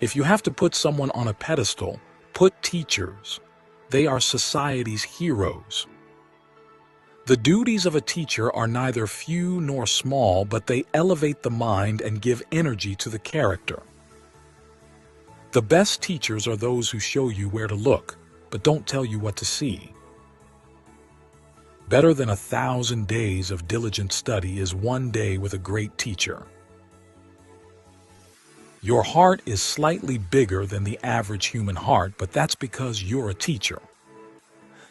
If you have to put someone on a pedestal, put teachers. They are society's heroes. The duties of a teacher are neither few nor small, but they elevate the mind and give energy to the character. The best teachers are those who show you where to look, but don't tell you what to see. Better than 1,000 days of diligent study is one day with a great teacher. Your heart is slightly bigger than the average human heart, but that's because you're a teacher.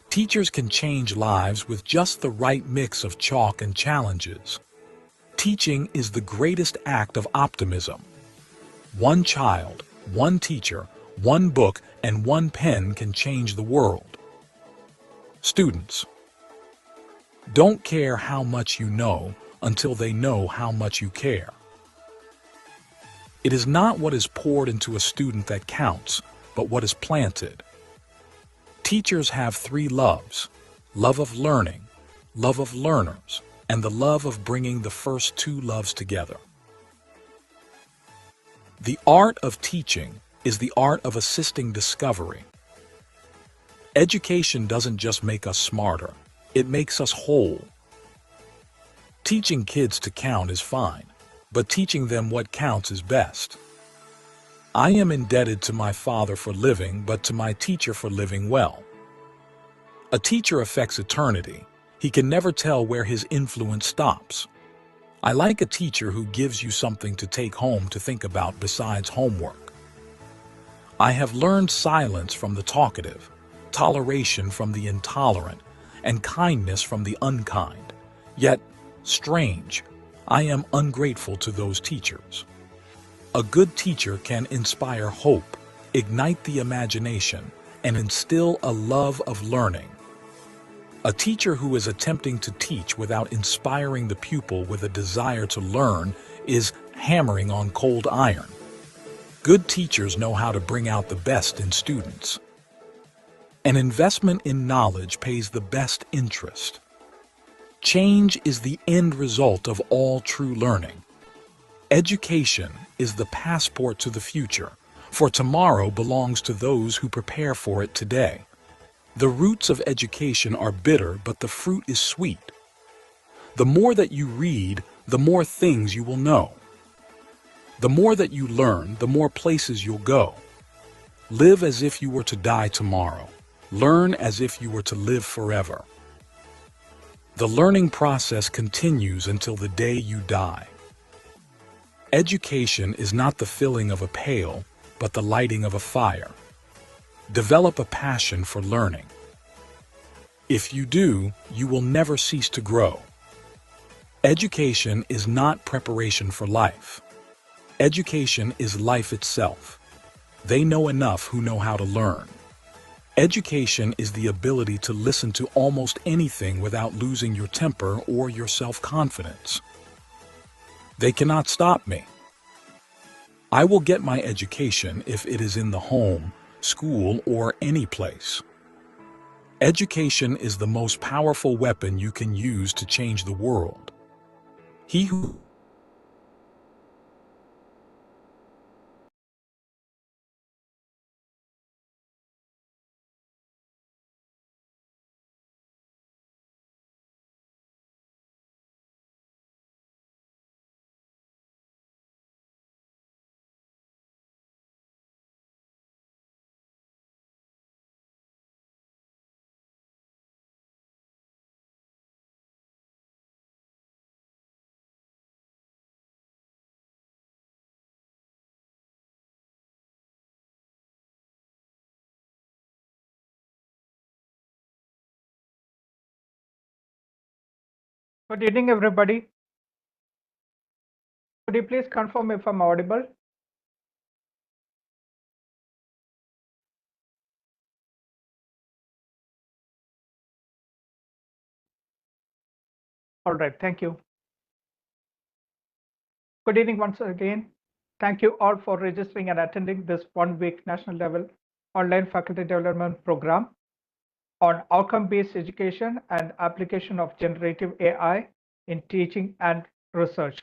Teachers can change lives with just the right mix of chalk and challenges. Teaching is the greatest act of optimism. One child, one teacher, one book, and one pen can change the world. Students, don't care how much you know until they know how much you care. It is not what is poured into a student that counts, but what is planted. Teachers have 3 loves: love of learning, love of learners, and the love of bringing the first 2 loves together. The art of teaching is the art of assisting discovery. Education doesn't just make us smarter, it makes us whole. Teaching kids to count is fine, but teaching them what counts is best. I am indebted to my father for living, but to my teacher for living well. A teacher affects eternity. He can never tell where his influence stops. I like a teacher who gives you something to take home to think about besides homework. I have learned silence from the talkative, toleration from the intolerant, and kindness from the unkind. Yet, strange, I am ungrateful to those teachers. A good teacher can inspire hope, ignite the imagination, and instill a love of learning. A teacher who is attempting to teach without inspiring the pupil with a desire to learn is hammering on cold iron. Good teachers know how to bring out the best in students. An investment in knowledge pays the best interest. Change is the end result of all true learning. Education is the passport to the future, for tomorrow belongs to those who prepare for it today. The roots of education are bitter, but the fruit is sweet. The more that you read, the more things you will know. The more that you learn, the more places you'll go. Live as if you were to die tomorrow. Learn as if you were to live forever. The learning process continues until the day you die. Education is not the filling of a pail, but the lighting of a fire. Develop a passion for learning. If you do, you will never cease to grow. Education is not preparation for life. Education is life itself. They know enough who know how to learn. Education is the ability to listen to almost anything without losing your temper or your self-confidence. They cannot stop me. I will get my education if it is in the home, school, or any place. Education is the most powerful weapon you can use to change the world. He who Good evening, everybody. Could you please confirm if I'm audible? All right, thank you. Good evening once again. Thank you all for registering and attending this one-week national level online faculty development program on outcome-based education and application of generative AI in teaching and research.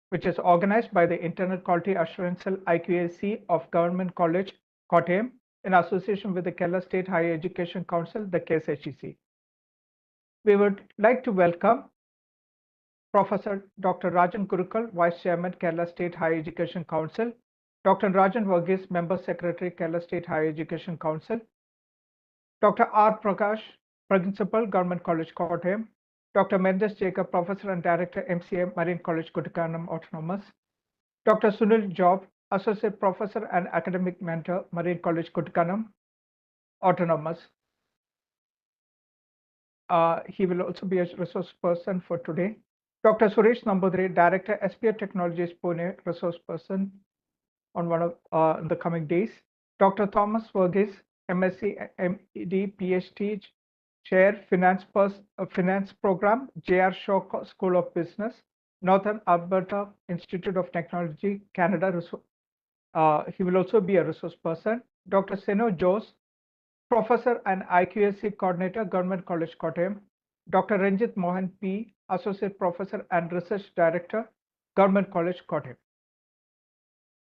which is organized by the Internal Quality Assurance Cell IQAC of Government College, Kottayam, in association with the Kerala State Higher Education Council, the KSHEC. We would like to welcome Professor Dr. Rajan Gurukal, Vice Chairman, Kerala State Higher Education Council, Dr. Rajan Varghese, Member Secretary, Kerala State Higher Education Council, Dr. R. Prakash, Principal, Government College, Kottayam, Dr. Mendes Jacob, Professor and Director, MCA, Marine College, Kottayam Autonomous, Dr. Sunil Job, Associate Professor and Academic Mentor, Marine College, Kottayam Autonomous. He will also be a resource person for today. Dr. Suresh Nambudri, Director, SPR Technologies, Pune, resource person on one of the coming days. Dr. Thomas Verghese, MSc, MEd, PhD, Chair, Finance Program, J.R. Shaw School of Business, Northern Alberta Institute of Technology, Canada. He will also be a resource person. Dr. Seno Jose, Professor and IQAC Coordinator, Government College, Kottayam. Dr. Ranjit Mohan P., Associate Professor and Research Director, Government College, Kottayam.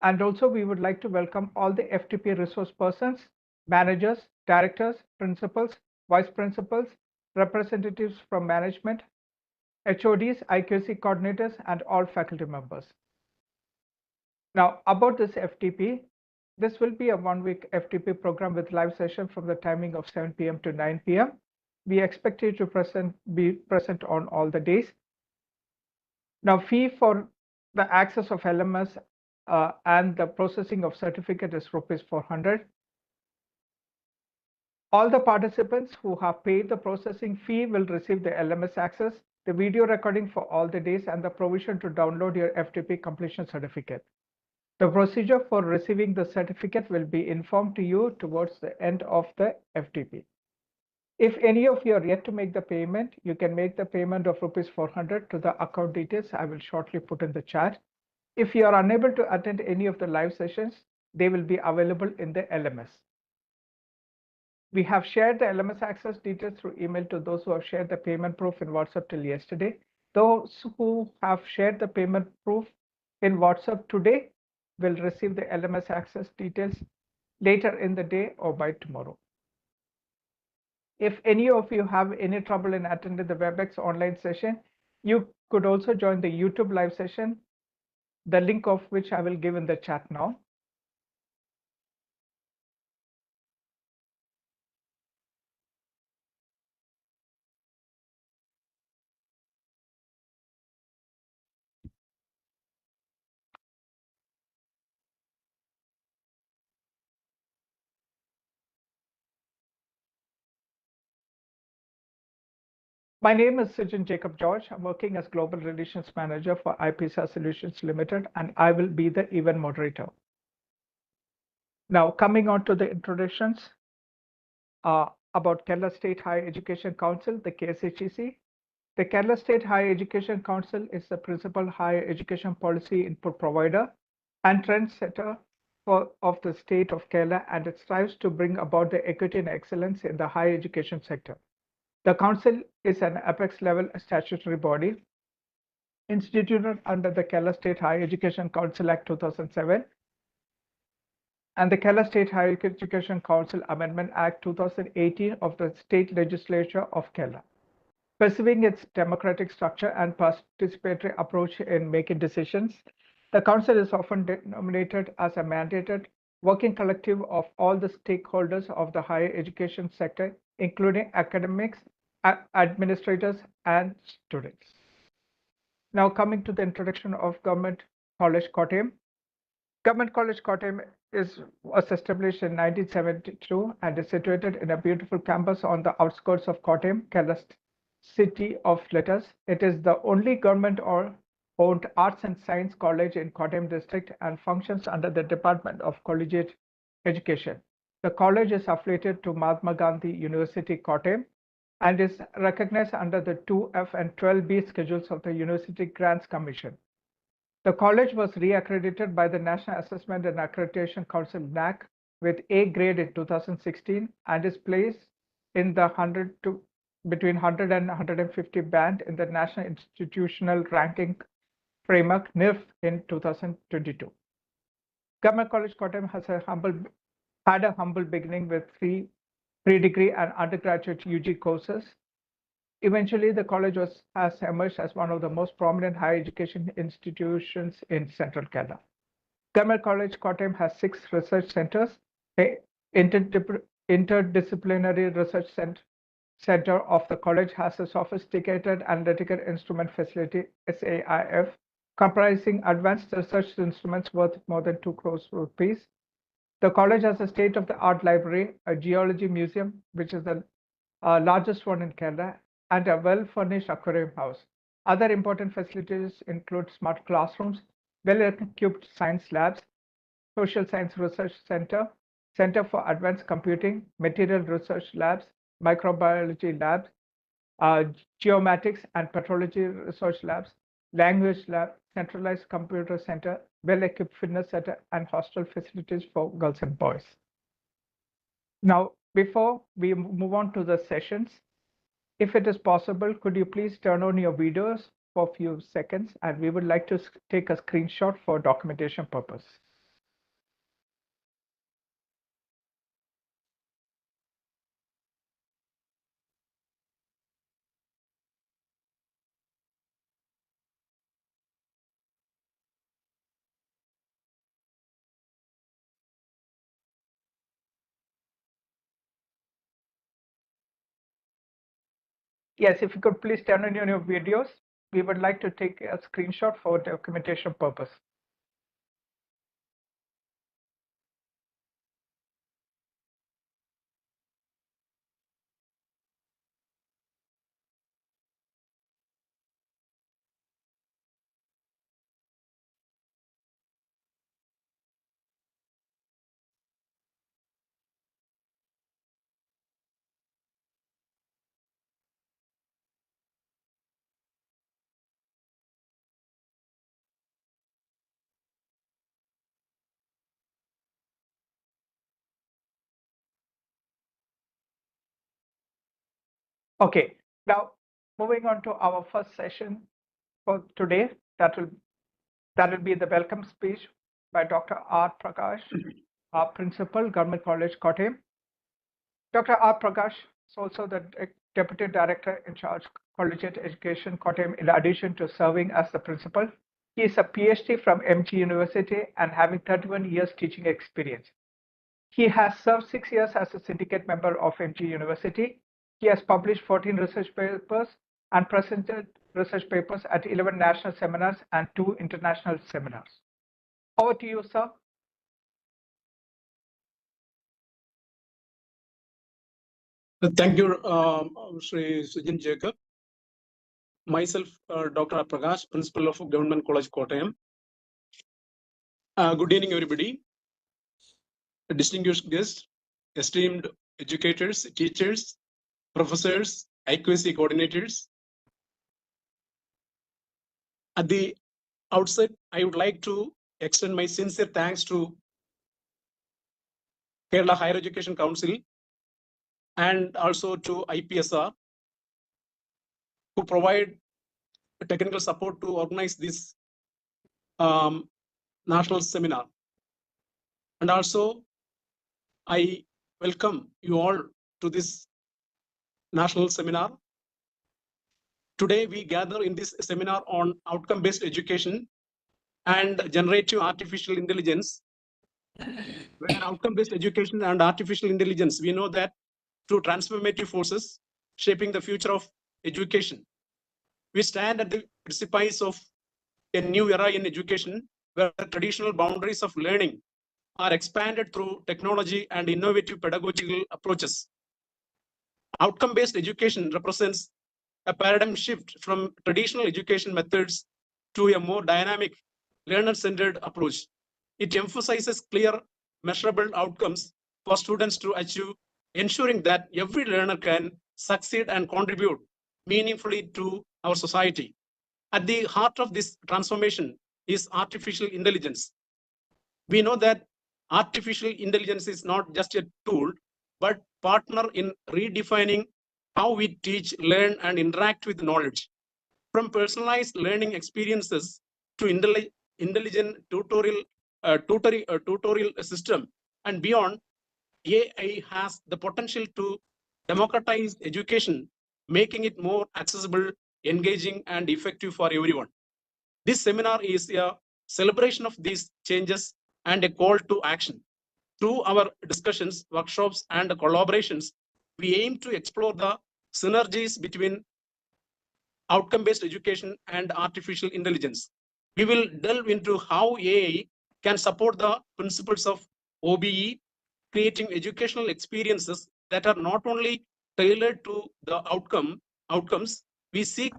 And also, we would like to welcome all the FTP resource persons, managers, directors, principals, vice principals, representatives from management, HODs, IQAC coordinators, and all faculty members. Now, about this FTP, this will be a one-week FTP program with live session from the timing of 7 p.m. to 9 p.m. We expect you to be present on all the days. Now, fee for the access of LMS and the processing of certificate is rupees 400. All the participants who have paid the processing fee will receive the LMS access, the video recording for all the days, and the provision to download your FTP completion certificate. The procedure for receiving the certificate will be informed to you towards the end of the FTP. If any of you are yet to make the payment, you can make the payment of rupees 400 to the account details I will shortly put in the chat. If you are unable to attend any of the live sessions, they will be available in the LMS. We have shared the LMS access details through email to those who have shared the payment proof in WhatsApp till yesterday. Those who have shared the payment proof in WhatsApp today will receive the LMS access details later in the day or by tomorrow. If any of you have any trouble in attending the WebEx online session, you could also join the YouTube live session, the link of which I will give in the chat now. My name is Sujin Jacob George. I'm working as Global Relations Manager for IPSA Solutions Limited, and I will be the event moderator. Now, coming on to the introductions about Kerala State Higher Education Council, the KSHEC. The Kerala State Higher Education Council is the principal higher education policy input provider and trendsetter of the state of Kerala, and it strives to bring about the equity and excellence in the higher education sector. The Council is an apex level statutory body instituted under the Kerala State Higher Education Council Act 2007 and the Kerala State Higher Education Council Amendment Act 2018 of the State Legislature of Kerala. Pursuing its democratic structure and participatory approach in making decisions, the Council is often denominated as a mandated working collective of all the stakeholders of the higher education sector, including academics, administrators, and students. Now coming to the introduction of Government College Kottayam. Government College Kottayam was established in 1972 and is situated in a beautiful campus on the outskirts of Kottayam, Kerala's city of letters. It is the only government-owned arts and science college in Kottayam district and functions under the Department of Collegiate Education. The college is affiliated to Mahatma Gandhi University, Kottayam, and is recognized under the 2F and 12B schedules of the University Grants Commission. The college was re-accredited by the National Assessment and Accreditation Council (NAC) with A grade in 2016 and is placed in the between 100 and 150 band in the National Institutional Ranking framework NIRF in 2022. Government College Kottayam had a humble beginning with 3 pre-degree and undergraduate UG courses. Eventually, the college has emerged as one of the most prominent higher education institutions in Central Kerala. Government College Kottayam has 6 research centers, a interdisciplinary research center of the college has a sophisticated analytical instrument facility, SAIF, comprising advanced research instruments worth more than 2 crores rupees. The college has a state-of-the-art library, a geology museum, which is the largest one in Kerala, and a well-furnished aquarium house. Other important facilities include smart classrooms, well-equipped science labs, social science research center, center for advanced computing, material research labs, microbiology labs, uh, geomatics and petrology research labs, language lab, centralized computer center, well-equipped fitness center, and hostel facilities for girls and boys. Now, before we move on to the sessions, if it is possible, could you please turn on your videos for a few seconds, and we would like to take a screenshot for documentation purpose. Yes, if you could please turn on your videos, we would like to take a screenshot for documentation purpose. Okay, now moving on to our first session for today, that will be the welcome speech by Dr. R. Prakash, our principal, Government College, Kottayam. Dr. R. Prakash is also the Deputy Director in charge, Collegiate Education, Kottayam, in addition to serving as the principal. He is a PhD from MG University and having 31 years teaching experience. He has served 6 years as a syndicate member of MG University. He has published 14 research papers and presented research papers at 11 national seminars and 2 international seminars. Over to you, sir. Thank you, Sri Sujin Jacob. Myself, Dr. Prakash, Principal of Government College, Kottayam. Good evening, everybody. Distinguished guests, esteemed educators, teachers, professors, IQAC coordinators. At the outset, I would like to extend my sincere thanks to Kerala Higher Education Council and also to IPSR, who provide technical support to organize this national seminar. And also, I welcome you all to this national seminar. Today, we gather in this seminar on outcome-based education and generative artificial intelligence. Where outcome-based education and artificial intelligence, we know that two transformative forces shaping the future of education. We stand at the precipice of a new era in education where the traditional boundaries of learning are expanded through technology and innovative pedagogical approaches. Outcome-based education represents a paradigm shift from traditional education methods to a more dynamic, learner-centered approach. It emphasizes clear, measurable outcomes for students to achieve, ensuring that every learner can succeed and contribute meaningfully to our society. At the heart of this transformation is artificial intelligence. We know that artificial intelligence is not just a tool, but partner in redefining how we teach, learn, and interact with knowledge. From personalized learning experiences to intelligent tutorial system and beyond, AI has the potential to democratize education, making it more accessible, engaging, and effective for everyone. This seminar is a celebration of these changes and a call to action. Through our discussions, workshops, and collaborations, we aim to explore the synergies between outcome-based education and artificial intelligence. We will delve into how AI can support the principles of OBE, creating educational experiences that are not only tailored to the outcomes we seek,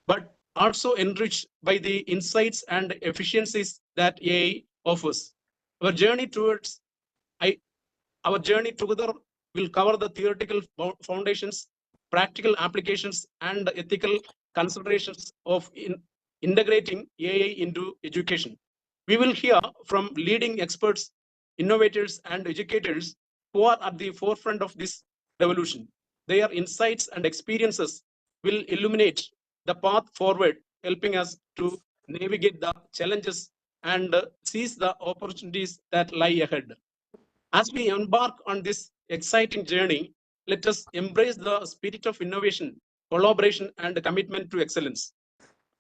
but also enriched by the insights and efficiencies that AI offers. Our journey towards our journey together will cover the theoretical foundations, practical applications, and ethical considerations of integrating AI into education. We will hear from leading experts, innovators, and educators who are at the forefront of this revolution. Their insights and experiences will illuminate the path forward, helping us to navigate the challenges and seize the opportunities that lie ahead. As we embark on this exciting journey, let us embrace the spirit of innovation, collaboration, and commitment to excellence.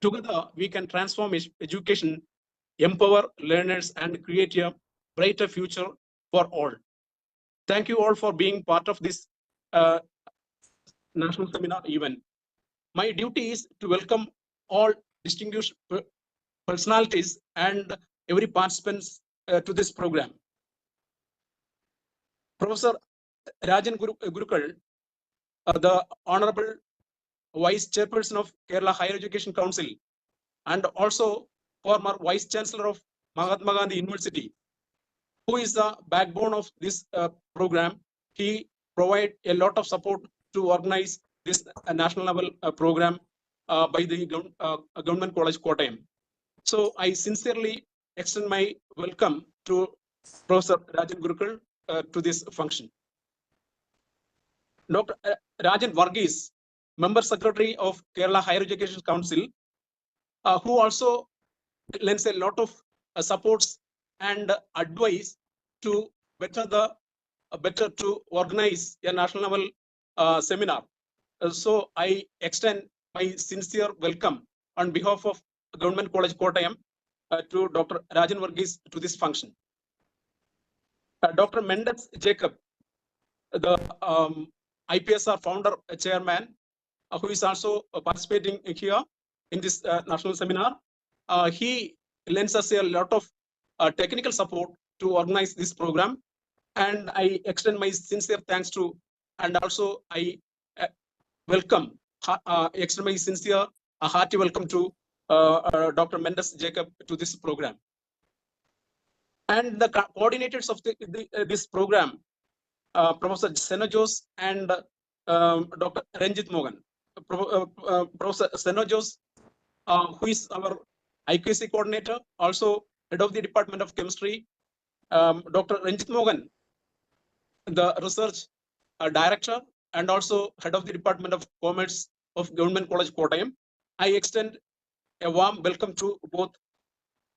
Together, we can transform education, empower learners, and create a brighter future for all. Thank you all for being part of this national seminar event. My duty is to welcome all distinguished personalities and every participants to this program. Professor Rajan Gurukal, the Honorable Vice Chairperson of Kerala Higher Education Council, and also former Vice Chancellor of Mahatma Gandhi University, who is the backbone of this program. He provided a lot of support to organize this national level program by the Government College Kottayam. So I sincerely extend my welcome to Professor Rajan Gurukal to this function. Dr. Rajan Varghese, Member Secretary of Kerala Higher Education Council, who also lends a lot of supports and advice to better to organize a national level seminar. So I extend my sincere welcome on behalf of Government College Kottayam to Dr. Rajan Varghese to this function. Dr. Mendes Jacob, the IPSR founder chairman, who is also participating here in this national seminar. He lends us a lot of technical support to organize this program, and I extend my sincere thanks to, and also I welcome, extend my sincere hearty welcome to Dr. Mendes Jacob to this program. And the coordinators of this program, Professor Senojos and Dr. Ranjit Mogan. Professor Senojos, who is our IQC coordinator, also head of the Department of Chemistry. Dr. Ranjit Mogan, the research director and also head of the Department of Commerce of Government College Kottayam. I extend a warm welcome to both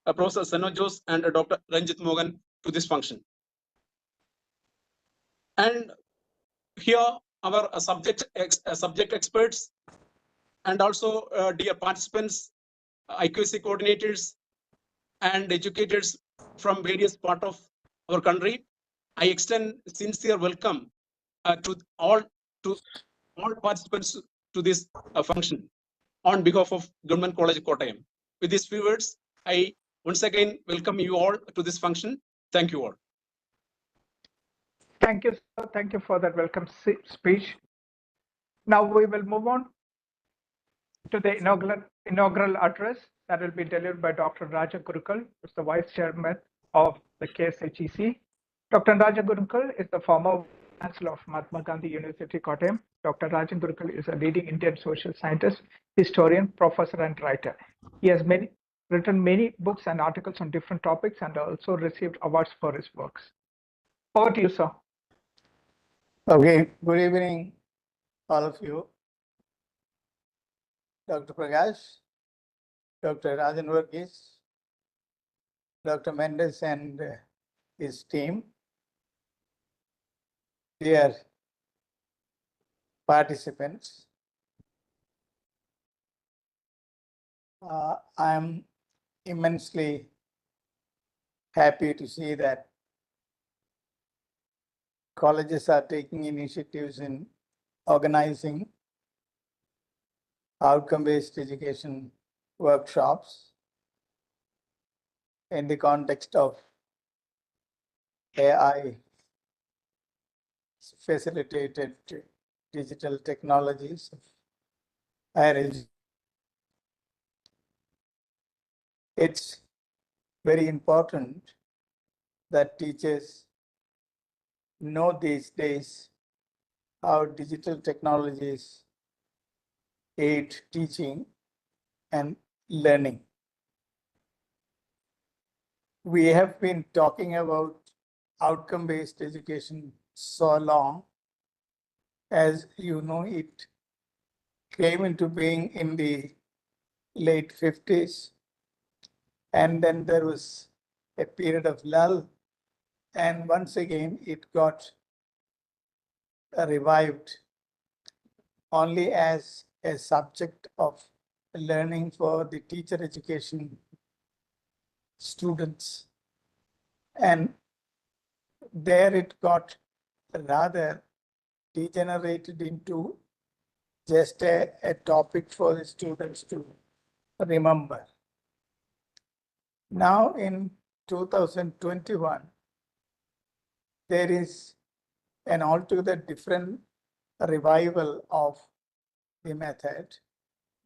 Professor Senojos and Dr. Ranjit Mogan to this function. And here our subject experts and also dear participants, IQC coordinators and educators from various parts of our country. I extend sincere welcome to all participants to this function on behalf of Government College Kottayam. With these few words, I once again welcome you all to this function. Thank you all. Thank you, sir. Thank you for that welcome speech. Now we will move on to the inaugural address that will be delivered by Dr. Rajan Gurukal, who is the Vice Chairman of the KSHEC. Dr. Rajan Gurukal is the former Chancellor of Mahatma Gandhi University, Kottayam. Dr. Rajan Gurukal is a leading Indian social scientist, historian, professor, and writer. He has written many books and articles on different topics and also received awards for his works. Over to you, sir. Okay, good evening, all of you. Dr. Prakash, Dr. Rajan Varghese, Dr. Mendes and his team, dear participants. I am immensely happy to see that colleges are taking initiatives in organizing outcome-based education workshops in the context of AI facilitated digital technologies of higher education. It's very important that teachers know these days how digital technologies aid teaching and learning. We have been talking about outcome-based education so long. As you know, it came into being in the late 50s, and then there was a period of lull, and once again it got revived only as a subject of learning for the teacher education students. And there it got rather degenerated into just a topic for the students to remember. Now in 2021, there is an altogether different revival of the method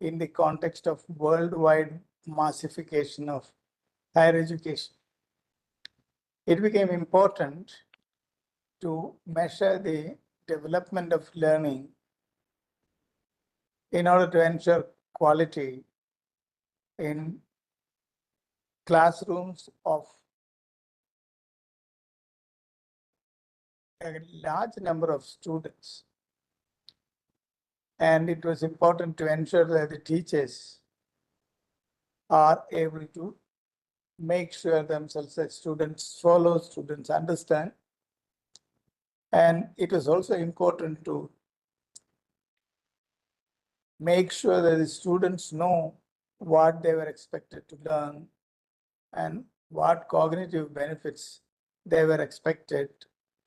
in the context of worldwide massification of higher education. It became important to measure the development of learning in order to ensure quality in classrooms of a large number of students. And it was important to ensure that the teachers are able to make sure themselves that students follow, students understand. And it was also important to make sure that the students know what they were expected to learn and what cognitive benefits they were expected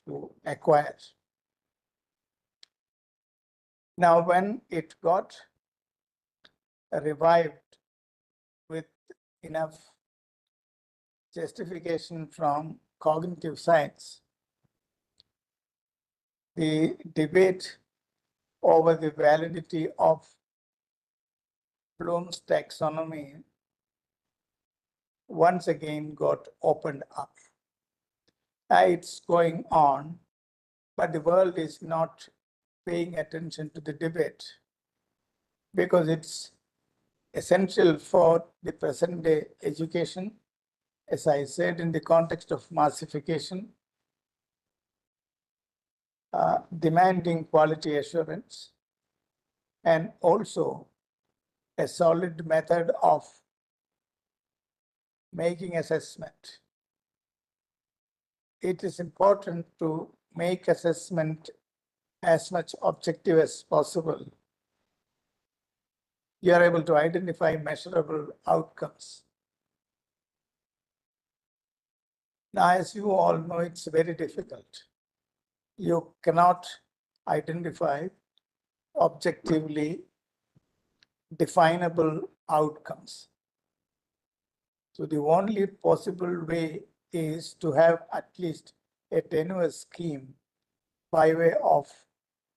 to acquire. Now, when it got revived with enough justification from cognitive science, the debate over the validity of Bloom's taxonomy once again got opened up. It's going on, but the world is not paying attention to the debate because it's essential for the present day education, as I said, in the context of massification, demanding quality assurance, and also a solid method of making assessment. It is important to make assessment as much objective as possible. You are able to identify measurable outcomes. Now, as you all know, it's very difficult. You cannot identify objectively definable outcomes. So the only possible way is to have at least a tenuous scheme by way of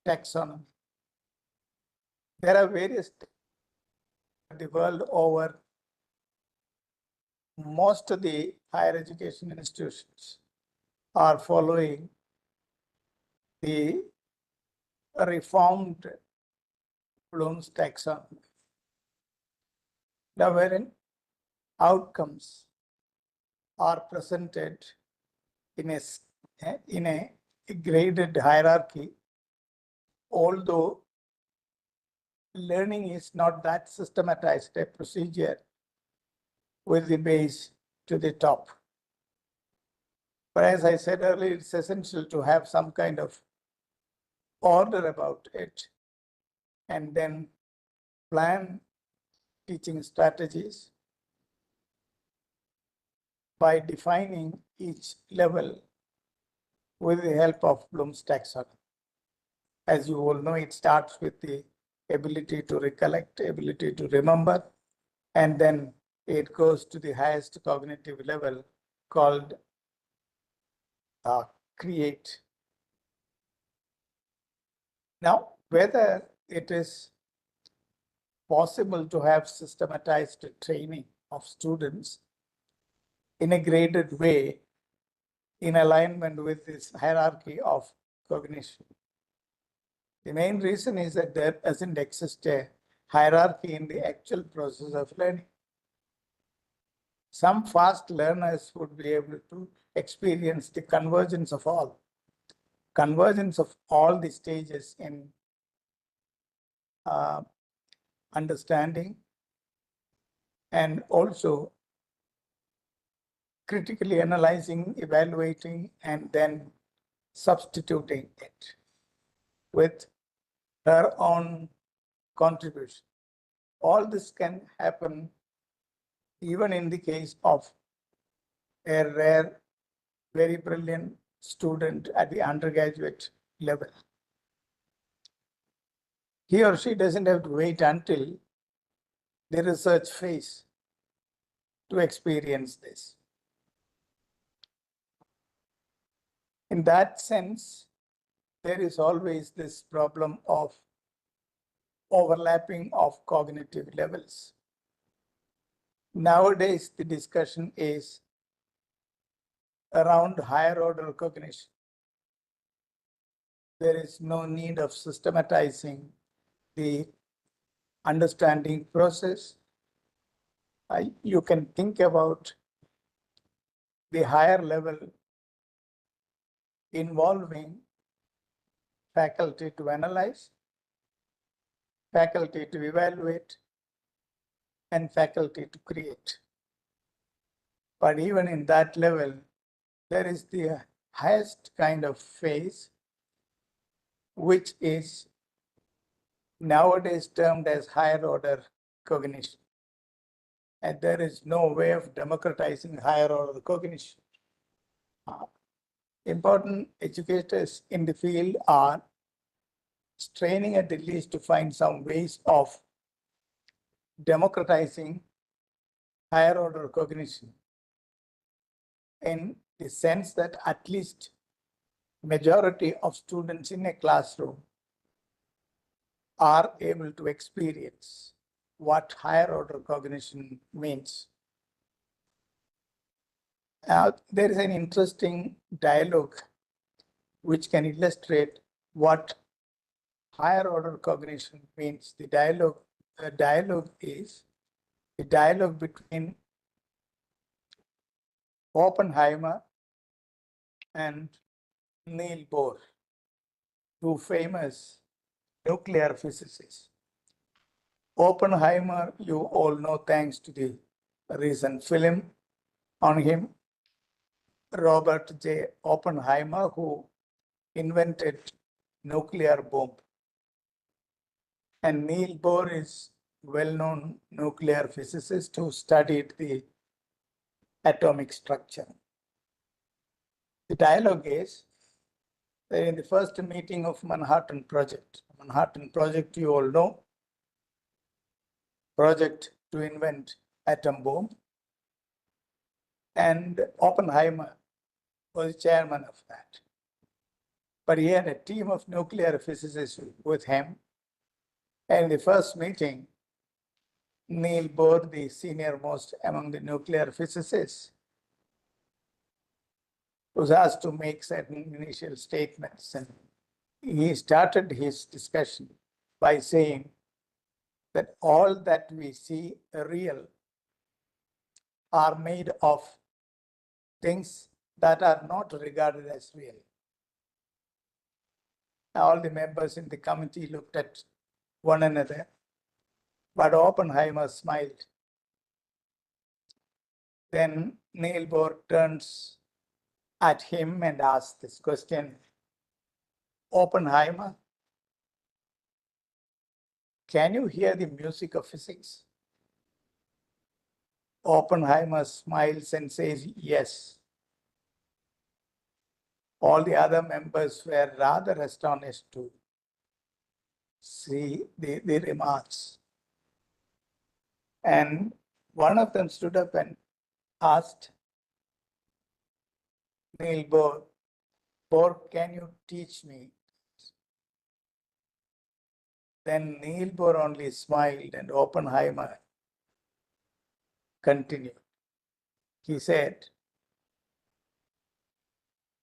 taxonomy. There are various the world over. Most of the higher education institutions are following the reformed Bloom's taxonomy. Now, wherein outcomes are presented in a graded hierarchy, although learning is not that systematized a procedure with the base to the top. But as I said earlier, it's essential to have some kind of order about it and then plan teaching strategies by defining each level with the help of Bloom's taxonomy. As you all know, it starts with the ability to recollect, ability to remember, and then it goes to the highest cognitive level called create. Now, whether it is possible to have systematized training of students in a graded way in alignment with this hierarchy of cognition. The main reason is that there doesn't exist a hierarchy in the actual process of learning. Some fast learners would be able to experience the convergence of all the stages in understanding and also critically analyzing, evaluating, and then substituting it with her own contribution. All this can happen even in the case of a rare, very brilliant student at the undergraduate level. He or she doesn't have to wait until the research phase to experience this. In that sense, there is always this problem of overlapping of cognitive levels. Nowadays, the discussion is around higher order cognition. There is no need of systematizing the understanding process. You can think about the higher level involving faculty to analyze, faculty to evaluate, and faculty to create. But even in that level, there is the highest kind of phase, which is nowadays termed as higher order cognition. And there is no way of democratizing higher order cognition. Important educators in the field are straining at least to find some ways of democratizing higher order cognition in the sense that at least majority of students in a classroom are able to experience what higher order cognition means. There is an interesting dialogue which can illustrate what higher order cognition means. The dialogue is the dialogue between Oppenheimer and Niels Bohr, two famous nuclear physicists. Oppenheimer, you all know, thanks to the recent film on him, Robert J. Oppenheimer, who invented nuclear bomb. And Niels Bohr is well-known nuclear physicist who studied the atomic structure. The dialogue is that in the first meeting of Manhattan Project, you all know, project to invent atom bomb, and Oppenheimer was chairman of that. But he had a team of nuclear physicists with him. And in the first meeting, Niels Bohr, the senior most among the nuclear physicists, was asked to make certain initial statements. And he started his discussion by saying that all that we see real are made of things that are not regarded as real. All the members in the committee looked at one another, but Oppenheimer smiled Then Neil Bohr turns at him and asks this question, Oppenheimer, can you hear the music of physics? Oppenheimer smiles and says, yes. All the other members were rather astonished to see the remarks. And one of them stood up and asked Neil Bohr, Bohr, can you teach me? Then Neil Bohr only smiled and Oppenheimer continued. He said,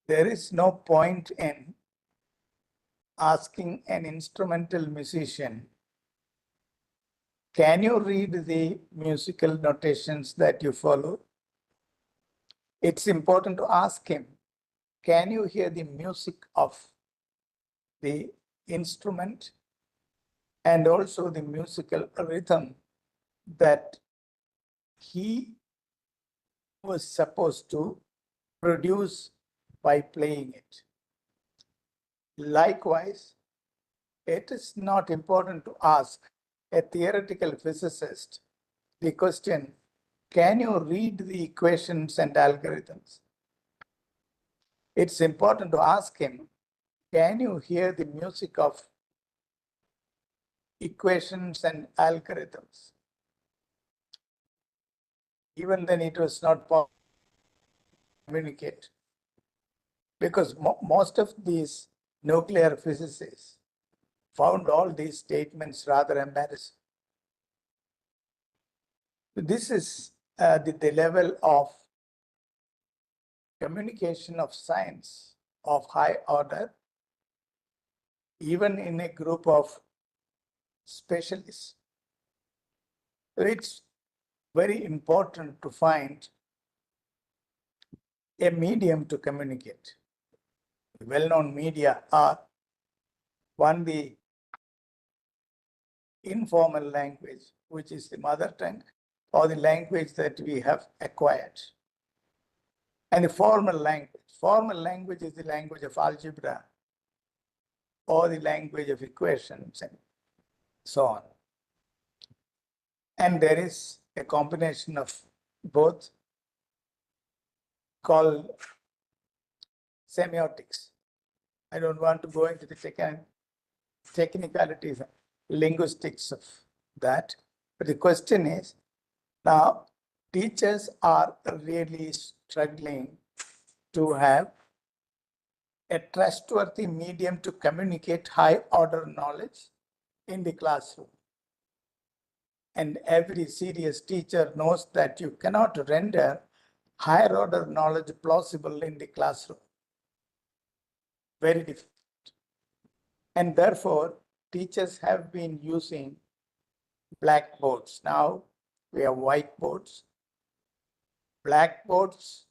there is no point in asking an instrumental musician, can you read the musical notations that you follow? It's important to ask him, can you hear the music of the instrument and also the musical rhythm that he was supposed to produce by playing it? Likewise, it is not important to ask a theoretical physicist the question, can you read the equations and algorithms? It's important to ask him, can you hear the music of equations and algorithms? Even then, it was not possible to communicate because most of these nuclear physicists found all these statements rather embarrassing. This is the level of communication of science of high order, even in a group of specialists. It's very important to find a medium to communicate. Well-known media are one, the informal language, which is the mother tongue, or the language that we have acquired. And the formal language. Formal language is the language of algebra or the language of equations and so on. And there is a combination of both called semiotics. I don't want to go into the technicalities, linguistics of that. But the question is, now teachers are really struggling to have a trustworthy medium to communicate high order knowledge in the classroom. And every serious teacher knows that you cannot render higher order knowledge plausible in the classroom. Very difficult. And therefore, teachers have been using blackboards. Now we have whiteboards. Blackboards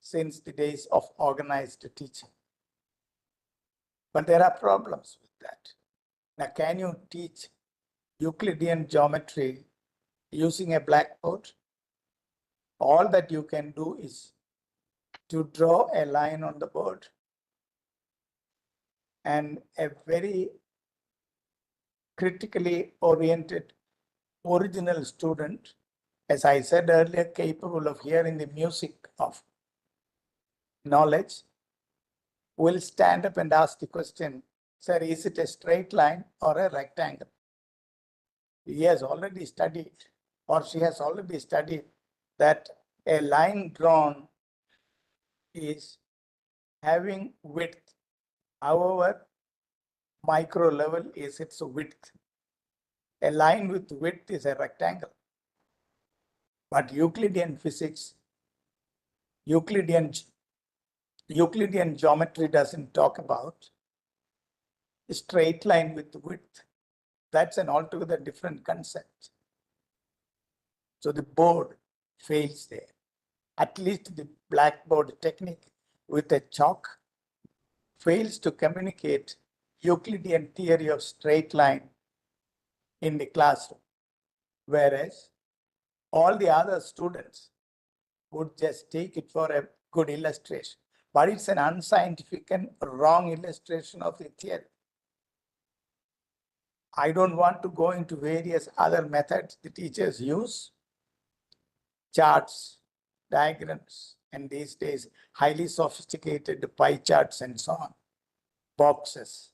since the days of organized teaching. But there are problems with that. Now, can you teach Euclidean geometry using a blackboard? All that you can do is to draw a line on the board. And a very critically oriented original student, as I said earlier, capable of hearing the music of knowledge, will stand up and ask the question, sir, is it a straight line or a rectangle? He has already studied, or she has already studied, that a line drawn is having width. However, micro level is its width. A line with width is a rectangle. But Euclidean physics, Euclidean geometry doesn't talk about a straight line with width. That's an altogether different concept. So the board fails there. At least the blackboard technique with a chalk fails to communicate Euclidean theory of straight line in the classroom. Whereas all the other students would just take it for a good illustration, but it's an unscientific and wrong illustration of the theory. I don't want to go into various other methods the teachers use, charts, diagrams, and these days, highly sophisticated pie charts and so on, boxes.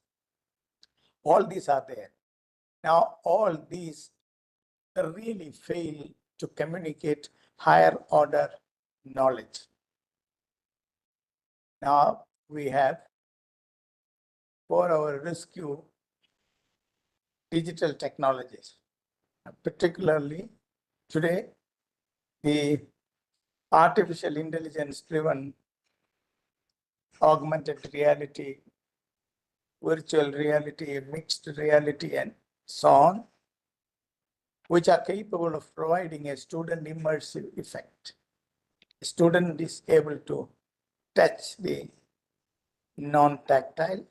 All these are there. Now, all these really fail to communicate higher order knowledge. Now, we have, for our rescue, digital technologies, particularly today, the artificial intelligence driven augmented reality, virtual reality, mixed reality, and so on, which are capable of providing a student immersive effect. A student is able to touch the non-tactile.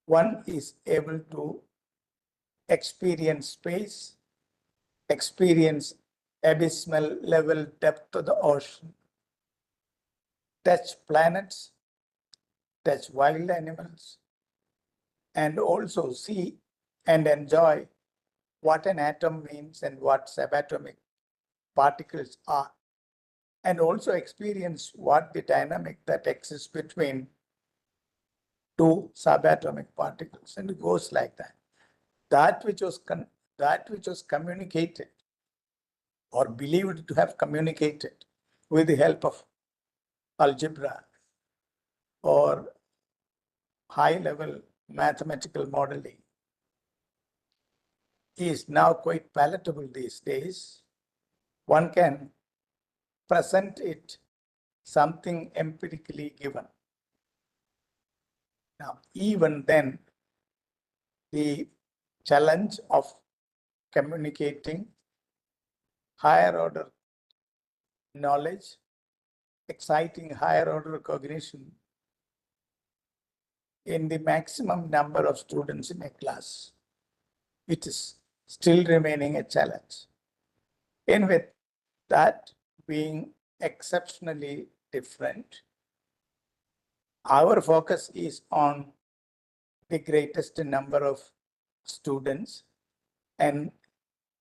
One is able to experience space, experience abysmal level depth of the ocean, touch planets, touch wild animals, and also see and enjoy what an atom means and what subatomic particles are, and also experience what the dynamic that exists between two subatomic particles, and it goes like that. That which was communicated or believed to have communicated with the help of algebra or high-level mathematical modeling is now quite palatable these days. One can present it something empirically given. Now, even then, the challenge of communicating higher order knowledge, exciting higher order cognition in the maximum number of students in a class, it is still remaining a challenge. And with that being exceptionally different, our focus is on the greatest number of students and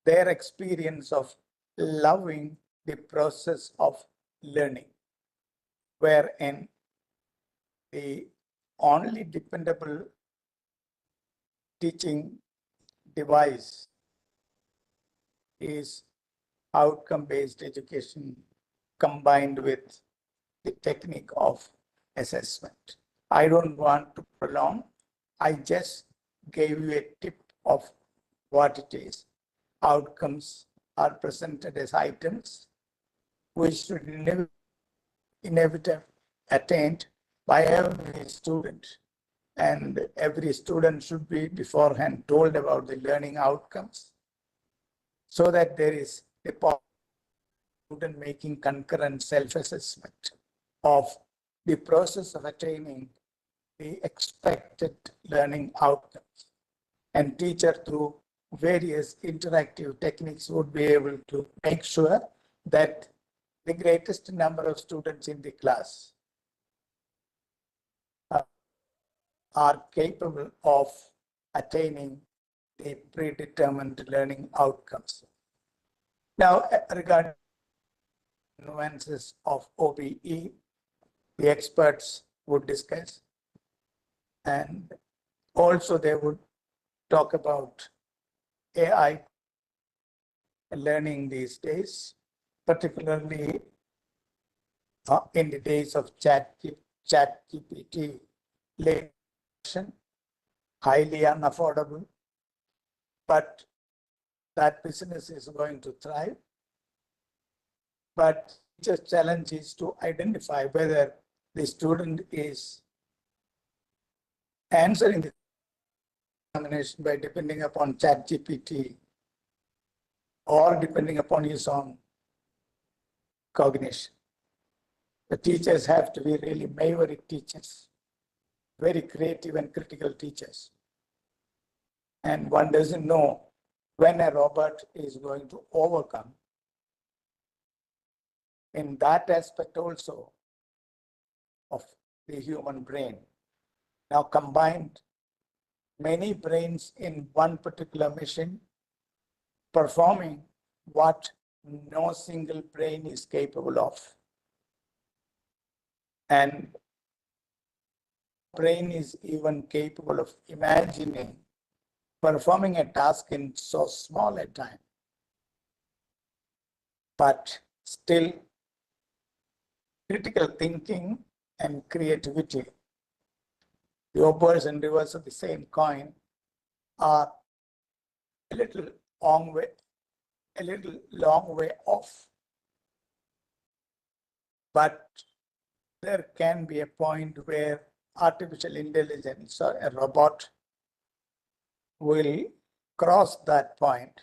their experience of loving the process of learning, wherein the only dependable teaching device is outcome-based education combined with the technique of assessment. I don't want to prolong. I just gave you a tip of what it is. Outcomes are presented as items which should inevitably attained by every student. And every student should be beforehand told about the learning outcomes so that there is a student making concurrent self-assessment of the process of attaining the expected learning outcomes. And teacher, through various interactive techniques, would be able to make sure that the greatest number of students in the class are capable of attaining the predetermined learning outcomes. Now, regarding nuances of OBE, the experts would discuss, and also they would talk about AI learning these days, particularly in the days of ChatGPT, highly unaffordable, but that business is going to thrive. But just challenge is to identify whether the student is answering the examination by depending upon ChatGPT or depending upon his own cognition. The teachers have to be really maverick teachers, very creative and critical teachers. And one doesn't know when a robot is going to overcome in that aspect also of the human brain. Now combined many brains in one particular machine, performing what no single brain is capable of. And brain is even capable of imagining performing a task in so small a time, but still critical thinking and creativity, the opposite and reverse of the same coin, are a little long way off. But there can be a point where artificial intelligence or a robot will cross that point,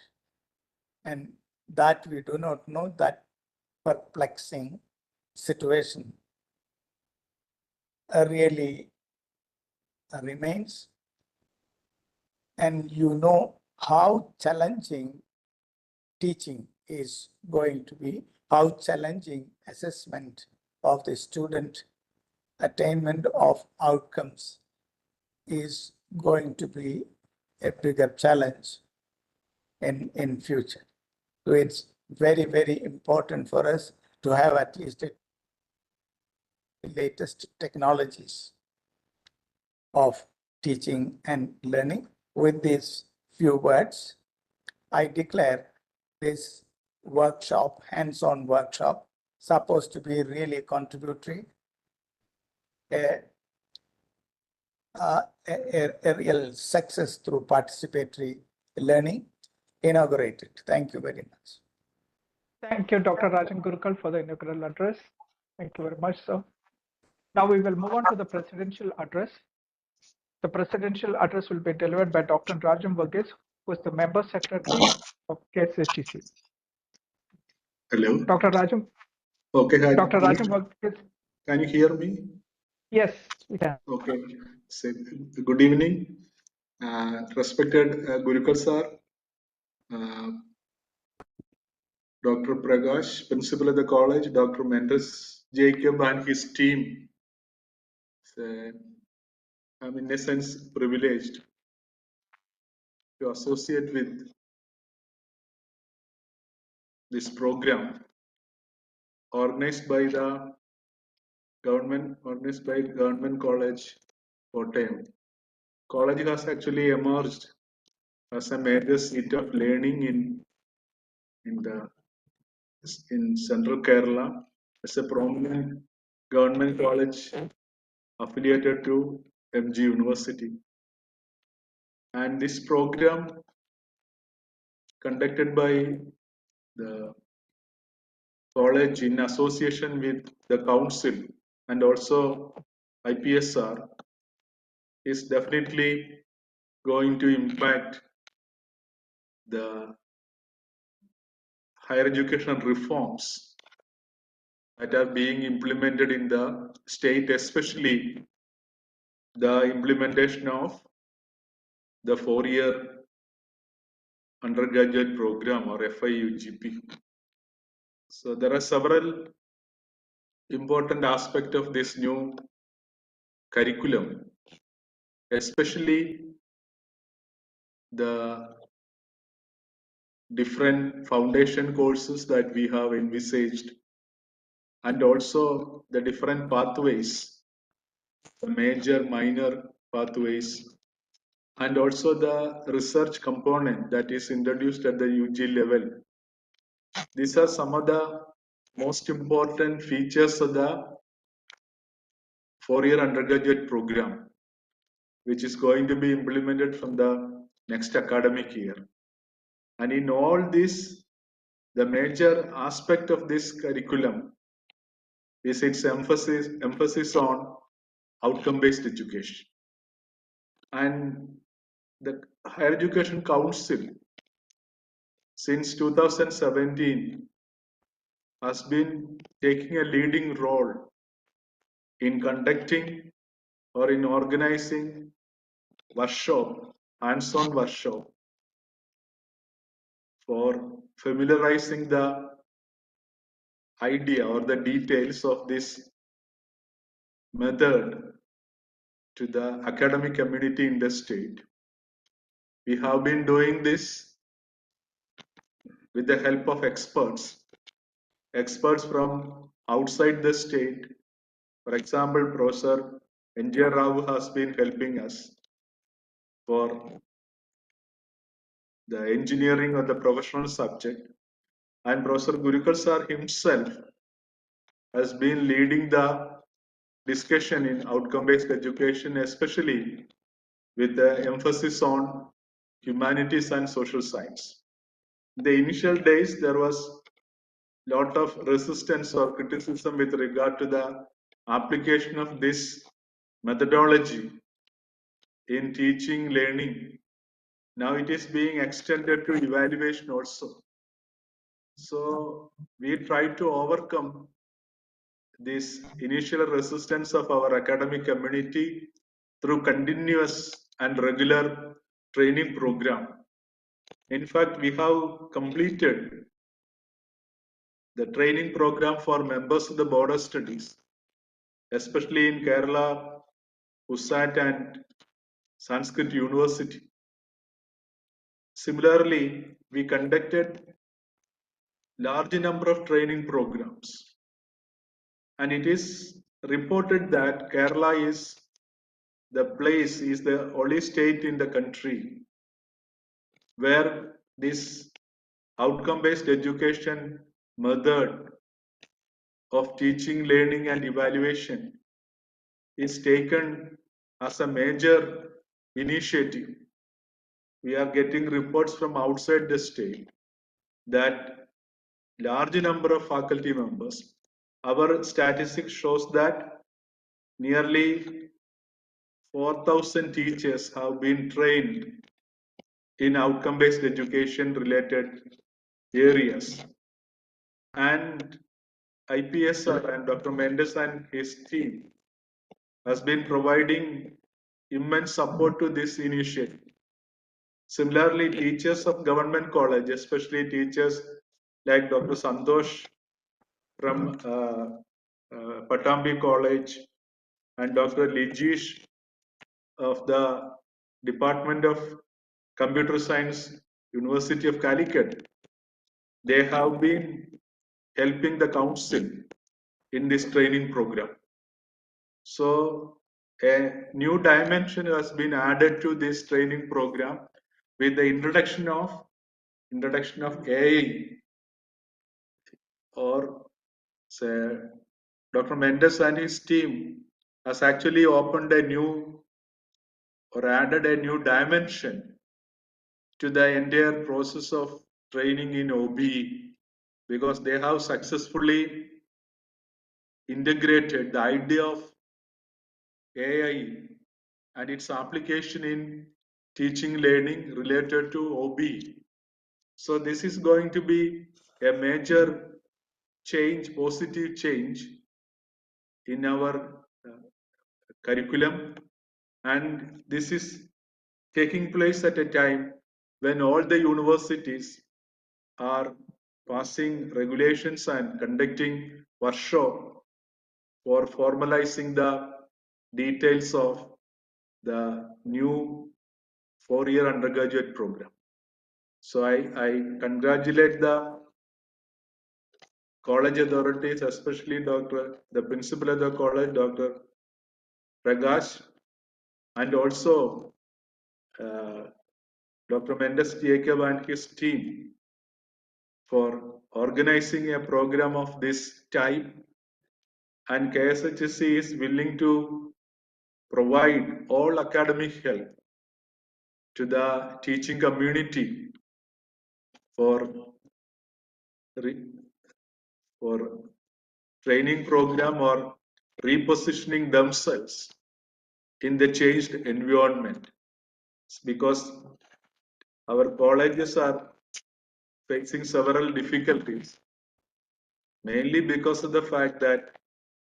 and that we do not know, that perplexing situation really remains. And you know how challenging teaching is going to be, how challenging assessment of the student attainment of outcomes is going to be a bigger challenge in future. So it's very, very important for us to have at least the latest technologies of teaching and learning. With these few words, I declare this workshop, hands-on workshop, supposed to be really contributory, a real success through participatory learning, inaugurated. Thank you very much. Thank you, Dr. Rajan Gurukal, for the inaugural address. Thank you very much, sir. Now we will move on to the presidential address. The presidential address will be delivered by Dr. Rajan Varghese, who is the member secretary of KSHEC. Hello. Dr. Rajan. Okay. Hi. Dr. Rajan Varghese. Can you hear me? Yes, we can. Okay. So, good evening, respected Gurukal sir, Dr. Prakash, principal of the college, Dr. Mendes Jacob and his team. So, I'm in a sense privileged to associate with this program organized by Government College, Kottayam. College has actually emerged as a major seat of learning in Central Kerala as a prominent government college affiliated to MG University. And this program conducted by the college in association with the council and also IPSR is definitely going to impact the higher education reforms that are being implemented in the state, especially the implementation of the 4-year undergraduate program or FIUGP. So there are several important aspects of this new curriculum, especially the different foundation courses that we have envisaged, and also the different pathways, the major, minor pathways, and also the research component that is introduced at the UG level. These are some of the most important features of the 4-year undergraduate program, which is going to be implemented from the next academic year. And in all this, the major aspect of this curriculum is its emphasis on outcome-based education. And the Higher Education Council since 2017 has been taking a leading role in conducting or in organizing workshop, hands-on workshop for familiarizing the idea or the details of this method to the academic community in the state. We have been doing this with the help of experts from outside the state. For example, Professor N.J. Rao has been helping us for the engineering or the professional subject, and Professor Gurukal sir himself has been leading the discussion in outcome-based education, especially with the emphasis on humanities and social science. In the initial days, there was a lot of resistance or criticism with regard to the application of this methodology in teaching, learning. Now it is being extended to evaluation also. So we try to overcome this initial resistance of our academic community through continuous and regular training program. In fact, we have completed the training program for members of the Board of Studies, especially in Kerala, USAT and Sanskrit University. Similarly, we conducted large number of training programs, and it is reported that Kerala is the only state in the country where this outcome-based education method of teaching, learning and evaluation is taken as a major initiative. We are getting reports from outside the state that large number of faculty members, our statistics shows that nearly 4,000 teachers have been trained in outcome-based education related areas. And IPSR and Dr. Mendes and his team has been providing immense support to this initiative. Similarly, teachers of government college, especially teachers like Dr. Santosh from Patambi College and Dr. Lijish of the Department of Computer Science, University of Calicut, they have been helping the council in this training program. So a new dimension has been added to this training program with the introduction of AI, or say Dr. Mendes and his team has actually opened a new or added a new dimension to the entire process of training in OBE, because they have successfully integrated the idea of AI and its application in teaching learning related to OBE. So this is going to be a major change, positive change in our curriculum, and this is taking place at a time when all the universities are passing regulations and conducting workshop for formalizing the details of the new 4-year undergraduate program. So I congratulate the college authorities, especially the principal of the college, Dr. Prakash, and also Dr. Mendes Jacob and his team for organizing a program of this type, and KSHEC is willing to provide all academic help to the teaching community for training program or repositioning themselves in the changed environment, because our colleges are facing several difficulties, mainly because of the fact that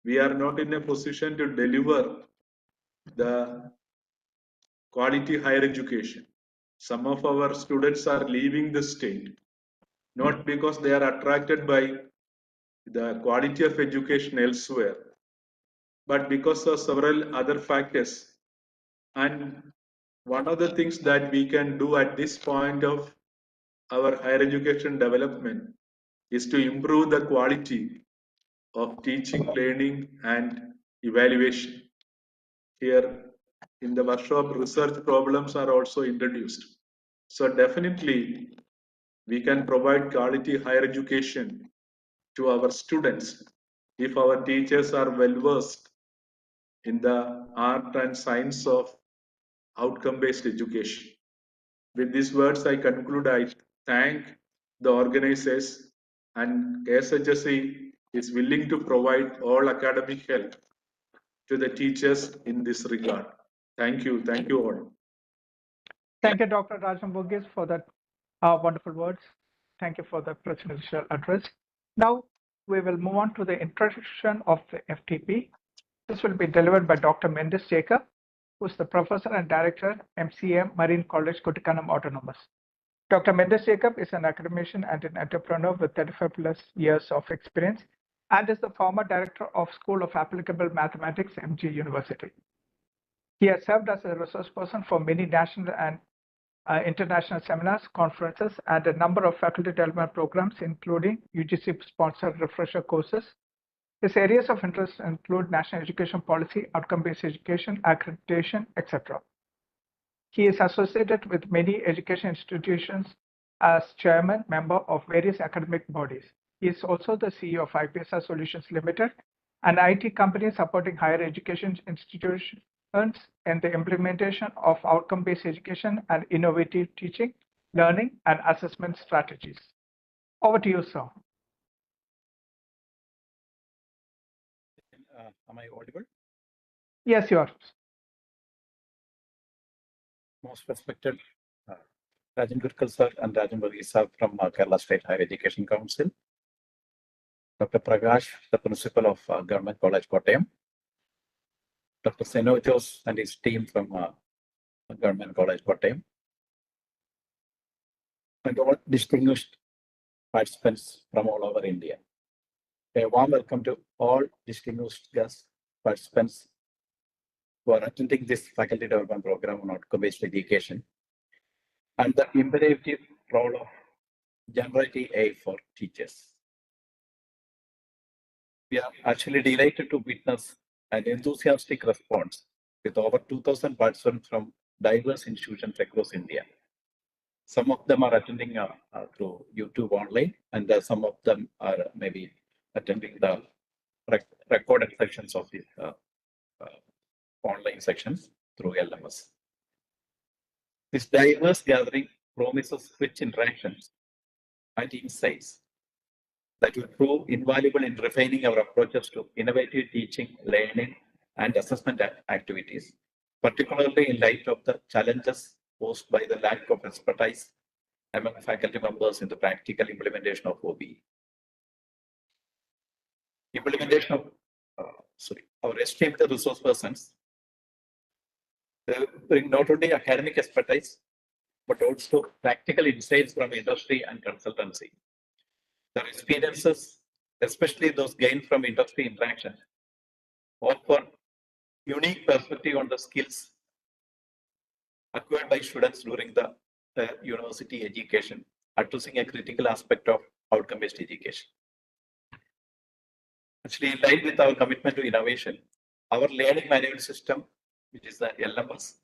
we are not in a position to deliver the quality higher education. Some of our students are leaving the state, not because they are attracted by the quality of education elsewhere. But because of several other factors, and one of the things that we can do at this point of our higher education development is to improve the quality of teaching, learning, and evaluation. Here in the workshop, research problems are also introduced. So definitely we can provide quality higher education to our students if our teachers are well versed in the art and science of outcome-based education. With these words, I conclude. I thank the organizers, and KSHEC is willing to provide all academic help to the teachers in this regard. Thank you. Thank you all. Thank you, Dr. Rajan Burgess, for that wonderful words. Thank you for the presidential address. Now we will move on to the introduction of the FDP. This will be delivered by Dr. Mendes Jacob, who is the Professor and Director, MCA, Marine College, Kottayam Autonomous. Dr. Mendes Jacob is an academician and an entrepreneur with 35 plus years of experience and is the former Director of School of Applicable Mathematics, MG University. He has served as a resource person for many national and international seminars, conferences, and a number of faculty development programs, including UGC-sponsored refresher courses. His areas of interest include national education policy, outcome-based education, accreditation, etc. He is associated with many education institutions as chairman, member of various academic bodies. He is also the CEO of IPSR Solutions Limited, an IT company supporting higher education institutions in the implementation of outcome-based education and innovative teaching, learning, and assessment strategies. Over to you, sir. Am I audible? Yes, you are. Most respected Rajan Gurkal sir and Rajan Burgess sir from Kerala State Higher Education Council. Dr. Prakash, the principal of Government College Kottayam. Dr. Senotios and his team from Government College Kottayam. And all distinguished participants from all over India. A warm welcome to all distinguished guest participants who are attending this faculty development program on outcome-based education and the imperative role of generative AI for teachers. We are actually delighted to witness an enthusiastic response with over 2,000 participants from diverse institutions across India. Some of them are attending through YouTube online, and some of them are maybe attending the recorded sections of these online sections through LMS. This diverse gathering promises rich interactions and insights that will prove invaluable in refining our approaches to innovative teaching, learning, and assessment activities, particularly in light of the challenges posed by the lack of expertise among faculty members in the practical implementation of OBE. Implementation of, our esteemed resource persons bring not only academic expertise, but also practical insights from industry and consultancy. Their experiences, especially those gained from industry interaction, offer unique perspective on the skills acquired by students during the university education, addressing a critical aspect of outcome-based education. Actually, in line with our commitment to innovation, our learning management system, which is the LMS,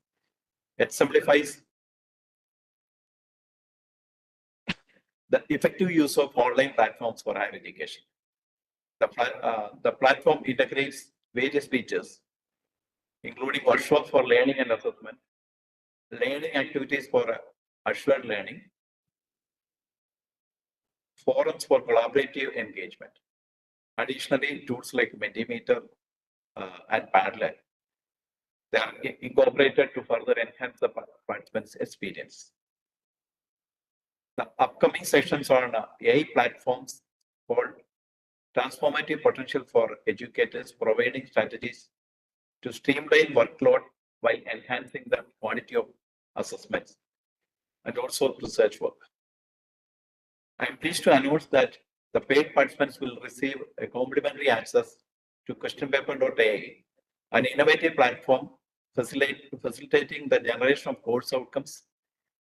exemplifies the effective use of online platforms for higher education. The platform integrates various features, including workshops for learning and assessment, learning activities for assured learning, forums for collaborative engagement. Additionally, tools like Mentimeter and Padlet, they are incorporated to further enhance the participants' experience. The upcoming sessions on AI platforms hold transformative potential for educators, providing strategies to streamline workload while enhancing the quality of assessments and also research work. I am pleased to announce that The paid participants will receive a complimentary access to questionpaper.ai, an innovative platform facilitating the generation of course outcomes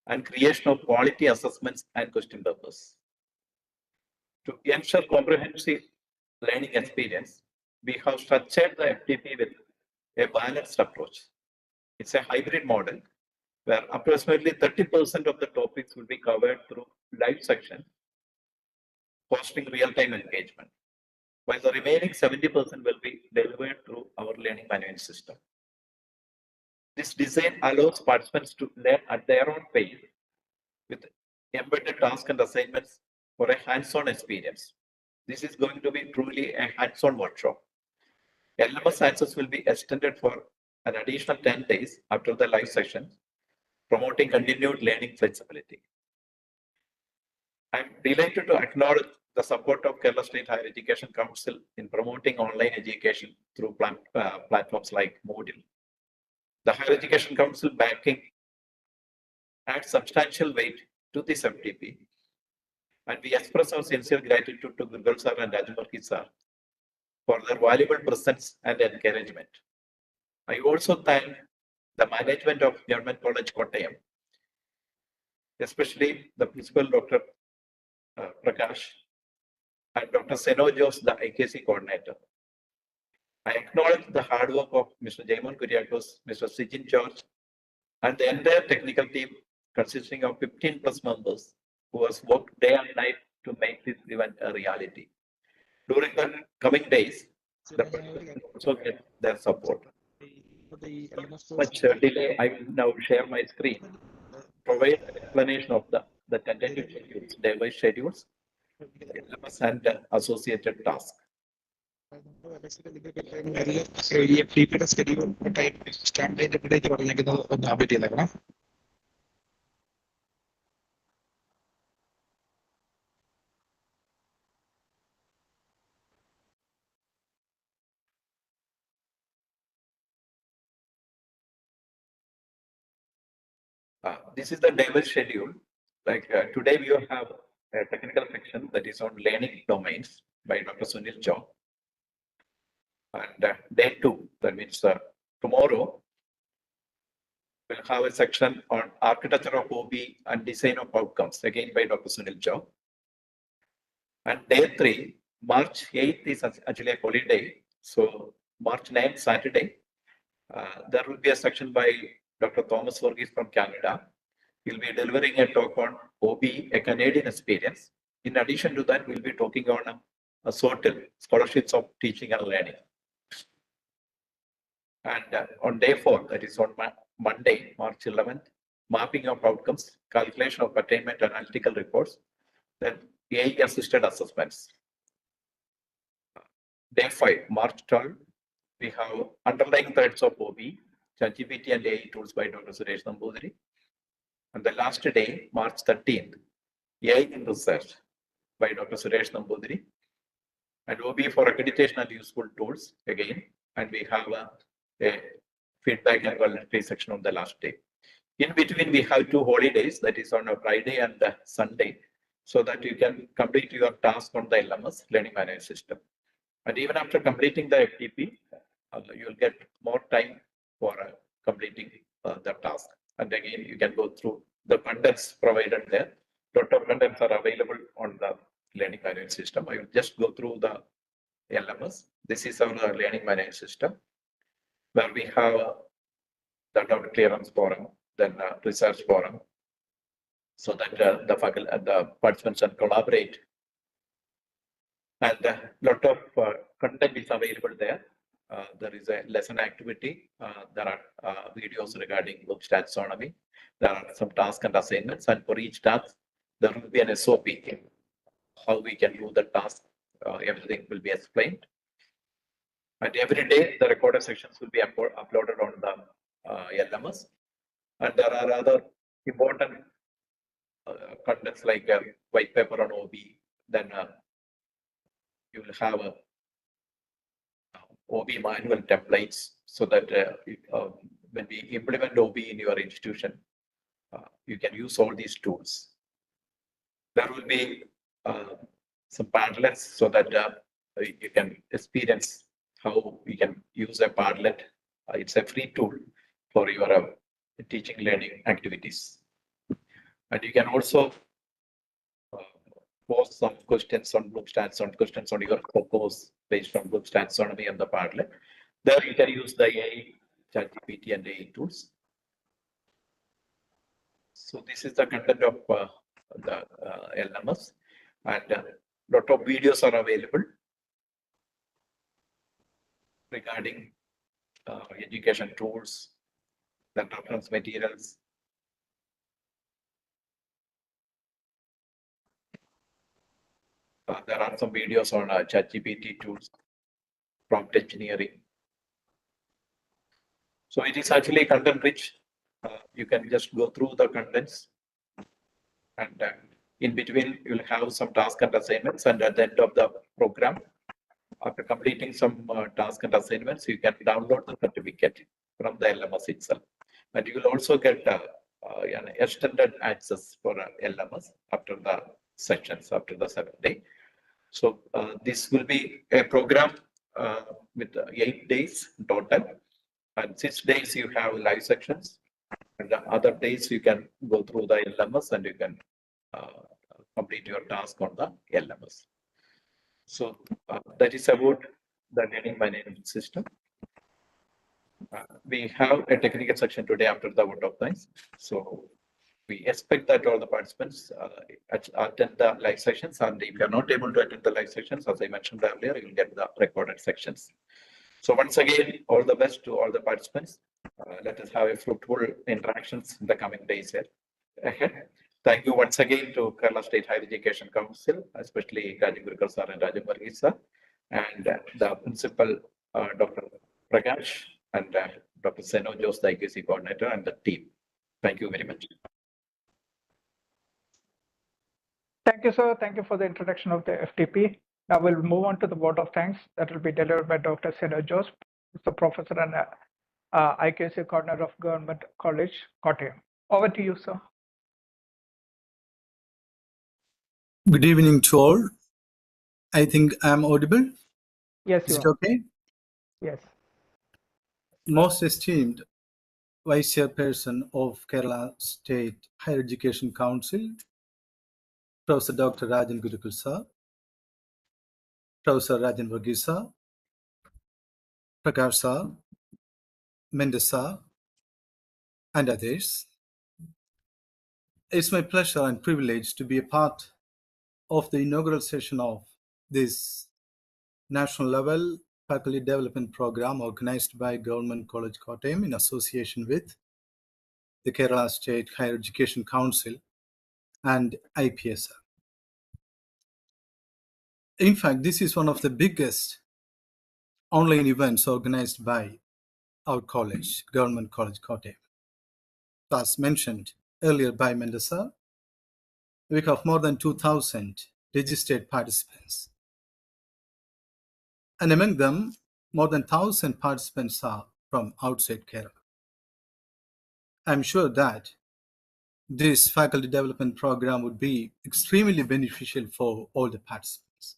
and creation of quality assessments and question papers. To ensure comprehensive learning experience, we have structured the FDP with a balanced approach. It's a hybrid model where approximately 30% of the topics will be covered through live section, fostering real-time engagement, while the remaining 70% will be delivered through our learning management system. This design allows participants to learn at their own pace with embedded tasks and assignments for a hands-on experience. This is going to be truly a hands-on workshop. LMS access will be extended for an additional 10 days after the live session, promoting continued learning flexibility. I'm delighted to acknowledge the support of Kerala State Higher Education Council in promoting online education through platforms like Moodle. The Higher Education Council backing adds substantial weight to this FDP, and we express our sincere gratitude to Govt sir and Rajamurthy sir for their valuable presence and encouragement. I also thank the management of Government College Kottayam, especially the principal, Dr. Prakash, and Dr. Seno Jose, the IKC coordinator. I acknowledge the hard work of Mr. Jaimon Kuriakos, Mr. Sijin George, and the entire technical team consisting of 15 plus members who has worked day and night to make this event a reality. During the coming days, the participants also get their support. Much delay, I will now share my screen, provide an explanation of the tentative schedules, day-wise schedules, LMS and associated tasks. This is the day-wise schedule. Like today, we have a technical section that is on learning domains by Dr. Sunil Jha. And day 2, that means tomorrow, we'll have a section on architecture of OBE and design of outcomes, again by Dr. Sunil Jha. And day 3, March 8th is actually a holiday. So March 9th, Saturday, there will be a section by Dr. Thomas Varghese from Canada. He'll be delivering a talk on OBE, a Canadian experience. In addition to that, we'll be talking on a SOTL, scholarships of teaching and learning. And on day 4, that is on Monday, March 11th, mapping of outcomes, calculation of attainment, analytical reports, then AI assisted assessments. Day 5, March 12th, we have underlying threads of OBE, ChatGPT and AI tools by Dr. Suresh Nambudiri. And the last day, March 13th, AI in research by Dr. Suresh Nambudiri. And OBE for accreditation and useful tools again. And we have a feedback and voluntary section on the last day. In between, we have 2 holidays, that is on a Friday and Sunday, so that you can complete your task on the LMS, Learning Management System. And even after completing the FDP, you will get more time for completing the task. And again, you can go through the contents provided there. Lot of contents are available on the Learning Management System. I will just go through the LMS. This is our Learning Management System, where we have the doubt clearance forum, then research forum, so that the participants can collaborate. And a lot of content is available there. There is a lesson activity. There are videos regarding book taxonomy. There are some tasks and assignments, and for each task, there will be an SOP. How we can do the task, everything will be explained. And every day, the recorded sections will be uploaded on the LMS. And there are other important contents like a white paper on OBE. Then you will have a OBE manual templates, so that when we implement OBE in your institution, you can use all these tools. There will be some Padlets so that you can experience how you can use a Padlet. It's a free tool for your teaching learning activities. And you can also post some questions on Bloom's taxonomy, questions on your course based on Bloom's taxonomy and the Padlet. There you can use the AI, ChatGPT and AI tools. So this is the content of the LMS, and a lot of videos are available regarding education tools, the reference materials. There are some videos on ChatGPT tools, prompt engineering. So it is actually content rich. You can just go through the contents, and in between you'll have some task and assignments, and at the end of the program, after completing some task and assignments, you can download the certificate from the LMS itself. And you will also get an extended access for LMS after the sessions, after the 7th day. So this will be a program with 8 days total, and 6 days you have live sections, and the other days you can go through the LMS and you can complete your task on the LMS. So that is about the learning management system. We have a technical section today after the vote of thanks. So we expect that all the participants attend the live sessions, and if you are not able to attend the live sessions, as I mentioned earlier, you will get the recorded sections. So once again, all the best to all the participants. Let us have a fruitful interactions in the coming days here ahead. Thank you once again to Kerala State Higher Education Council, especially Rajan Gurukul sir and Rajan Varghese sir, and the principal, Dr. Prakash, and Dr. Seno Jose, the IQC coordinator, and the team. Thank you very much. Thank you, sir. Thank you for the introduction of the FDP. Now we'll move on to the vote of thanks that will be delivered by Dr. Seno Jose, the professor and IQC coordinator of Government College, Kottayam. Over to you, sir. Good evening to all. I think I'm audible. Yes, Is you it are. okay? Yes. Most esteemed Vice Chairperson of Kerala State Higher Education Council, Professor Dr. Rajan Gurukul sir, Professor Rajan Varghese sir, Prakash sir, Mendes sir, and others. It's my pleasure and privilege to be a part of the inaugural session of this national level faculty development program organized by Government College Kottayam in association with the Kerala State Higher Education Council and IPSR. In fact, this is one of the biggest online events organized by our college, Government College Kottayam. As mentioned earlier by Mendesa, we have more than 2,000 registered participants. And among them, more than 1,000 participants are from outside Kerala. I'm sure that this faculty development program would be extremely beneficial for all the participants.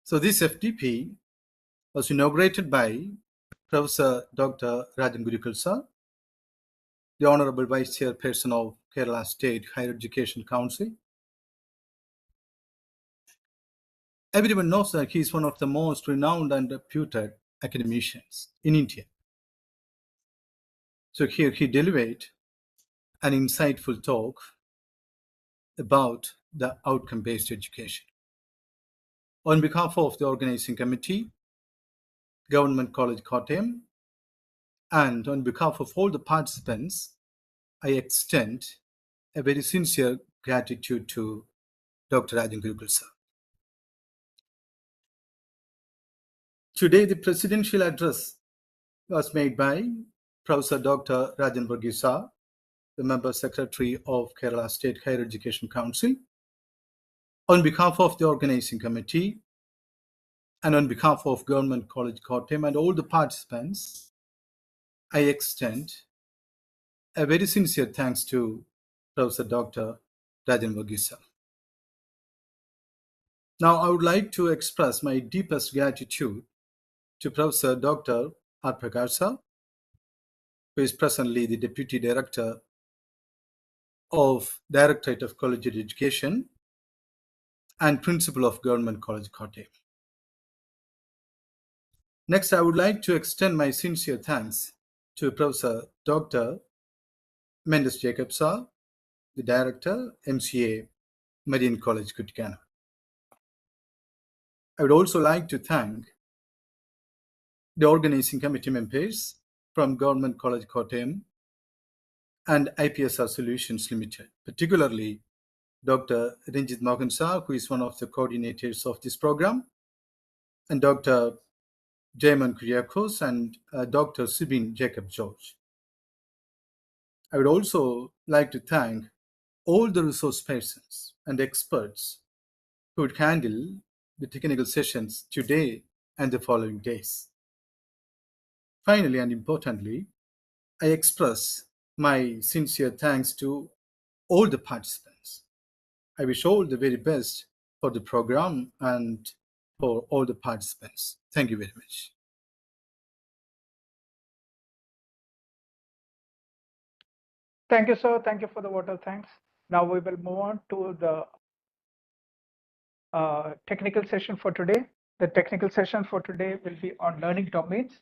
So this FDP was inaugurated by Professor Dr. Rajan Gurukul sir, the Honorable Vice Chairperson of Kerala State Higher Education Council. Everyone knows that he is one of the most renowned and reputed academicians in India. So here he delivered an insightful talk about the outcome-based education. On behalf of the organizing committee, Government College Kottayam, and on behalf of all the participants, I extend a very sincere gratitude to Dr. Rajan Gurukul sir. Today, the presidential address was made by Professor Dr. Rajan Varghese sir, the Member Secretary of Kerala State Higher Education Council. On behalf of the organizing committee and on behalf of Government College Kottayam and all the participants, I extend a very sincere thanks to Professor Dr. Rajan Varghese sir. Now, I would like to express my deepest gratitude to Professor Dr. R. Prakasa, who is presently the Deputy Director of Directorate of Collegiate Education and Principal of Government College, Kottayam. Next, I would like to extend my sincere thanks to Professor Dr. Mendes Jacob Sir, the Director, MCA, Marine College, Kottayam. I would also like to thank the organizing committee members from Government College, Kottayam and IPSR Solutions Limited, particularly Dr. Ranjit Mohan Sir, who is one of the coordinators of this program, and Dr. Jayman Kyriakos and Dr. Subin Jacob George. I would also like to thank all the resource persons and experts who would handle the technical sessions today and the following days. Finally, and importantly, I express my sincere thanks to all the participants. I wish all the very best for the program and for all the participants. Thank you very much. Thank you, sir. Thank you for the vote of thanks. Now we will move on to the technical session for today. The technical session for today will be on learning domains,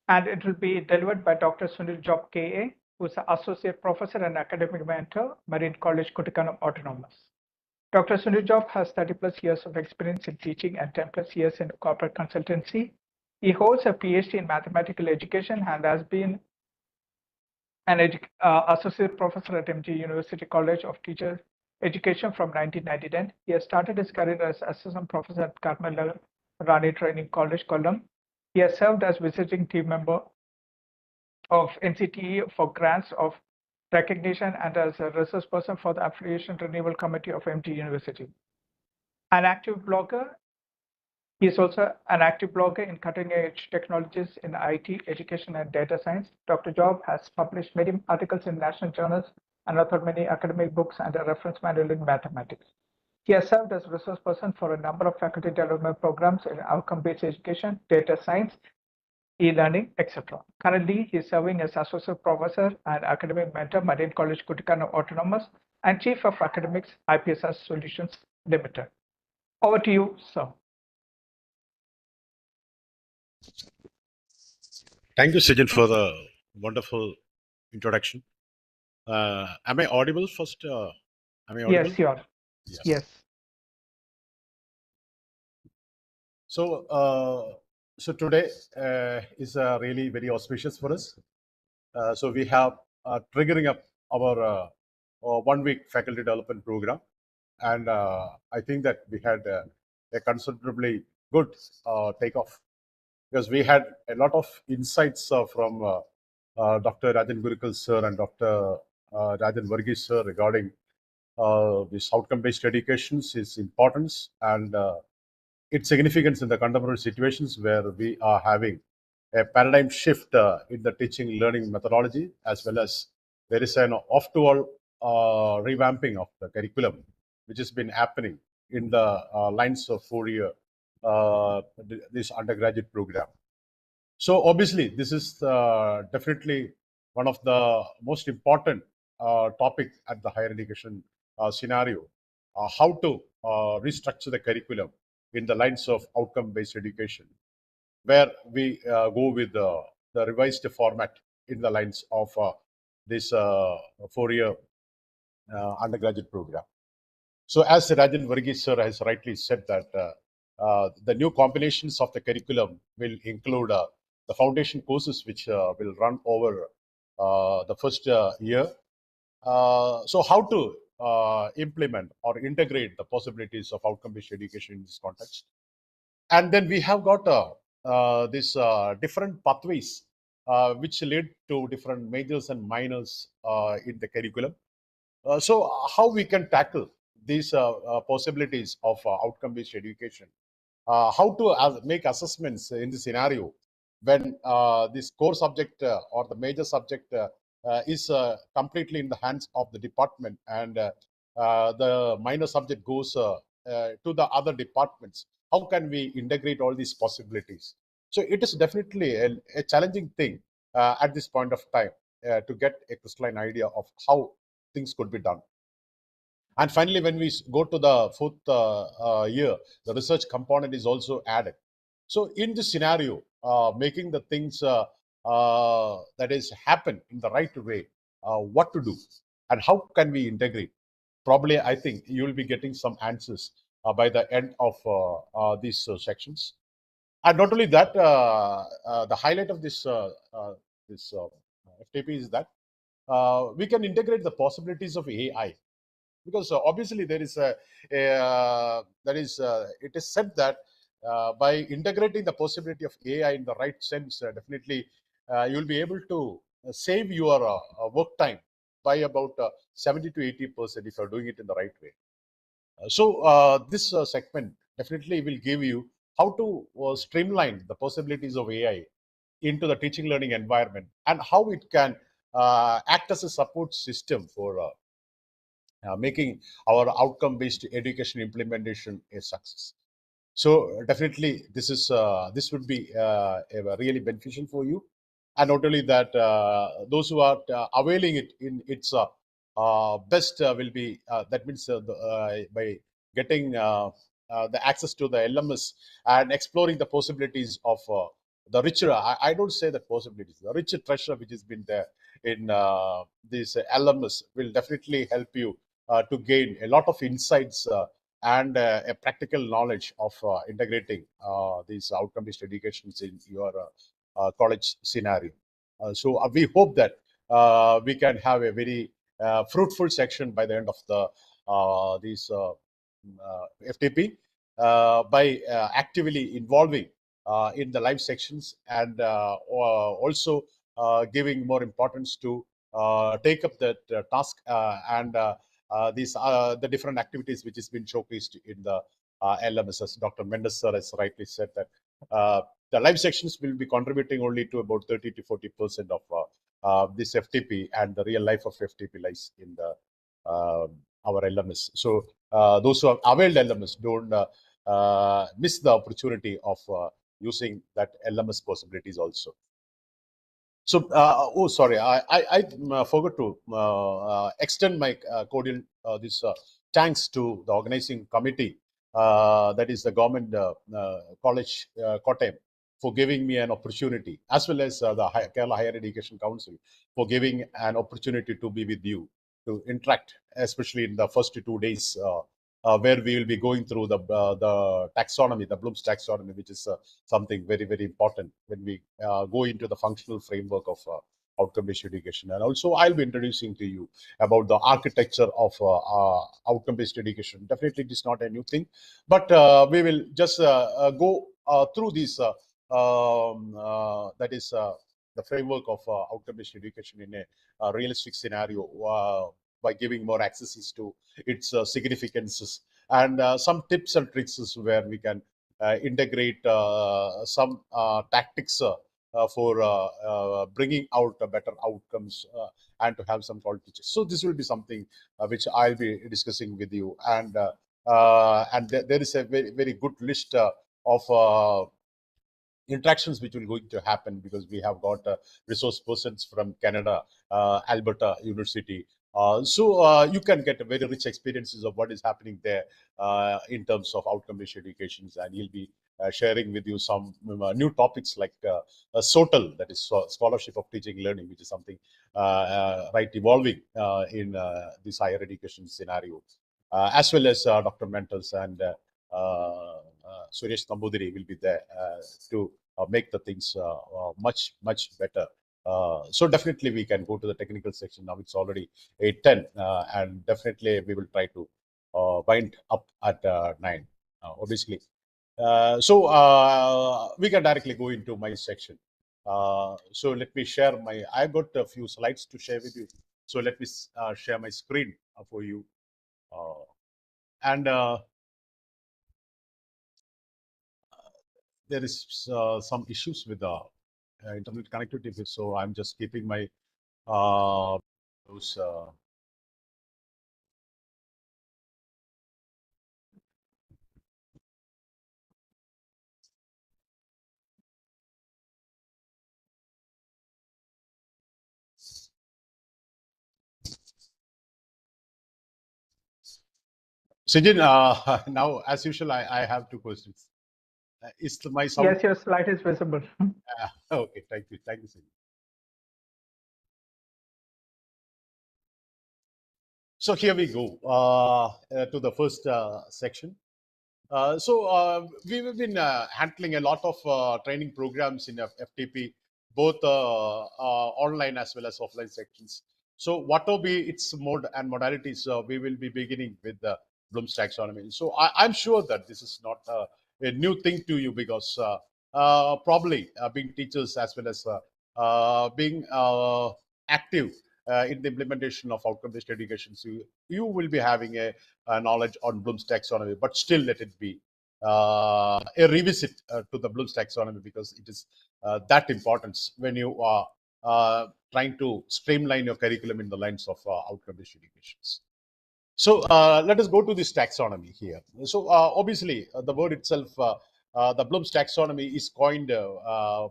and it will be delivered by Dr. Sunil Job, KA, who is an associate professor and academic mentor, Marine College, Kottayam Autonomous. Dr. Sunil Job has 30+ years of experience in teaching and 10+ years in corporate consultancy. He holds a PhD in mathematical education and has been an associate professor at MG University College of Teacher Education from 1999. He has started his career as assistant professor at Carmel Rani Training College, Kollam. He has served as visiting team member of NCTE for grants of recognition and as a resource person for the Affiliation Renewal Committee of MG University. An active blogger, he is also an active blogger in cutting-edge technologies in IT, education, and data science. Dr. Job has published many articles in national journals and authored many academic books and a reference manual in mathematics. He has served as resource person for a number of faculty development programs in outcome-based education, data science, e-learning, etc. Currently, he is serving as associate professor and academic mentor, Marine College, Kottayam Autonomous, and chief of academics, IPSR Solutions Limited. Over to you, sir. Thank you, Sijin, for the wonderful introduction. Am I audible first? Am I audible? Yes, you are. Yes. So today is really very auspicious for us. So we have triggering up our 1-week faculty development program, and I think that we had a considerably good takeoff, because we had a lot of insights from Dr. Rajan Gurikal sir and Dr. Rajan Varghese sir regarding this outcome-based education's its importance and its significance in the contemporary situations where we are having a paradigm shift in the teaching learning methodology, as well as there is an off-to-all revamping of the curriculum, which has been happening in the lines of 4-year this undergraduate program. So obviously, this is definitely one of the most important topic at the higher education scenario, how to restructure the curriculum in the lines of outcome-based education, where we go with the revised format in the lines of this 4-year undergraduate program. So as Rajan Varghese sir has rightly said that the new combinations of the curriculum will include the foundation courses, which will run over the first year. So how to implement or integrate the possibilities of outcome-based education in this context. And then we have got these different pathways which lead to different majors and minors in the curriculum. So how we can tackle these possibilities of outcome-based education, how to make assessments in the scenario when this core subject or the major subject is completely in the hands of the department, and the minor subject goes to the other departments. How can we integrate all these possibilities? So it is definitely a challenging thing at this point of time to get a crystalline idea of how things could be done. And finally, when we go to the fourth year, the research component is also added. So in this scenario, making the things that is happen in the right way, what to do and how can we integrate? Probably, I think you will be getting some answers by the end of these sections. And not only that, the highlight of this FTP is that we can integrate the possibilities of AI, because obviously there is it is said that by integrating the possibility of AI in the right sense, definitely you will be able to save your work time by about 70 to 80% if you are doing it in the right way. So this segment definitely will give you how to streamline the possibilities of AI into the teaching learning environment and how it can act as a support system for making our outcome-based education implementation a success. So definitely, this would be really beneficial for you, and not only that, those who are availing it in its best will be that means by getting the access to the LMS and exploring the possibilities of the richer. I don't say the possibilities, the richer treasure which has been there in this LMS will definitely help you to gain a lot of insights and a practical knowledge of integrating these outcome-based educations in your college scenario. So we hope that we can have a very fruitful section by the end of the these FTP by actively involving in the live sections and also giving more importance to take up that task and these the different activities which has been showcased in the LMS. As Dr. Mendes sir has rightly said that the live sections will be contributing only to about 30 to 40% of this FTP, and the real life of FTP lies in the our LMS. So those who have availed LMS don't miss the opportunity of using that LMS possibilities also. So, oh, sorry, I forgot to extend my cordial this thanks to the organizing committee, that is the government college Kottayam, for giving me an opportunity, as well as the Kerala Higher Education Council for giving an opportunity to be with you, to interact, especially in the first 2 days. Where we will be going through the taxonomy, the Bloom's taxonomy, which is something very, very important when we go into the functional framework of outcome-based education. And also, I'll be introducing to you about the architecture of outcome-based education. Definitely, it is not a new thing, but we will just go through this. That is the framework of outcome-based education in a realistic scenario by giving more accesses to its significances and some tips and tricks where we can integrate some tactics for bringing out better outcomes and to have some quality checks. So this will be something which I'll be discussing with you, and there is a very, very good list of interactions which will going to happen, because we have got resource persons from Canada, Alberta University. So you can get a very rich experiences of what is happening there in terms of outcome-based educations, and he'll be sharing with you some new topics like SOTL, that is Scholarship of Teaching Learning, which is something right evolving in this higher education scenario, as well as Dr. Mentors and Suresh Nambudiri will be there to make the things much, much better. So definitely we can go to the technical section now. It's already 8:10, and definitely we will try to wind up at 9, obviously. So we can directly go into my section. So let me share my, I've got a few slides to share with you. So let me share my screen for you. And there is some issues with the internet connectivity, so I'm just keeping my those Sijin, now as usual, I have two questions. Is my sound? Yes, your slide is visible. Okay, thank you, Sijin. So here we go to the first section. We've been handling a lot of training programs in FTP, both online as well as offline sections. So whatever be its mode and modalities, we will be beginning with the Bloom's taxonomy. So I'm sure that this is not a new thing to you, because probably being teachers as well as being active in the implementation of outcome-based education, so you will be having a knowledge on Bloom's taxonomy, but still let it be a revisit to the Bloom's taxonomy, because it is that importance when you are trying to streamline your curriculum in the lines of outcome-based educations. So let us go to this taxonomy here. So obviously the word itself, the Bloom's taxonomy is coined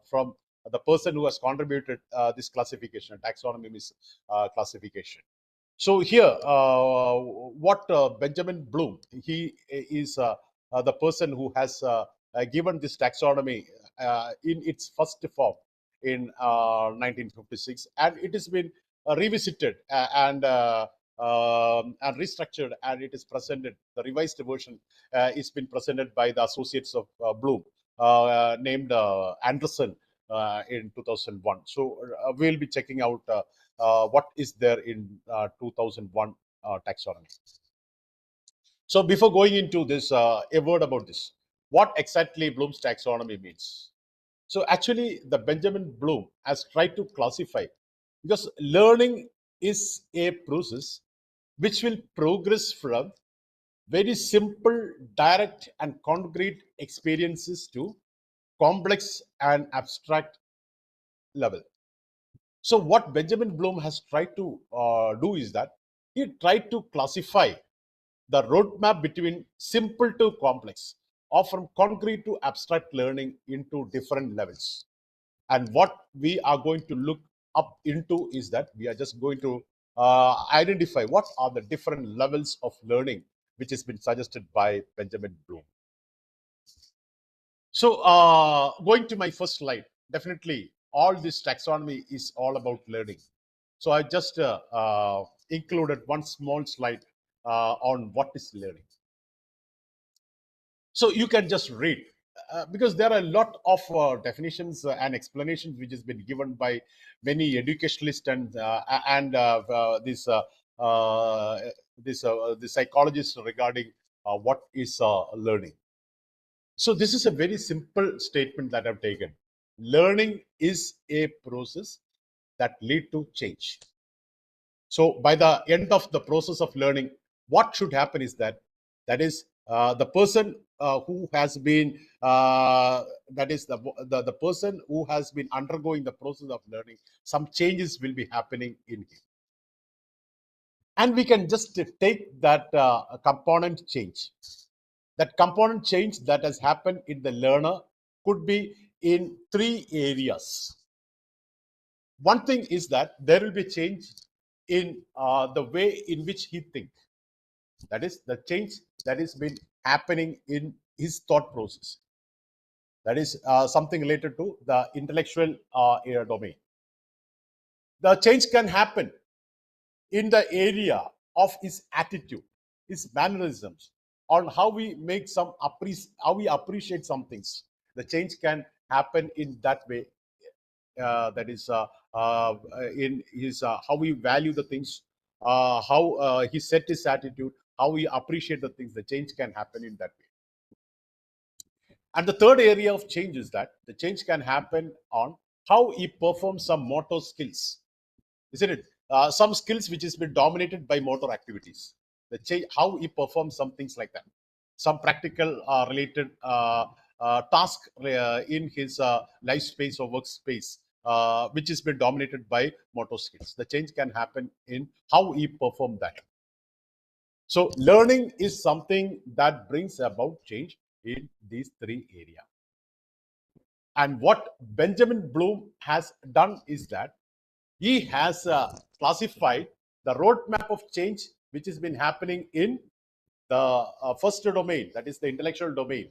from the person who has contributed this classification. Taxonomy is classification. So here, what Benjamin Bloom, he is the person who has given this taxonomy in its first form in 1956, and it has been revisited and restructured, and it is presented. The revised version is been presented by the associates of Bloom, named Anderson, in 2001. So we'll be checking out what is there in 2001 taxonomy. So before going into this, a word about this. What exactly Bloom's taxonomy means? So actually, the Benjamin Bloom has tried to classify, because learning is a process which will progress from very simple, direct, and concrete experiences to complex and abstract level. So what Benjamin Bloom has tried to do is that he tried to classify the roadmap between simple to complex, or from concrete to abstract learning, into different levels. And what we are going to look up into is that we are just going to identify what are the different levels of learning which has been suggested by Benjamin Bloom. So going to my first slide, definitely all this taxonomy is all about learning. So I just included one small slide on what is learning. So you can just read, because there are a lot of definitions and explanations which has been given by many educationalists and the psychologists regarding what is learning. So this is a very simple statement that I've taken. Learning is a process that lead to change. So by the end of the process of learning, what should happen is that is the person who has been the person who has been undergoing the process of learning, some changes will be happening in him. And we can just take that component change. That component change that has happened in the learner could be in three areas. One thing is that there will be change in the way in which he thinks. That is the change that has been happening in his thought process. That is something related to the intellectual domain. The change can happen in the area of his attitude, his mannerisms, on how we make how we appreciate some things. The change can happen in that way. That is in his how we value the things, how he set his attitude, how we appreciate the things. The change can happen in that way. And the third area of change is that the change can happen on how he performs some motor skills, isn't it? Some skills which has been dominated by motor activities. The change, how he performs some things like that. Some practical related task in his life space or workspace, which has been dominated by motor skills. The change can happen in how he performed that. So learning is something that brings about change in these three areas. And what Benjamin Bloom has done is that he has classified the roadmap of change which has been happening in the first domain, that is the intellectual domain,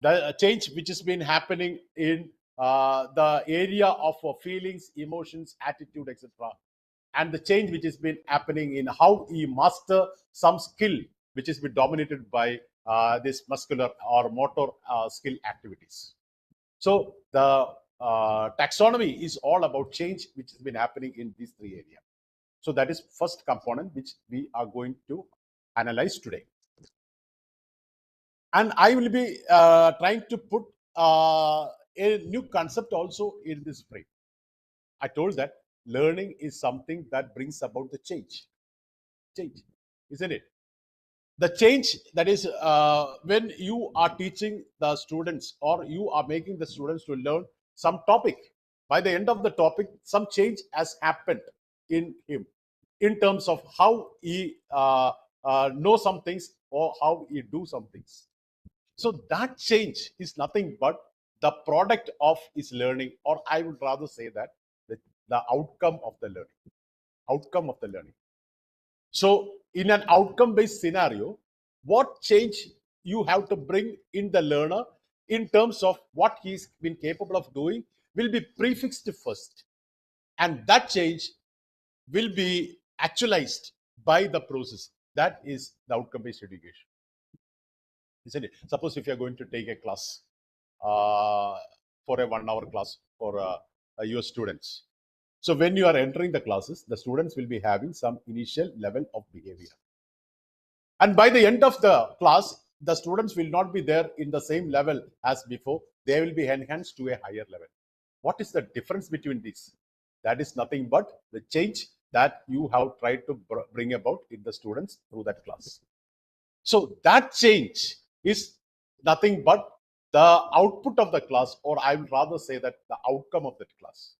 the change which has been happening in the area of feelings, emotions, attitude, etc., and the change which has been happening in how he master some skill which has been dominated by this muscular or motor skill activities. So the taxonomy is all about change which has been happening in these three areas. So that is first component which we are going to analyze today. And I will be trying to put a new concept also in this frame. I told that learning is something that brings about the change, isn't it? The change, that is when you are teaching the students or you are making the students to learn some topic, by the end of the topic, some change has happened in him in terms of how he knows some things or how he do some things. So that change is nothing but the product of his learning, or I would rather say that the outcome of the learning. So in an outcome-based scenario, what change you have to bring in the learner in terms of what he's been capable of doing will be prefixed first. And that change will be actualized by the process. That is the outcome-based education, isn't it? Suppose if you're going to take a class for a 1 hour class for your students. So when you are entering the classes, the students will be having some initial level of behavior. And by the end of the class, the students will not be there in the same level as before. They will be enhanced to a higher level. What is the difference between these? That is nothing but the change that you have tried to bring about in the students through that class. So that change is nothing but the output of the class, or I would rather say that the outcome of that class.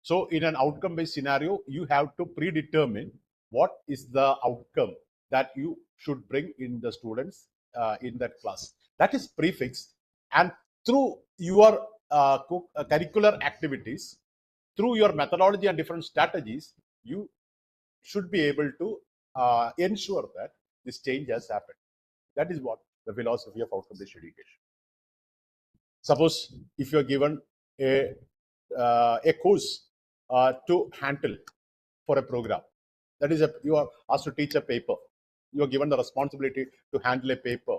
So in an outcome-based scenario, you have to predetermine what is the outcome that you should bring in the students in that class. That is prefixed, and through your curricular activities, through your methodology and different strategies, you should be able to ensure that this change has happened. That is what the philosophy of outcome-based education. Suppose if you are given a course to handle for a program, that is, you are asked to teach a paper. You are given the responsibility to handle a paper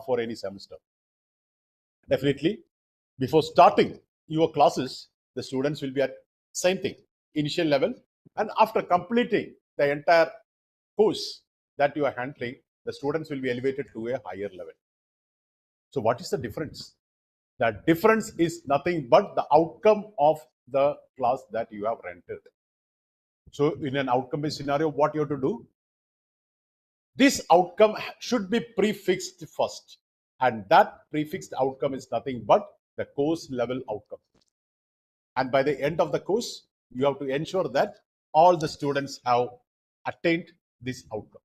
for any semester. Definitely, before starting your classes, the students will be at same thing, initial level, and after completing the entire course that you are handling, the students will be elevated to a higher level. So what is the difference? The difference is nothing but the outcome of the class that you have rented. So in an outcome-based scenario, what you have to do? This outcome should be prefixed first. And that prefixed outcome is nothing but the course level outcome. And by the end of the course, you have to ensure that all the students have attained this outcome.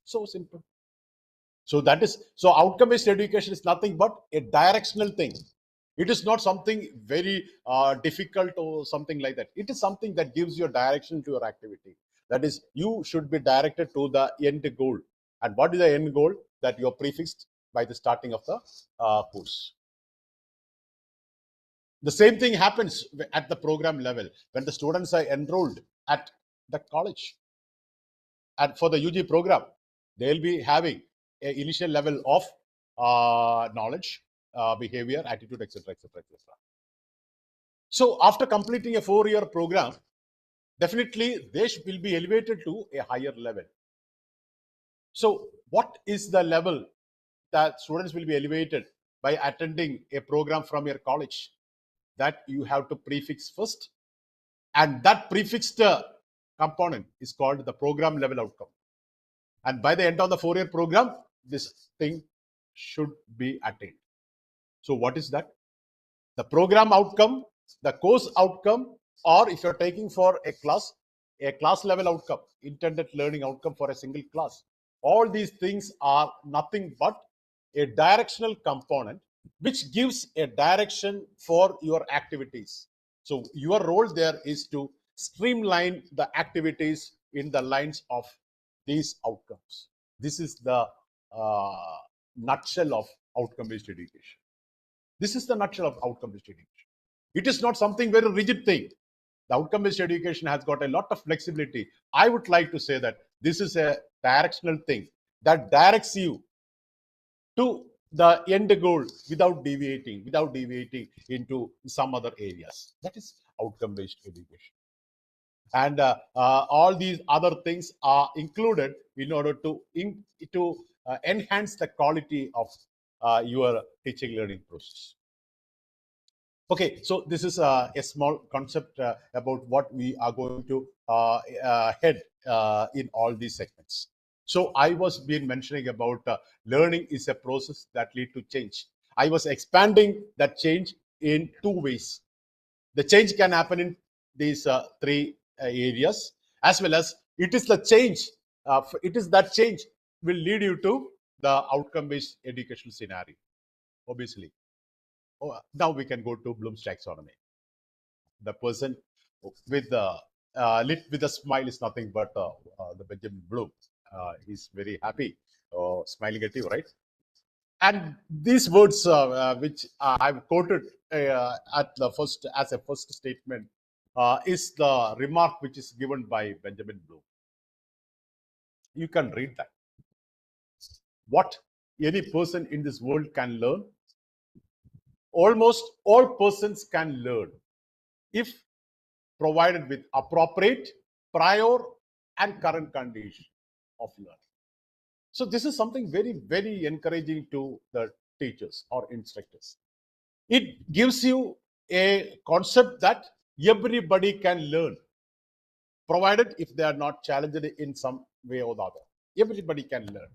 So simple. So that is, so outcome-based education is nothing but a directional thing. It is not something very difficult or something like that. It is something that gives you a direction to your activity. That is, you should be directed to the end goal. And what is the end goal? That you are prefixed by the starting of the course. The same thing happens at the program level when the students are enrolled at the college. And for the UG program, they will be having an initial level of knowledge, behavior, attitude, etc., etc., etc. So after completing a 4-year program, definitely they will be elevated to a higher level. So what is the level that students will be elevated by attending a program from your college? That you have to prefix first, and that prefixed component is called the program level outcome. And by the end of the 4-year program, this thing should be attained. So what is that? The program outcome, the course outcome, or if you're taking for a class level outcome, intended learning outcome for a single class. All these things are nothing but a directional component which gives a direction for your activities. So your role there is to streamline the activities in the lines of these outcomes. This is the nutshell of outcome-based education. This is the nutshell of outcome-based education. It is not something very rigid thing. The outcome-based education has got a lot of flexibility. I would like to say that this is a directional thing that directs you to the end goal without deviating into some other areas. That is outcome-based education. And all these other things are included in order to enhance the quality of your teaching learning process. Okay, so this is a small concept about what we are going to head in all these segments. So I was been mentioning about learning is a process that lead to change. I was expanding that change in two ways. The change can happen in these three areas, as well as it is the change. It is that change will lead you to the outcome-based educational scenario, obviously. Now we can go to Bloom's taxonomy. The person with the lit with a smile is nothing but the Benjamin Bloom. He's very happy, smiling at you, right? And these words, which I've quoted at the first as a first statement, is the remark which is given by Benjamin Bloom. You can read that. What any person in this world can learn, almost all persons can learn if provided with appropriate, prior, and current condition of learning. So this is something very, very encouraging to the teachers or instructors. It gives you a concept that everybody can learn, provided if they are not challenged in some way or the other. Everybody can learn.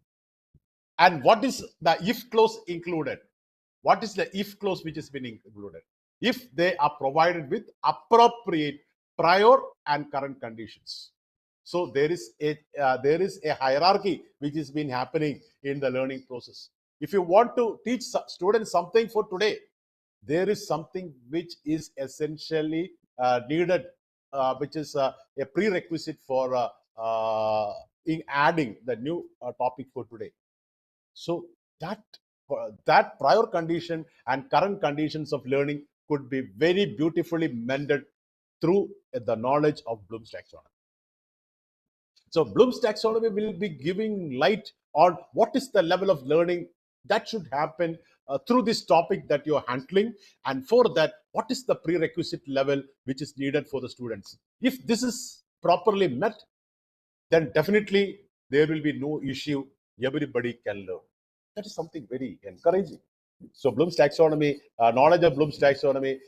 And what is the if clause included? What is the if clause which has been included? If they are provided with appropriate prior and current conditions. So there is a hierarchy which has been happening in the learning process. If you want to teach students something for today, there is something which is essentially needed, which is a prerequisite for in adding the new topic for today. So that prior condition and current conditions of learning could be very beautifully mended through the knowledge of Bloom's taxonomy. So Bloom's taxonomy will be giving light on what is the level of learning that should happen through this topic that you're handling, and for that, what is the prerequisite level which is needed for the students. If this is properly met, then definitely there will be no issue. Everybody can learn. That is something very encouraging. So Bloom's taxonomy, knowledge of Bloom's taxonomy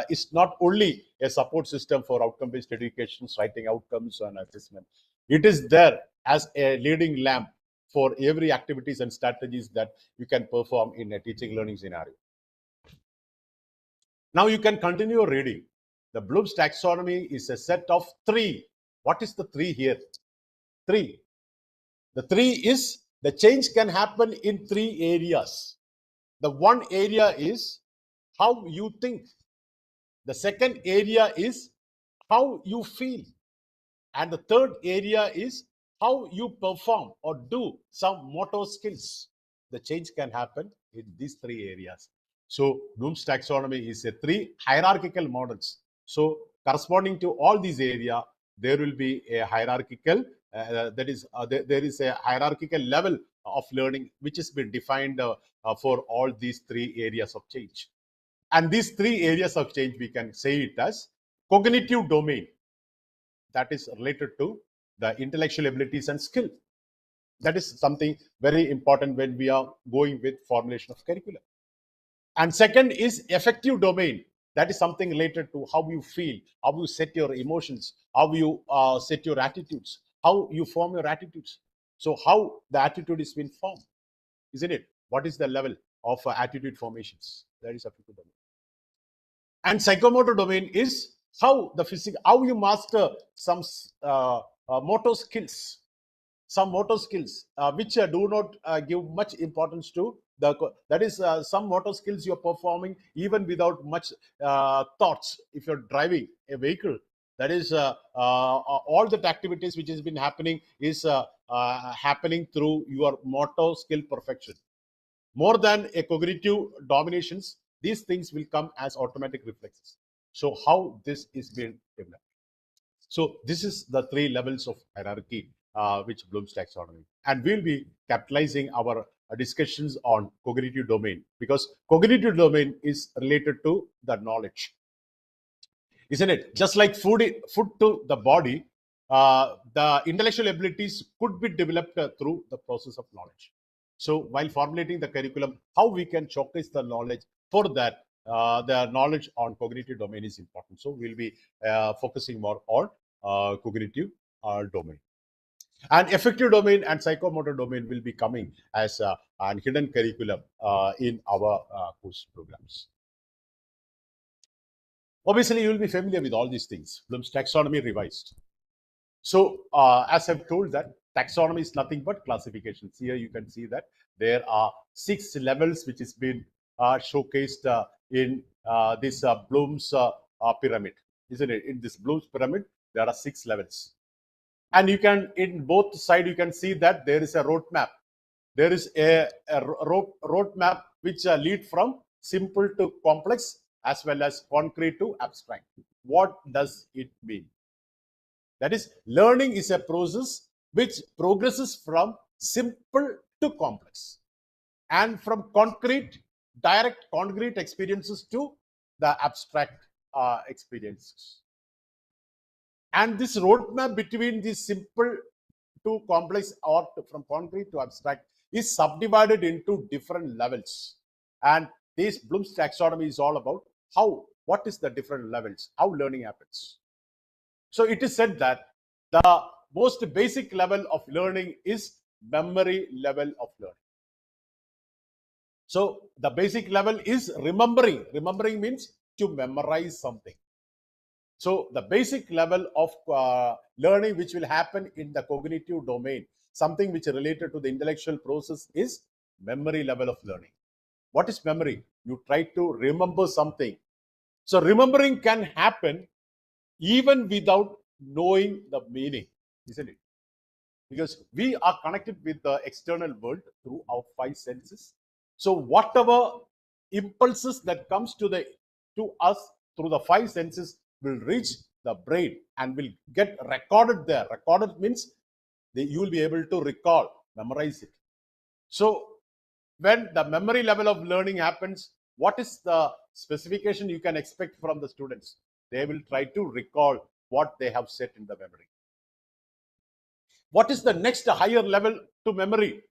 is not only a support system for outcome-based education, writing outcomes and assessment. It is there as a leading lamp for every activities and strategies that you can perform in a teaching learning scenario. Now you can continue reading. The Bloom's taxonomy is a set of three. What is the three here? Three. The three is the change can happen in three areas. The one area is how you think. The second area is how you feel. And the third area is how you perform or do some motor skills. The change can happen in these three areas. So Bloom's taxonomy is a three hierarchical models. So corresponding to all these areas, there will be a hierarchical, there is a hierarchical level of learning which has been defined for all these three areas of change. And these three areas of change, we can say it as cognitive domain, that is related to the intellectual abilities and skill. That is something very important when we are going with formulation of curriculum. And second is affective domain. That is something related to how you feel, how you set your emotions, how you set your attitudes, how you form your attitudes. So how the attitude is being formed, isn't it? What is the level of attitude formations? That is affective domain. And psychomotor domain is how the physical, how you master some motor skills, which do not give much importance to the, that is some motor skills you're performing even without much thoughts. If you're driving a vehicle, that is all that activities which has been happening is happening through your motor skill perfection. More than a cognitive dominations, these things will come as automatic reflexes. So how this is being developed? So this is the 3 levels of hierarchy which Bloom's taxonomy, and we'll be capitalizing our discussions on cognitive domain, because cognitive domain is related to the knowledge, isn't it? Just like food to the body, the intellectual abilities could be developed through the process of knowledge. So while formulating the curriculum, how we can showcase the knowledge, for that the knowledge on cognitive domain is important. So we'll be focusing more on cognitive domain. And affective domain and psychomotor domain will be coming as a hidden curriculum in our course programs. Obviously, you will be familiar with all these things. Bloom's taxonomy revised. So, as I've told that taxonomy is nothing but classifications. Here you can see that there are 6 levels which is been showcased in this Bloom's pyramid, isn't it? In this Bloom's pyramid, there are 6 levels. And you can, in both sides, you can see that there is a roadmap. There is a roadmap which lead from simple to complex, as well as concrete to abstract. What does it mean? That is, learning is a process which progresses from simple to complex, and from direct concrete experiences to the abstract experiences. And this roadmap between the simple to complex, or from concrete to abstract, is subdivided into different levels. And this Bloom's taxonomy is all about what is the different levels, how learning happens. So it is said that the most basic level of learning is memory level of learning. So the basic level is remembering. Remembering means to memorize something. So the basic level of learning which will happen in the cognitive domain, something which is related to the intellectual process, is memory level of learning. What is memory? You try to remember something. So remembering can happen even without knowing the meaning, isn't it? Because we are connected with the external world through our 5 senses. So whatever impulses that comes to us through the 5 senses will reach the brain and will get recorded there. Recorded means you will be able to recall, memorize it. So when the memory level of learning happens, what is the specification you can expect from the students? They will try to recall what they have set in the memory. What is the next higher level to memory?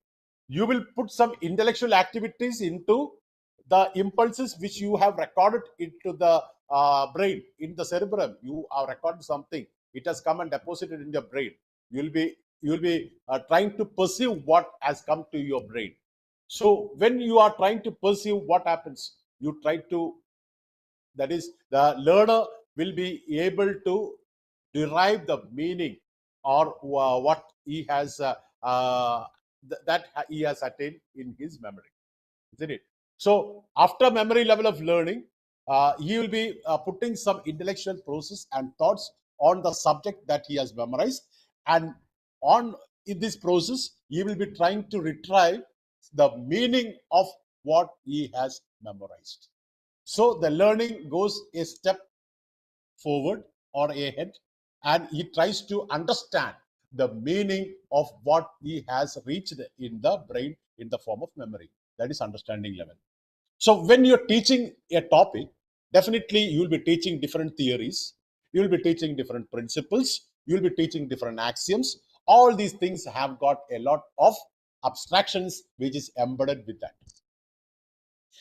You will put some intellectual activities into the impulses which you have recorded into the brain, in the cerebrum. You have recorded something, it has come and deposited in your brain. You will be trying to perceive what has come to your brain. So when you are trying to perceive, what happens? You try to, that is, the learner will be able to derive the meaning, or what he has that he has attained in his memory, isn't it? So after memory level of learning, he will be putting some intellectual process and thoughts on the subject that he has memorized, and in this process he will be trying to retrieve the meaning of what he has memorized. So the learning goes a step forward or ahead, and he tries to understand the meaning of what he has reached in the brain in the form of memory. That is understanding level. So when you're teaching a topic, definitely you will be teaching different theories, you will be teaching different principles, you will be teaching different axioms. All these things have got a lot of abstractions which is embedded with that.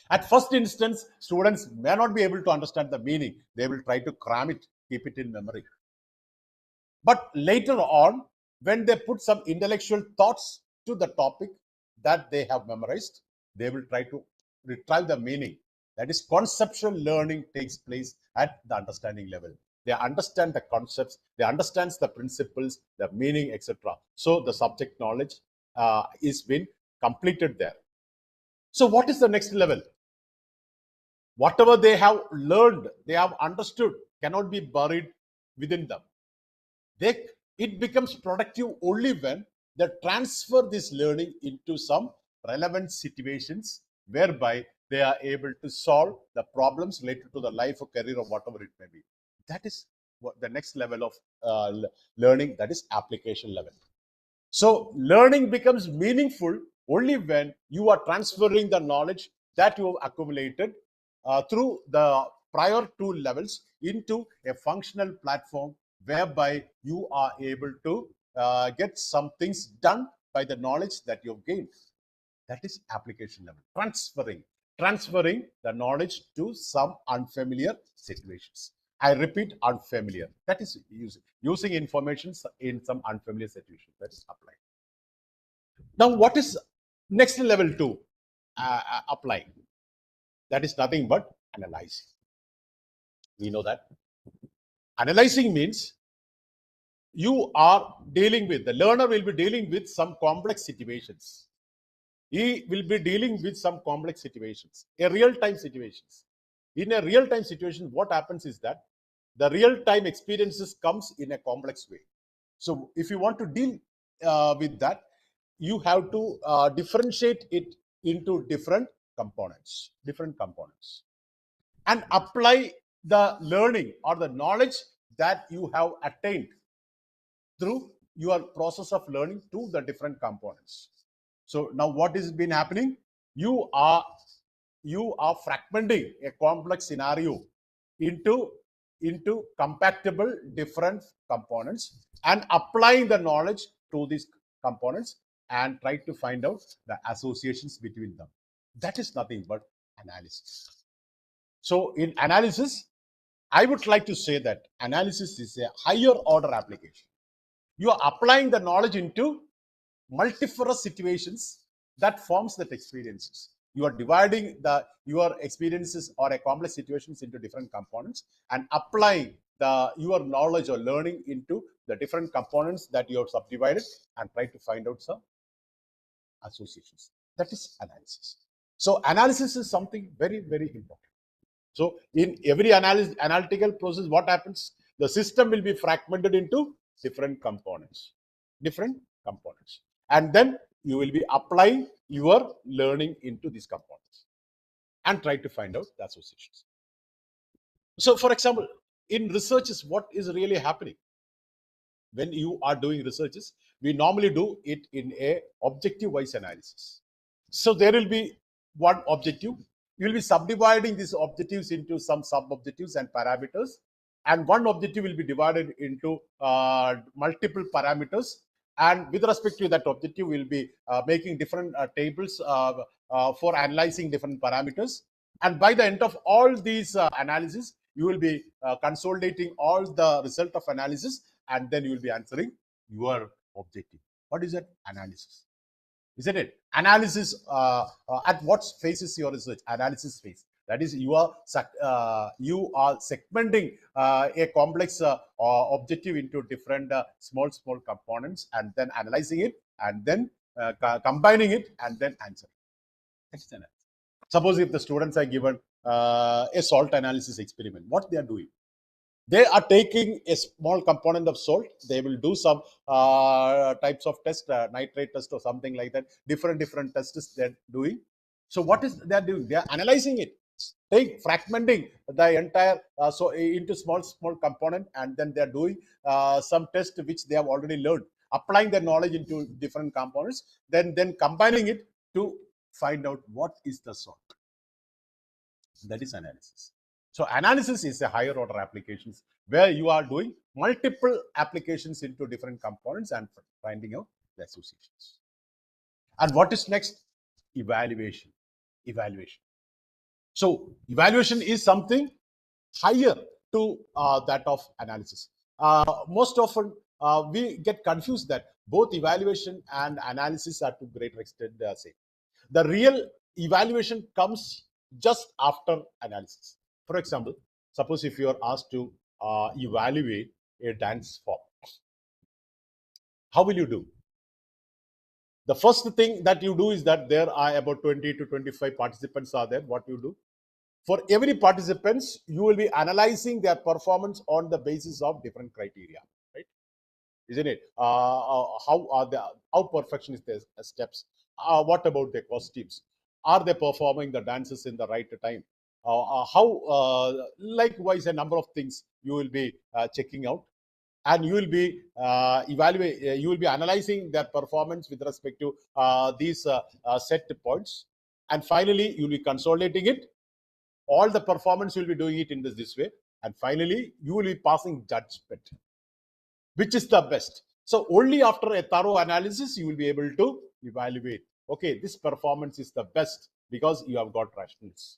At first instance, students may not be able to understand the meaning. They will try to cram it, keep it in memory. But later on, when they put some intellectual thoughts to the topic that they have memorized, they will try to retrieve the meaning. That is, conceptual learning takes place at the understanding level. They understand the concepts, they understand the principles, the meaning, etc. So the subject knowledge is been completed there. So what is the next level? Whatever they have learned, they have understood, cannot be buried within them. It becomes productive only when they transfer this learning into some relevant situations whereby they are able to solve the problems related to the life or career or whatever it may be. That is what the next level of learning, that is application level. So learning becomes meaningful only when you are transferring the knowledge that you have accumulated through the prior two levels into a functional platform whereby you are able to get some things done by the knowledge that you've gained. That is application level. Transferring the knowledge to some unfamiliar situations. I repeat, unfamiliar. That is using information in some unfamiliar situation. That is applied. Now, what is next level to apply? That is nothing but analyzing. We know that. Analyzing means you are dealing with, the learner will be dealing with some complex situations. He will be dealing with some complex situations, a real-time situations. In a real-time situation, what happens is that the real-time experiences comes in a complex way. So if you want to deal with that, you have to differentiate it into different components, and apply the learning or the knowledge that you have attained through your process of learning to the different components. So now what has been happening? You are fragmenting a complex scenario into compactable different components and applying the knowledge to these components and try to find out the associations between them. That is nothing but analysis. So in analysis, I would like to say that analysis is a higher order application. You are applying the knowledge into multifarious situations that forms that experiences. You are dividing your experiences or a complex situations into different components and applying your knowledge or learning into the different components that you have subdivided and try to find out some associations. That is analysis. So analysis is something very, very important. So in every analytical process, what happens? The system will be fragmented into different components. And then you will be applying your learning into these components and try to find out the associations. So for example, in researches, what is really happening? When you are doing researches, we normally do it in a objective-wise analysis. So there will be one objective. You will be subdividing these objectives into some sub-objectives and parameters. And one objective will be divided into multiple parameters. And with respect to that objective, we'll be making different tables for analyzing different parameters. And by the end of all these analysis, you will be consolidating all the result of analysis, and then you will be answering your objective. What is that? Analysis. Isn't it? Analysis at what phase is your research? Analysis phase. That is, you are segmenting a complex objective into different small components and then analyzing it and then combining it and then answering. That's analysis. Suppose if the students are given a salt analysis experiment, what they are doing? They are taking a small component of salt. They will do some types of test, nitrate test or something like that. Different tests they're doing. So what is they're doing? They are analyzing it, fragmenting the entire into small component, and then they're doing some test which they have already learned, applying their knowledge into different components, then combining it to find out what is the salt. That is analysis. So analysis is a higher order applications where you are doing multiple applications into different components and finding out the associations. And what is next? Evaluation. So evaluation is something higher to that of analysis. Most often we get confused that both evaluation and analysis are to greater extent the same. The real evaluation comes just after analysis. For example, suppose if you are asked to evaluate a dance form, how will you do? The first thing that you do is that there are about 20 to 25 participants are there. What you do? For every participants, you will be analyzing their performance on the basis of different criteria, right? isn't it? How perfection is their steps? What about their costumes? Are they performing the dances in the right time? Likewise, a number of things you will be checking out, and you will be you will be analyzing their performance with respect to these set points, and finally you will be consolidating it. All the performance you will be doing it in this way, and finally you will be passing judgment, which is the best. So only after a thorough analysis you will be able to evaluate, okay, this performance is the best because you have got rationals.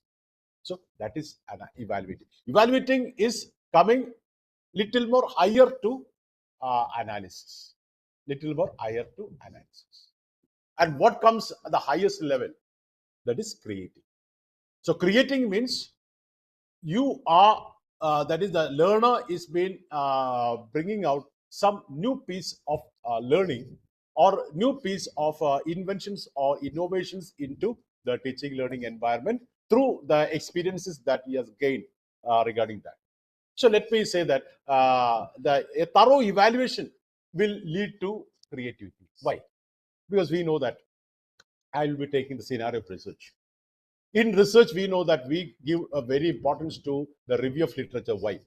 So that is evaluating. Evaluating is coming little more higher to analysis. Little more higher to analysis. And what comes at the highest level? That is creating. So creating means you are, that is the learner is been bringing out some new piece of learning or new piece of inventions or innovations into the teaching learning environment through the experiences that he has gained regarding that. So let me say that a thorough evaluation will lead to creativity. Why? Because we know that I will be taking the scenario of research. In research, we know that we give a very importance to the review of literature. Why?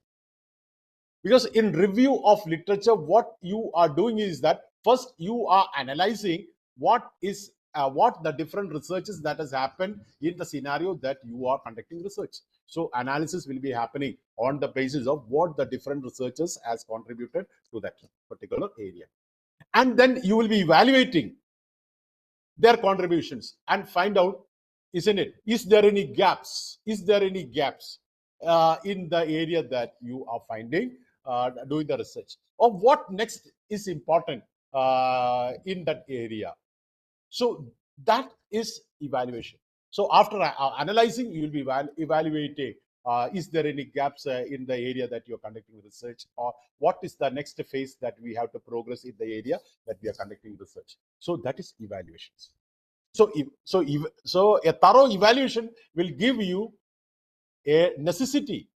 Because in review of literature, what you are doing is that first you are analyzing what the different researches that has happened in the scenario that you are conducting research. So analysis will be happening on the basis of what the different researchers has contributed to that particular area. And then you will be evaluating their contributions and find out, isn't it, is there any gaps? Is there any gaps in the area that you are finding doing the research? Or what next is important in that area? So that is evaluation. So after analyzing, you will be evaluating, is there any gaps in the area that you're conducting research, or what is the next phase that we have to progress in the area that we are conducting research. So that is evaluations. So a thorough evaluation will give you a necessity.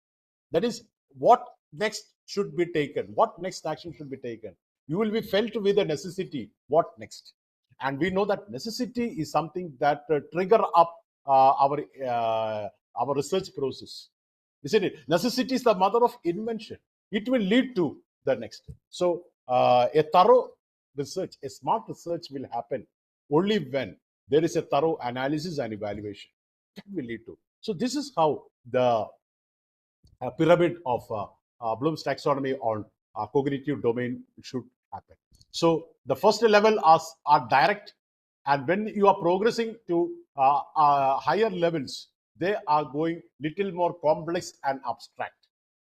That is, what next should be taken, what next action should be taken. You will be felt with a necessity, what next. And we know that necessity is something that trigger up our research process, isn't it? Necessity is the mother of invention. It will lead to the next. So a thorough research, a smart research will happen only when there is a thorough analysis and evaluation. That will lead to. So this is how the pyramid of Bloom's taxonomy on cognitive domain should happen. So the first level are direct, and when you are progressing to higher levels, they are going little more complex and abstract,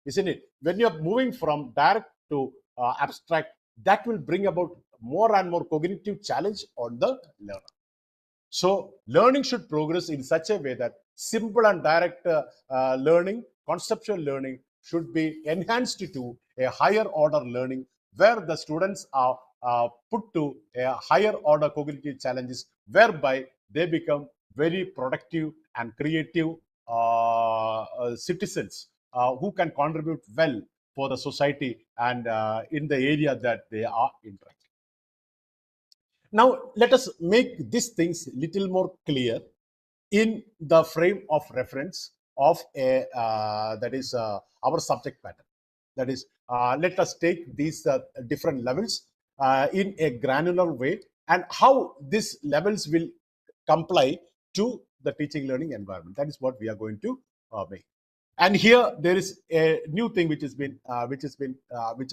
isn't it? When you are moving from direct to abstract, that will bring about more and more cognitive challenge on the learner. So learning should progress in such a way that simple and direct learning, conceptual learning, should be enhanced to a higher order learning, where the students are put to a higher order cognitive challenges, whereby they become very productive and creative citizens who can contribute well for the society and in the area that they are interested. Now, let us make these things little more clear in the frame of reference of a that is our subject matter. That is, let us take these different levels in a granular way, and how these levels will comply to the teaching learning environment. That is what we are going to make. And here there is a new thing which I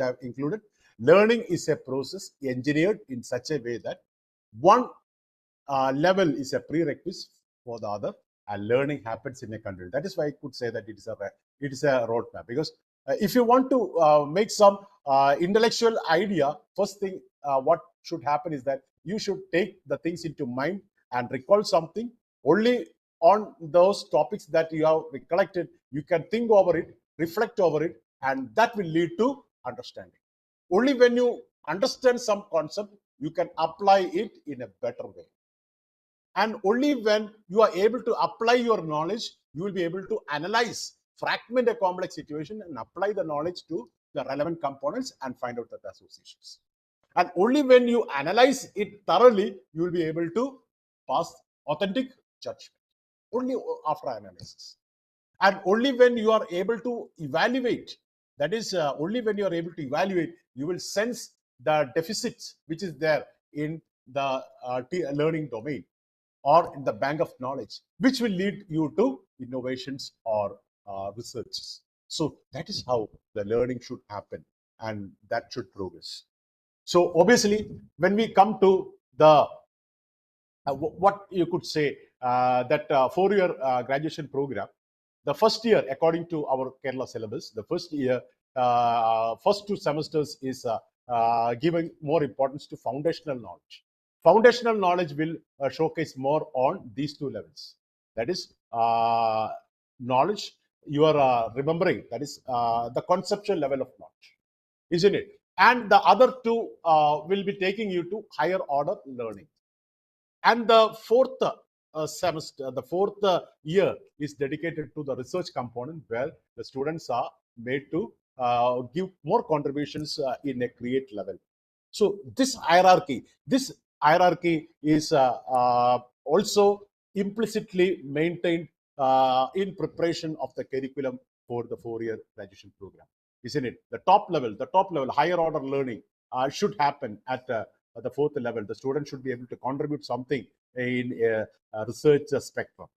have included. Learning is a process engineered in such a way that one level is a prerequisite for the other, and learning happens in a country. That is why I could say that it is a roadmap. Because if you want to make some intellectual idea, first thing what should happen is that you should take the things into mind and recall something. Only on those topics that you have recollected, you can think over it, reflect over it, and that will lead to understanding. Only when you understand some concept, you can apply it in a better way. And only when you are able to apply your knowledge, you will be able to analyze, fragment a complex situation, and apply the knowledge to the relevant components and find out the associations. And only when you analyze it thoroughly, you will be able to pass authentic judgment. Only after analysis. And only when you are able to evaluate, that is, only when you are able to evaluate, you will sense the deficits which is there in the learning domain or in the bank of knowledge, which will lead you to innovations or researches. So that is how the learning should happen, and that should progress. So obviously, when we come to the what you could say that 4-year graduation program, the first year, according to our Kerala syllabus, the first year, first 2 semesters is giving more importance to foundational knowledge. Foundational knowledge will showcase more on these 2 levels. That is knowledge you are remembering, that is the conceptual level of knowledge, isn't it? And the other 2 will be taking you to higher order learning. And the 4th semester, the 4th year is dedicated to the research component, where the students are made to give more contributions in a create level. So this hierarchy is also implicitly maintained in preparation of the curriculum for the 4-year graduation program, isn't it? The top level, higher order learning should happen at the 4th level. The student should be able to contribute something in a research spectrum.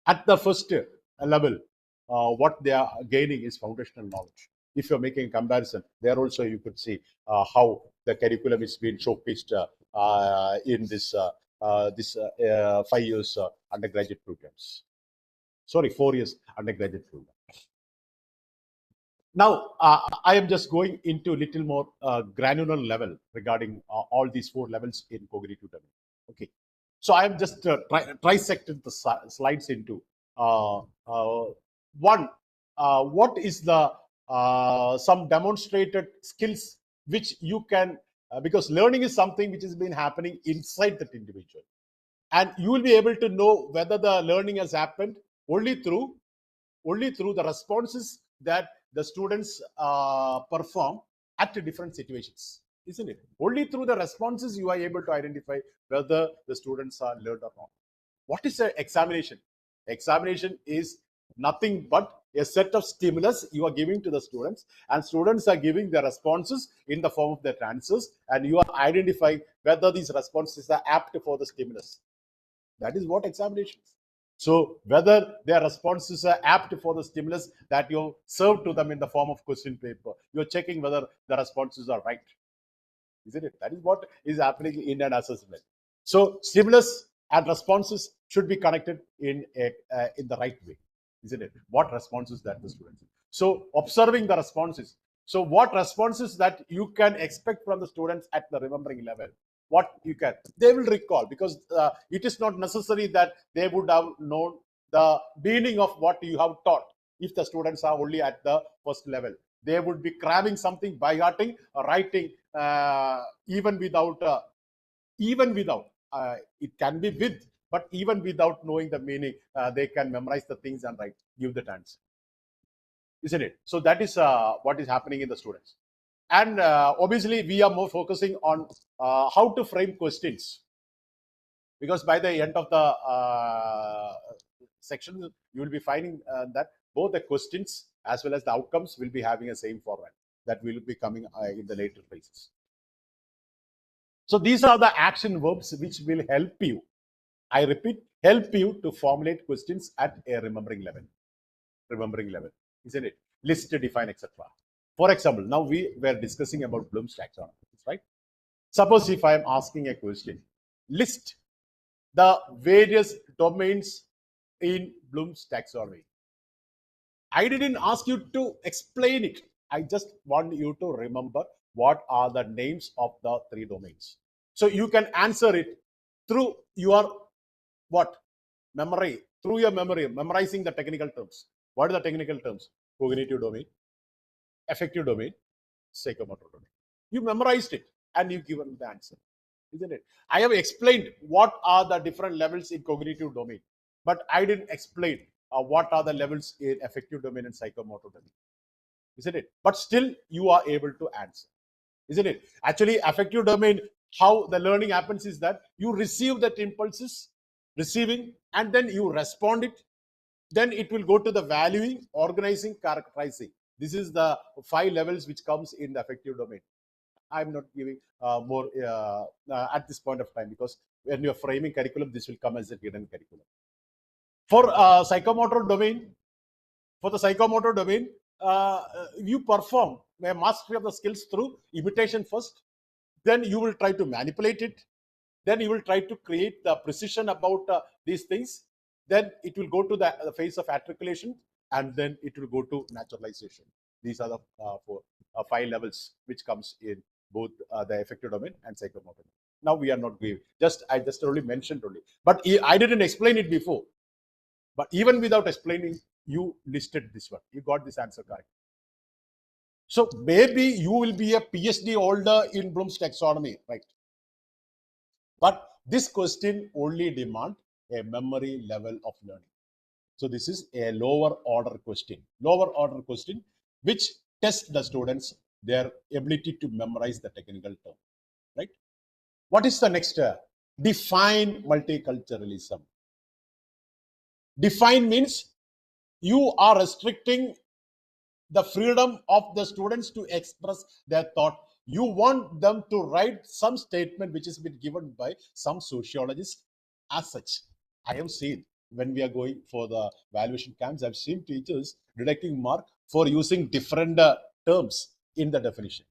At the first level, what they are gaining is foundational knowledge. If you're making a comparison, there also you could see how the curriculum is being showcased in this 5 years undergraduate programs. Sorry, 4 years undergraduate program. Now, I am just going into a little more granular level regarding all these 4 levels in cognitive domain. Okay, so I am just trisected the slides into one. What is the some demonstrated skills which you can, because learning is something which has been happening inside that individual, and you will be able to know whether the learning has happened only through the responses that the students perform at different situations, isn't it? Only through the responses you are able to identify whether the students are learned or not. What is an examination? Examination is nothing but a set of stimulus you are giving to the students, and students are giving their responses in the form of their answers, and you are identifying whether these responses are apt for the stimulus. That is what examination is. So whether their responses are apt for the stimulus that you serve to them in the form of question paper, you're checking whether the responses are right, isn't it? That is what is happening in an assessment. So stimulus and responses should be connected in the right way, isn't it? What responses that the students. So observing the responses. So what responses that you can expect from the students at the remembering level? What you can, they will recall, because it is not necessary that they would have known the meaning of what you have taught. If the students are only at the first level, they would be cramming something by hearting or writing, even without it can be with, but even without knowing the meaning, they can memorize the things and write, give the answer, isn't it? So that is what is happening in the students. And obviously, we are more focusing on how to frame questions, because by the end of the section, you will be finding that both the questions as well as the outcomes will be having a same format that will be coming in the later phases. So these are the action verbs which will help you, I repeat, help you to formulate questions at a remembering level, isn't it? List, define, etc. For example, now we were discussing about Bloom's taxonomy, right? Suppose if I am asking a question, list the various domains in Bloom's taxonomy. I didn't ask you to explain it. I just want you to remember what are the names of the 3 domains. So you can answer it through your memory, through your memory, memorizing the technical terms. What are the technical terms? Cognitive domain, affective domain, psychomotor domain. You memorized it and you given the answer, isn't it? I have explained what are the different levels in cognitive domain, but I didn't explain what are the levels in affective domain and psychomotor domain, isn't it? But still you are able to answer. isn't it? Actually, affective domain, how the learning happens is that you receive that impulses, receiving, and then you respond it. Then it will go to the valuing, organizing, characterizing. This is the 5 levels which comes in the affective domain. I'm not giving more at this point of time, because when you're framing curriculum, this will come as a hidden curriculum. For psychomotor domain, you perform a mastery of the skills through imitation first. Then you will try to manipulate it. Then you will try to create the precision about these things. Then it will go to the phase of articulation, and then it will go to naturalization. These are the 5 levels which comes in both the affective domain and psychomotor. Now we are not going. I just only mentioned only, but I didn't explain it before. But even without explaining, you listed this one. You got this answer correct. So maybe you will be a PhD holder in Bloom's taxonomy, right? But this question only demands a memory level of learning. So this is a lower order question which tests the students their ability to memorize the technical term, right? What is the next? Define multiculturalism. Define means you are restricting the freedom of the students to express their thought. You want them to write some statement which has been given by some sociologist as such. I have seen when we are going for the valuation camps, I've seen teachers deducting mark for using different terms in the definition.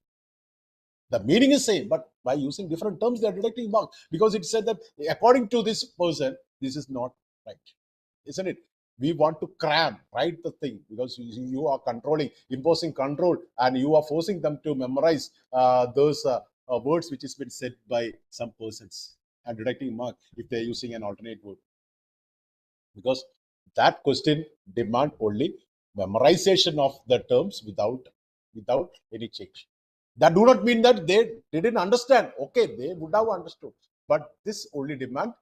The meaning is same, but by using different terms, they are deducting mark, because it said that according to this person, this is not right, isn't it? We want to write the thing, because you are controlling, imposing control, and you are forcing them to memorize those words which has been said by some persons, and deducting mark if they're using an alternate word. Because that question demand only memorization of the terms without any change. That do not mean that they didn't understand. Okay, they would have understood, but this only demand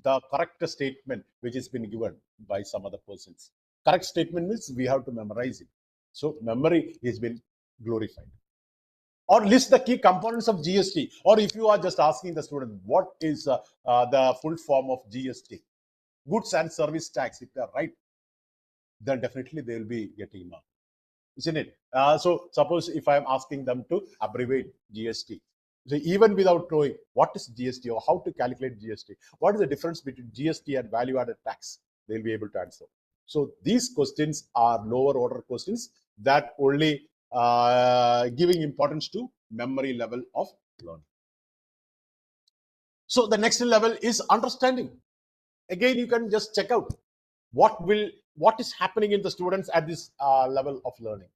the correct statement which has been given by some other persons. Correct statement means we have to memorize it. So memory has been glorified. Or list the key components of GST. Or if you are just asking the student, what is the full form of GST? Goods and service tax, if they are right, then definitely they will be getting mark, isn't it? So suppose if I am asking them to abbreviate GST, so even without knowing what is GST or how to calculate GST, what is the difference between GST and value-added tax, they'll be able to answer. So these questions are lower order questions that only giving importance to memory level of learning. So the next level is understanding. Again, you can just check out what is happening in the students at this level of learning,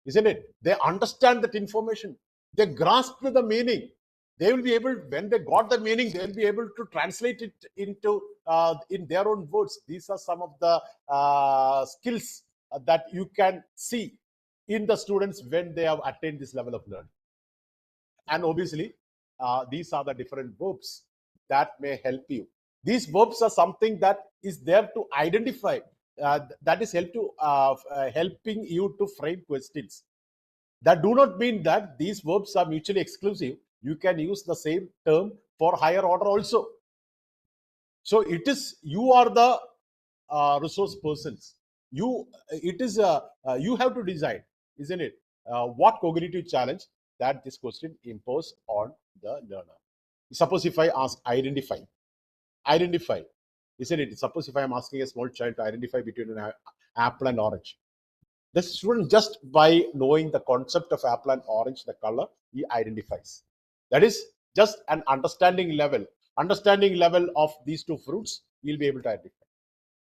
isn't it? They understand that information, they grasp the meaning. They will be able, when they got the meaning, they will be able to translate it into in their own words. These are some of the skills that you can see in the students when they have attained this level of learning. And obviously, these are the different verbs that may help you. These verbs are something that is there to identify, that is helping you to frame questions. That do not mean that these verbs are mutually exclusive. You can use the same term for higher order also. So it is, you are the resource persons. You have to decide, isn't it? What cognitive challenge that this question impose on the learner. Suppose if I ask identify, isn't it? Suppose if I am asking a small child to identify between an apple and orange. The student, just by knowing the concept of apple and orange, the color, he identifies. That is just an understanding level of these two fruits, he'll be able to identify.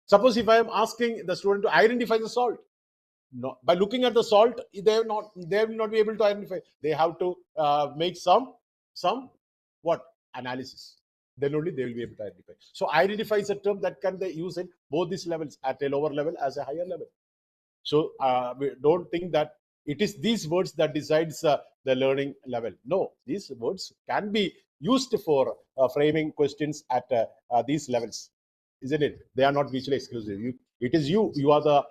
Suppose if I am asking the student to identify the salt, no, by looking at the salt, they will not be able to identify. They have to make some what analysis. Then only they will be able to identify. So identify is a term that can they use in both these levels, at a lower level as a higher level. So we don't think that it is these words that decides the learning level. No, these words can be used for framing questions at these levels, isn't it? They are not mutually exclusive. It is you are the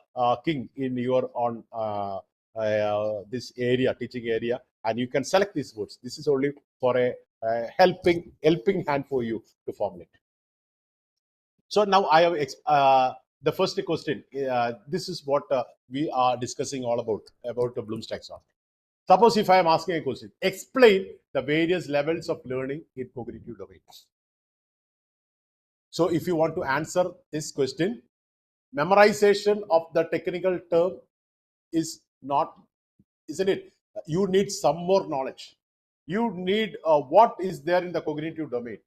king in your own this area, teaching area, and you can select these words. This is only for a helping hand for you to formulate. So now I have the first question. This is what we are discussing all about the Bloom's taxonomy. Suppose if I am asking a question, explain the various levels of learning in cognitive domains. So if you want to answer this question, memorization of the technical term is not, isn't it? You need some more knowledge. You need what is there in the cognitive domain,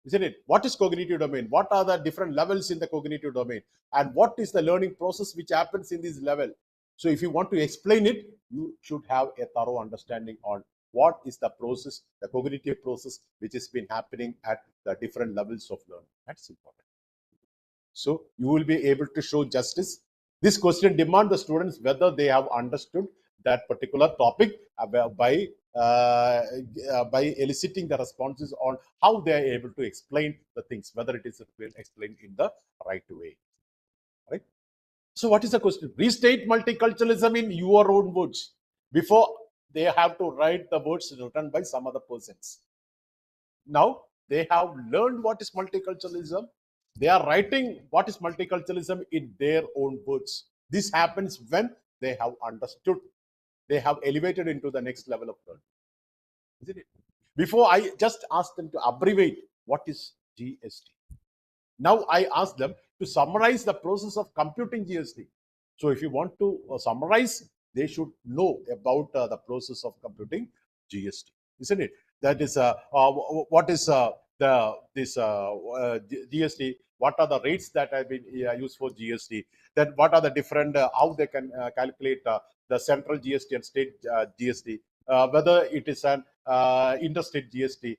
isn't it? What is cognitive domain? What are the different levels in the cognitive domain? And what is the learning process which happens in this level? So if you want to explain it, you should have a thorough understanding on what is the process, the cognitive process, which has been happening at the different levels of learning. That's important. So you will be able to show justice. This question demands the students whether they have understood that particular topic by eliciting the responses on how they are able to explain the things, whether it is explained in the right way. Right? So what is the question? Restate multiculturalism in your own words. Before they have to write the words written by some other persons. Now they have learned what is multiculturalism. They are writing what is multiculturalism in their own words. This happens when they have understood. They have elevated into the next level of learning. Isn't it? Before I just asked them to abbreviate what is GST. Now I ask them to summarize the process of computing GST. So if you want to summarize, they should know about the process of computing GST, isn't it? That is what is this GST? What are the rates that have been used for GST? Then what are the different how they can calculate the central GST and state GST? Whether it is an interstate GST,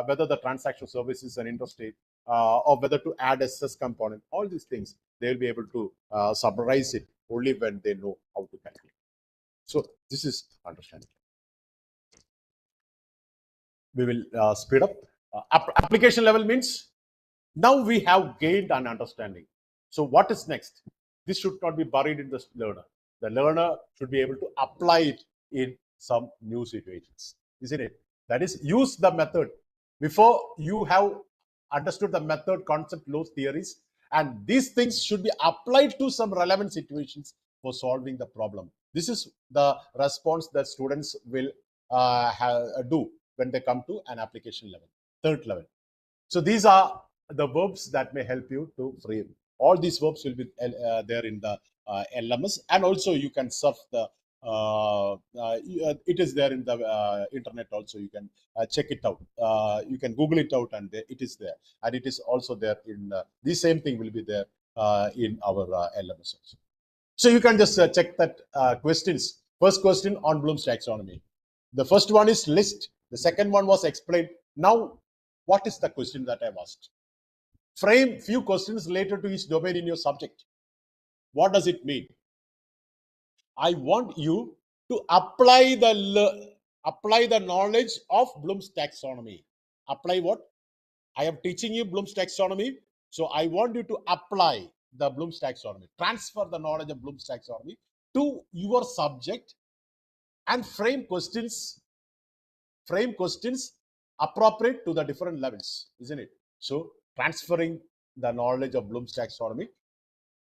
whether the transaction service is an interstate, or whether to add a cess component. All these things they will be able to summarize it only when they know how to calculate. So this is understanding. We will speed up. Application level means now we have gained an understanding. So what is next? This should not be buried in the learner. The learner should be able to apply it in some new situations, isn't it? That is, use the method. Before you have understood the method, concept, laws, theories, and these things should be applied to some relevant situations for solving the problem. This is the response that students will do when they come to an application level, third level. So these are the verbs that may help you to frame. All these verbs will be there in the LMS, and also you can surf the it is there in the internet also. You can check it out. You can Google it out, and it is there. And it is also there in the same thing will be there in our LMS also. So you can just check that questions. First question on Bloom's taxonomy. The first one is list. The second one was explain. Now, what is the question that I've asked? Frame few questions related to each domain in your subject. What does it mean? I want you to apply the knowledge of Bloom's taxonomy. Apply what? I am teaching you Bloom's taxonomy. So I want you to apply the Bloom's taxonomy. Transfer the knowledge of Bloom's taxonomy to your subject and frame questions appropriate to the different levels, isn't it? So transferring the knowledge of Bloom's taxonomy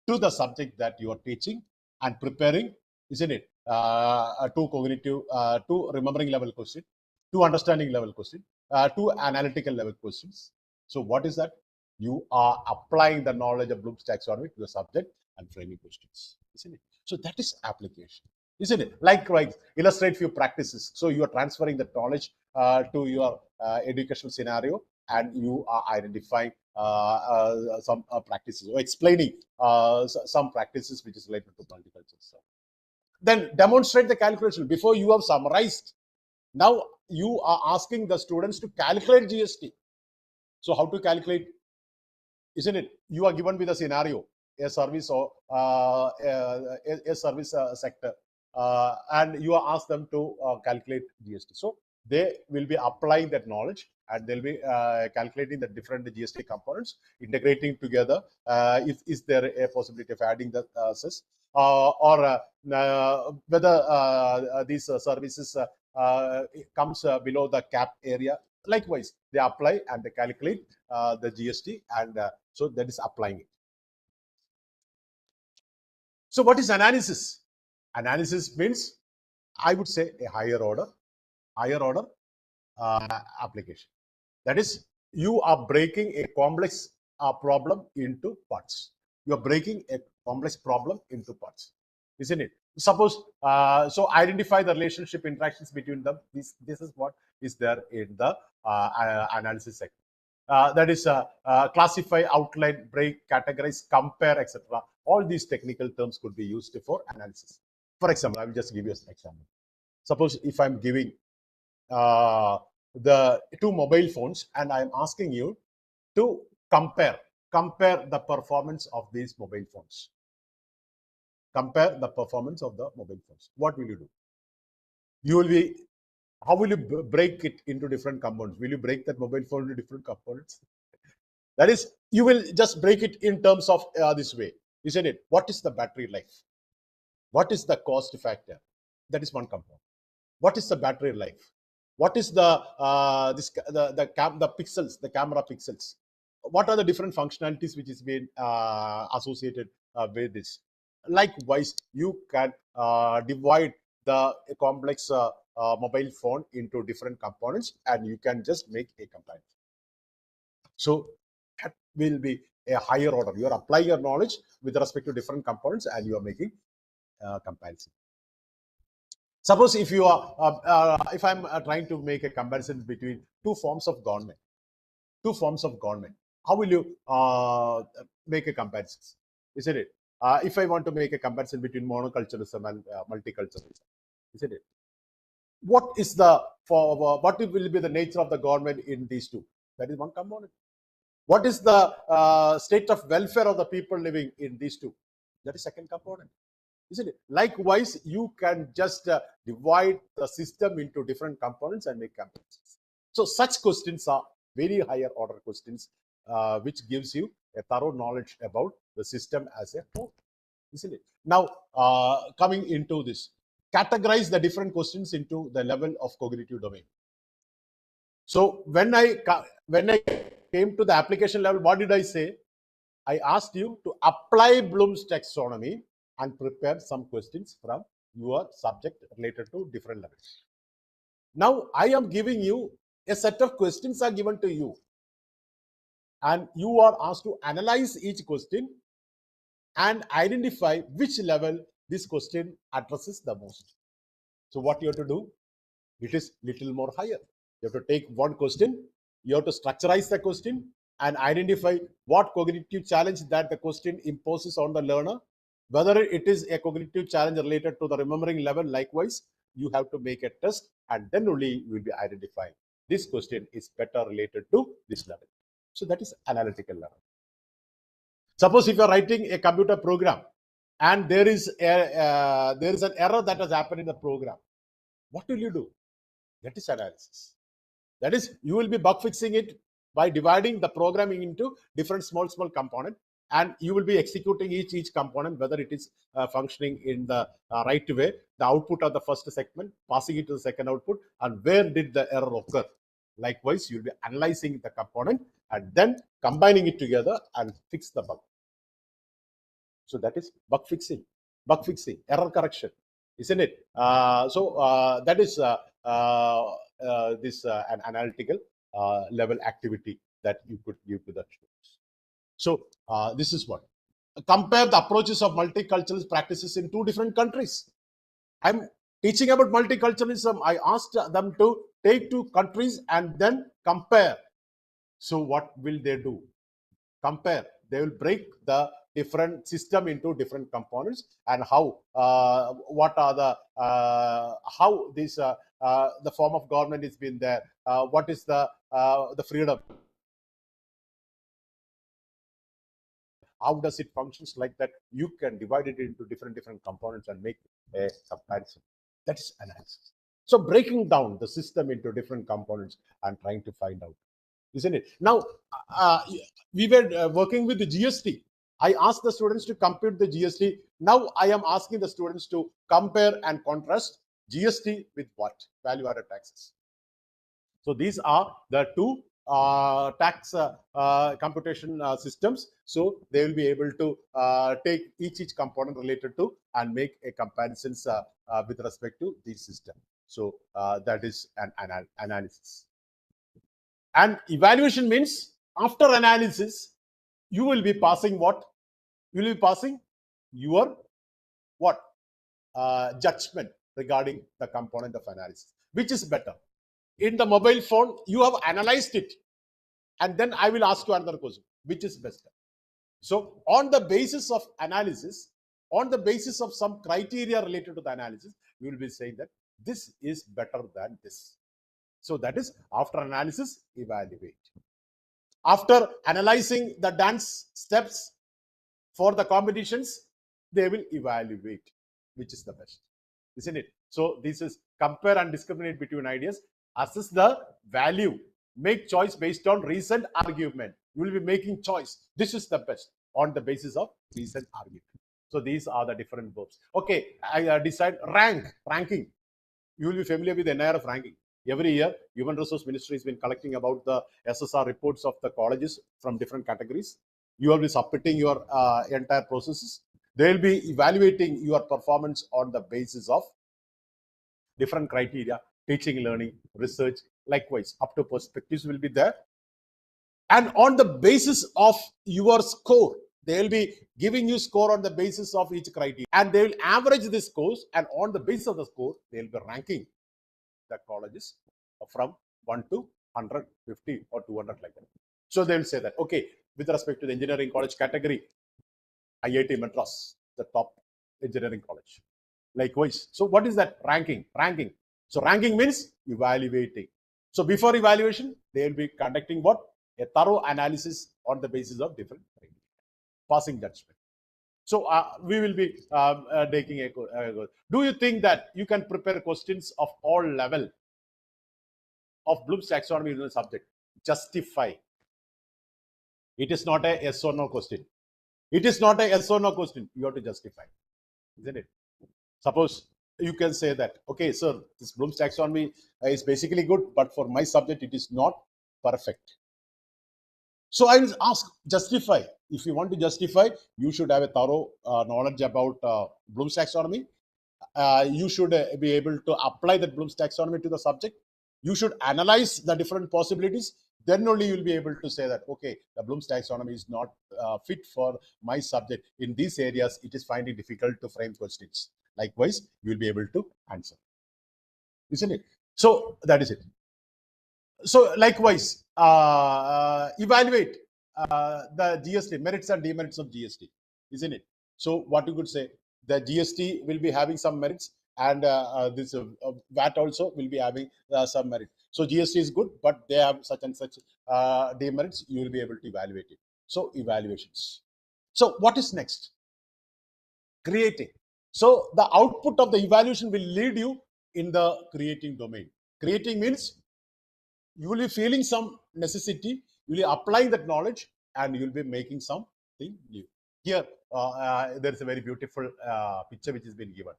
to the subject that you are teaching and preparing, isn't it? To cognitive, to remembering level question, to understanding level question, to analytical level questions. So what is that? You are applying the knowledge of Bloom's taxonomy to the subject and framing questions, isn't it? So that is application, isn't it? Likewise, illustrate few practices. So you are transferring the knowledge to your educational scenario, and you are identifying some practices or explaining some practices which is related to multicultural stuff. Then demonstrate the calculation. Before you have summarized, now you are asking the students to calculate GST. So how to calculate? Isn't it? You are given with a scenario, a service or a service sector, and you are asked them to calculate GST. So they will be applying that knowledge, and they'll be calculating the different GST components, integrating together. Is there a possibility of adding the cess, or whether these services it comes below the cap area. Likewise, they apply and they calculate the GST, and so that is applying it. So what is analysis? Analysis means, I would say, a higher order application. That is, you are breaking a complex problem into parts. You are breaking a complex problem into parts, isn't it? Suppose, so identify the relationship interactions between them. This is what is there in the analysis section. That is, classify, outline, break, categorize, compare, etc. All these technical terms could be used for analysis. For example, I will just give you an example. Suppose if I'm giving the two mobile phones and I'm asking you to compare the performance of these mobile phones. Compare the performance of the mobile phones. What will you do? You will be, how will you break it into different components? Will you break that mobile phone into different components? That is, you will just break it in terms of this way, isn't it? What is the battery life? What is the cost factor? That is one component. What is the battery life? What is the pixels, the camera pixels? What are the different functionalities which is being associated with this? Likewise, you can divide the complex mobile phone into different components, and you can just make a comparison. So that will be a higher order. You are applying your knowledge with respect to different components, and you are making comparison. Suppose if you are, if I'm trying to make a comparison between two forms of government, how will you make a comparison? Isn't it? If I want to make a comparison between monoculturalism and multiculturalism, isn't it? What is the what will be the nature of the government in these two? That is one component. What is the state of welfare of the people living in these two? That is second component. Isn't it? Likewise, you can just divide the system into different components and make comparisons. So such questions are very higher order questions, which gives you a thorough knowledge about the system as a whole, isn't it? Now, coming into this, categorize the different questions into the level of cognitive domain. So when I came to the application level, what did I say? I asked you to apply Bloom's taxonomy and prepare some questions from your subject related to different levels. Now, I am giving you a set of questions are given to you, and you are asked to analyze each question and identify which level this question addresses the most. So what you have to do? It is little more higher. You have to take one question, you have to structurize the question and identify what cognitive challenge that the question imposes on the learner. Whether it is a cognitive challenge related to the remembering level, likewise, you have to make a test, and then only you will be identifying this question is better related to this level. So that is analytical level. Suppose if you are writing a computer program and there is an error that has happened in the program, what will you do? That is analysis. That is, you will be bug fixing it by dividing the programming into different small components, and you will be executing each component, whether it is functioning in the right way, the output of the first segment, passing it to the second output, and where did the error occur. Likewise, you will be analyzing the component and then combining it together and fix the bug. So that is bug fixing, error correction, isn't it? That is an analytical level activity that you could give to the students. So this is what. Compare the approaches of multicultural practices in two different countries. I'm teaching about multiculturalism. I asked them to take two countries and then compare. So what will they do? Compare. They will break the different system into different components, and how what are the how this the form of government has been there. What is the freedom? How does it functions like that? You can divide it into different components and make a comparison. That is analysis. So breaking down the system into different components and trying to find out, isn't it? Now, we were working with the GST. I asked the students to compute the GST. Now I am asking the students to compare and contrast GST with what? Value added taxes. So these are the two tax computation systems. So they will be able to take each component related to and make a comparisons with respect to the system. So that is an analysis. And evaluation means after analysis, you will be passing what? You will be passing your what? Judgment regarding the component of analysis. Which is better? In the mobile phone, you have analyzed it. And then I will ask you another question. Which is better? So on the basis of analysis, on the basis of some criteria related to the analysis, you will be saying that this is better than this. So that is after analysis, evaluate. After analyzing the dance steps for the competitions, they will evaluate which is the best, isn't it? So this is compare and discriminate between ideas, assess the value, make choice based on recent argument. You will be making choice. This is the best on the basis of recent argument. So these are the different verbs. Okay, I decide ranking. You will be familiar with the NIR of ranking. Every year, Human Resource Ministry has been collecting about the SSR reports of the colleges from different categories. You will be submitting your entire processes. They will be evaluating your performance on the basis of different criteria, teaching, learning, research, likewise, up to perspectives will be there. And on the basis of your score, they will be giving you score on the basis of each criteria. And they will average the scores, and on the basis of the score, they will be ranking the colleges from 1 to 150 or 200 like that. So they will say that, okay, with respect to the engineering college category, IIT Madras, the top engineering college. Likewise. So what is that? Ranking. So ranking means evaluating. So before evaluation, they will be conducting what? A thorough analysis on the basis of different criteria. Passing judgment. So we will be taking a do you think that you can prepare questions of all level of Bloom's taxonomy in the subject? Justify. It is not a yes or no question. It is not a yes or no question. You have to justify, isn't it? Suppose you can say that, okay, sir, this Bloom's taxonomy is basically good, but for my subject, it is not perfect. So I will ask, justify. If you want to justify, you should have a thorough knowledge about Bloom's taxonomy. You should be able to apply that Bloom's taxonomy to the subject. You should analyze the different possibilities. Then only you will be able to say that, okay, the Bloom's taxonomy is not fit for my subject. In these areas, it is finding difficult to frame questions. Likewise, you will be able to answer. Isn't it? So that is it. So likewise, evaluate the GST, merits and demerits of GST, isn't it? So what you could say, the GST will be having some merits, and this VAT also will be having some merit. So GST is good, but they have such and such demerits. You will be able to evaluate it. So evaluations. So what is next? Creating. So the output of the evaluation will lead you in the creating domain. Creating means you will be feeling some necessity, you will be applying that knowledge, and you will be making something new. Here, there is a very beautiful picture which has been given.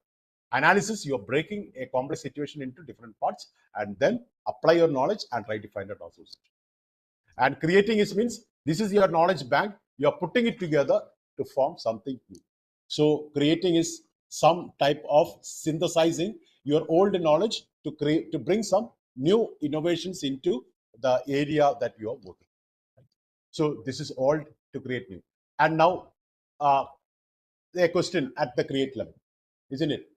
Analysis, you are breaking a complex situation into different parts, and then apply your knowledge and try to find out also. And creating is means this is your knowledge bank, you are putting it together to form something new. So creating is some type of synthesizing your old knowledge to create, to bring some new innovations into the area that you are working. So this is all to create new. And now a question at the create level, isn't it?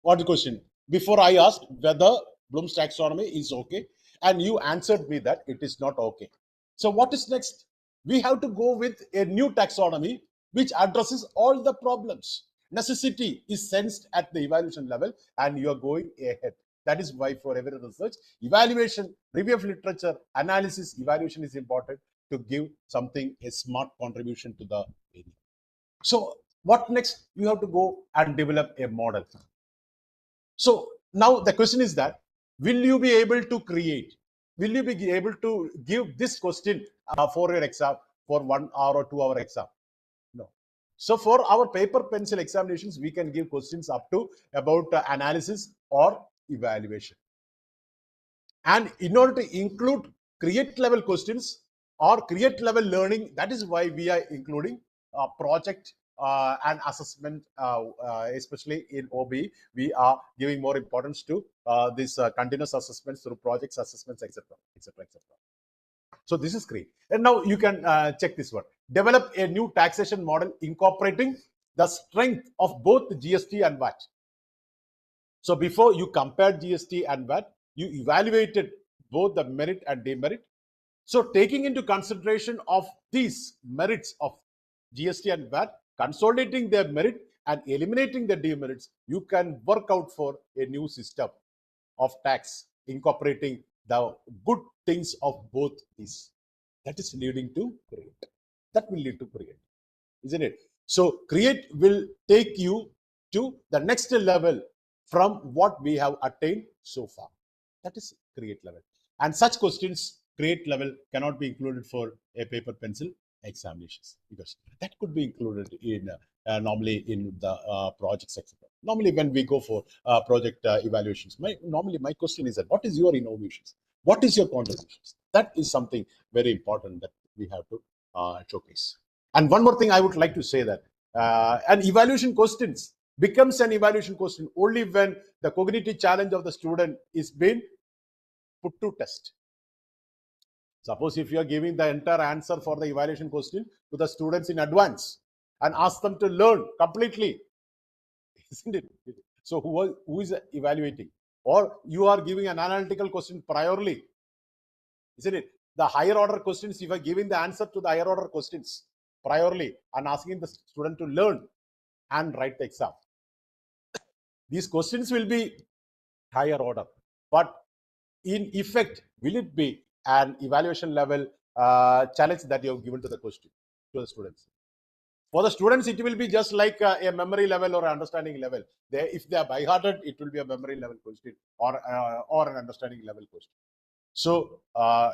What the question? Before I asked whether Bloom's taxonomy is okay, and you answered me that it is not okay. So what is next? We have to go with a new taxonomy which addresses all the problems. Necessity is sensed at the evaluation level, and you are going ahead. That is why for every research, evaluation, review of literature, analysis, evaluation is important to give something, a smart contribution to the area. So what next? You have to go and develop a model. So now the question is that, will you be able to create? Will you be able to give this question for your exam, for 1 hour or 2 hour exam? No. So for our paper pencil examinations, we can give questions up to about analysis or evaluation. And in order to include create level questions or create level learning, that is why we are including project and assessment, especially in OBE. We are giving more importance to this continuous assessments through projects, assessments, etc., etc., etc. So this is great. And now you can check this one. Develop a new taxation model incorporating the strength of both GST and VAT. So before you compared GST and VAT, you evaluated both the merit and demerit. So taking into consideration of these merits of GST and VAT, consolidating their merit and eliminating the demerits, you can work out for a new system of tax incorporating the good things of both these. That is leading to create. That will lead to create, isn't it? So create will take you to the next level from what we have attained so far. That is create level. And such questions, create level, cannot be included for a paper pencil examinations, because that could be included in normally in the projects, etc. Normally when we go for project evaluations, normally my question is that what is your innovations? What is your contributions? That is something very important that we have to showcase. And one more thing I would like to say, that an evaluation questions becomes an evaluation question only when the cognitive challenge of the student is being put to test. Suppose if you are giving the entire answer for the evaluation question to the students in advance and ask them to learn completely, isn't it? So who is evaluating? Or you are giving an analytical question priorly, isn't it? The higher order questions, if you are giving the answer to the higher order questions priorly and asking the student to learn and write the exam, these questions will be higher order. But in effect, will it be an evaluation level challenge that you have given to the question to the students? For the students, it will be just like a memory level or understanding level. If they are by-hearted, it will be a memory level question or an understanding level question. So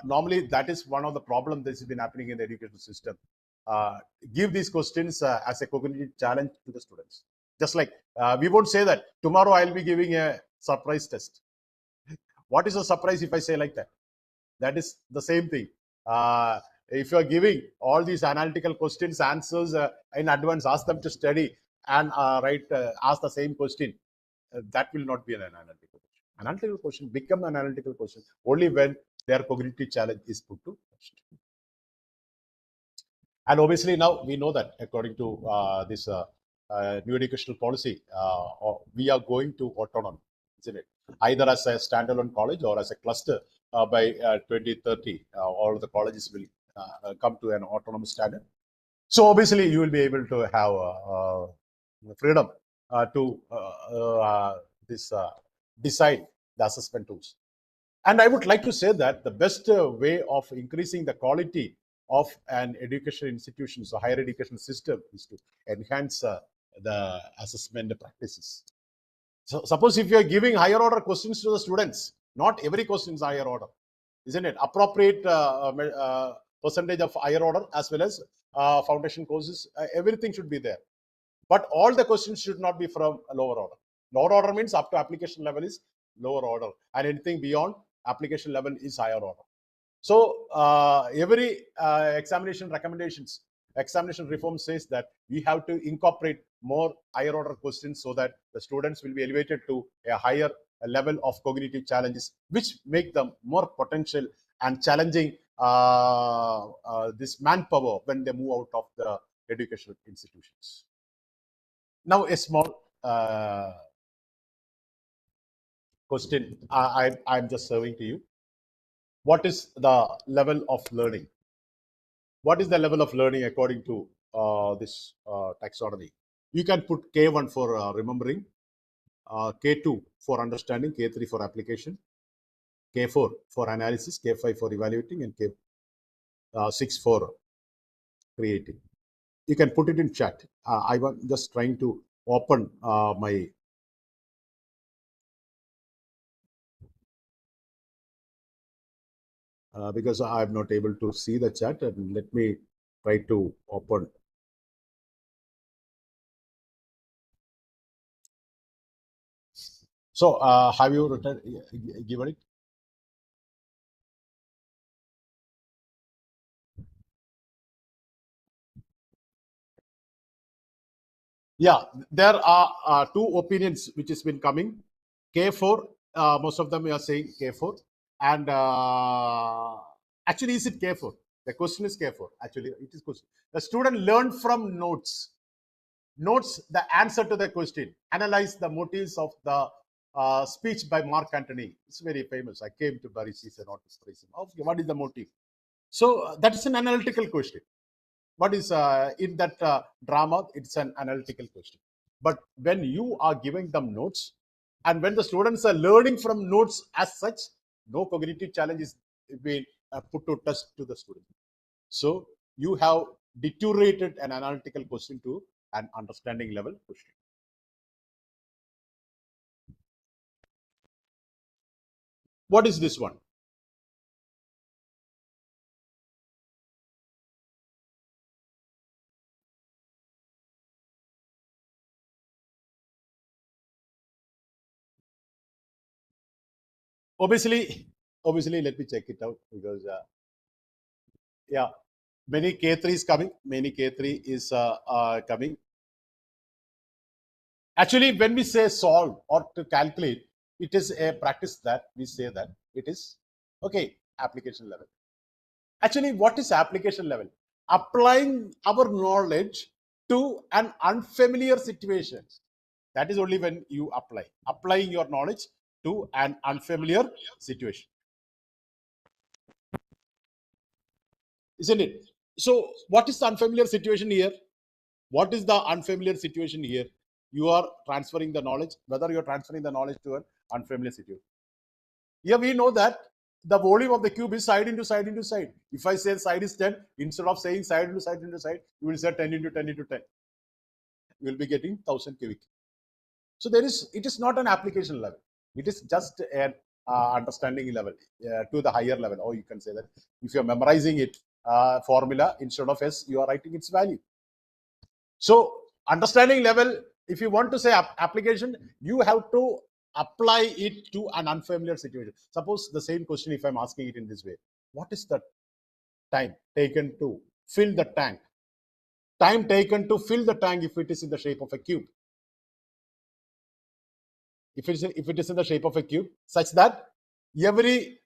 normally that is one of the problems that has been happening in the education system. Give these questions as a cognitive challenge to the students. Just like we won't say that tomorrow I'll be giving a surprise test. What is a surprise if I say like that? That is the same thing. If you are giving all these analytical questions, answers in advance, ask them to study and ask the same question. That will not be an analytical question. Analytical question become an analytical question only when their cognitive challenge is put to test. And obviously now we know that according to this new educational policy, we are going to autonomy, isn't it? Either as a standalone college or as a cluster by 2030, all the colleges will come to an autonomous standard. So obviously you will be able to have freedom to decide the assessment tools. And I would like to say that the best way of increasing the quality of an education institution, so higher education system, is to enhance the assessment practices. So suppose if you are giving higher order questions to the students, not every question is higher order, isn't it? Appropriate percentage of higher order as well as foundation courses, everything should be there. But all the questions should not be from a lower order. Lower order means up to application level is lower order, and anything beyond application level is higher order. So every examination recommendations, examination reform says that we have to incorporate more higher order questions so that the students will be elevated to a higher level of cognitive challenges, which make them more potential and challenging this manpower when they move out of the educational institutions. Now a small question I'm just serving to you. What is the level of learning? What is the level of learning according to this taxonomy? You can put K1 for remembering, K2 for understanding, K3 for application, K4 for analysis, K5 for evaluating, and K6 for creating. You can put it in chat. I was just trying to open my because I'm not able to see the chat, and let me try to open So have you written, given it? Yeah, there are two opinions which has been coming. K4, most of them are saying K4. And actually, is it K4? The question is K4. Actually, it is question. The student learned from notes. Notes the answer to the question. Analyze the motives of the speech by Mark Antony. It's very famous. I came to Paris, he said, not to praise him. Okay, what is the motive? So that is an analytical question. What is in that drama? It's an analytical question. But when you are giving them notes, and when the students are learning from notes as such, no cognitive challenge is being put to test to the student. So you have deteriorated an analytical question to an understanding level question. What is this one? Obviously, let me check it out because yeah, many K3 is coming. Many K3 is coming. Actually, when we say solve or to calculate, it is a practice that we say that it is okay. Application level. Actually, what is application level? Applying our knowledge to an unfamiliar situation. That is only when you applying your knowledge to an unfamiliar situation, isn't it? So what is the unfamiliar situation here? What is the unfamiliar situation here? You are transferring the knowledge, whether you're transferring the knowledge to an unfamiliar situation. Here we know that the volume of the cube is side into side into side. If I say side is 10, instead of saying side into side into side, you will say 10 into 10 into 10. You will be getting 1000 cubic. So it is not an application level. It is just an understanding level to the higher level. Or you can say that if you're memorizing it, formula, instead of S, you are writing its value. So understanding level, if you want to say application, you have to apply it to an unfamiliar situation. Suppose the same question, if I'm asking it in this way, what is the time taken to fill the tank? Time taken to fill the tank if it is in the shape of a cube. If it is in the shape of a cube, such that every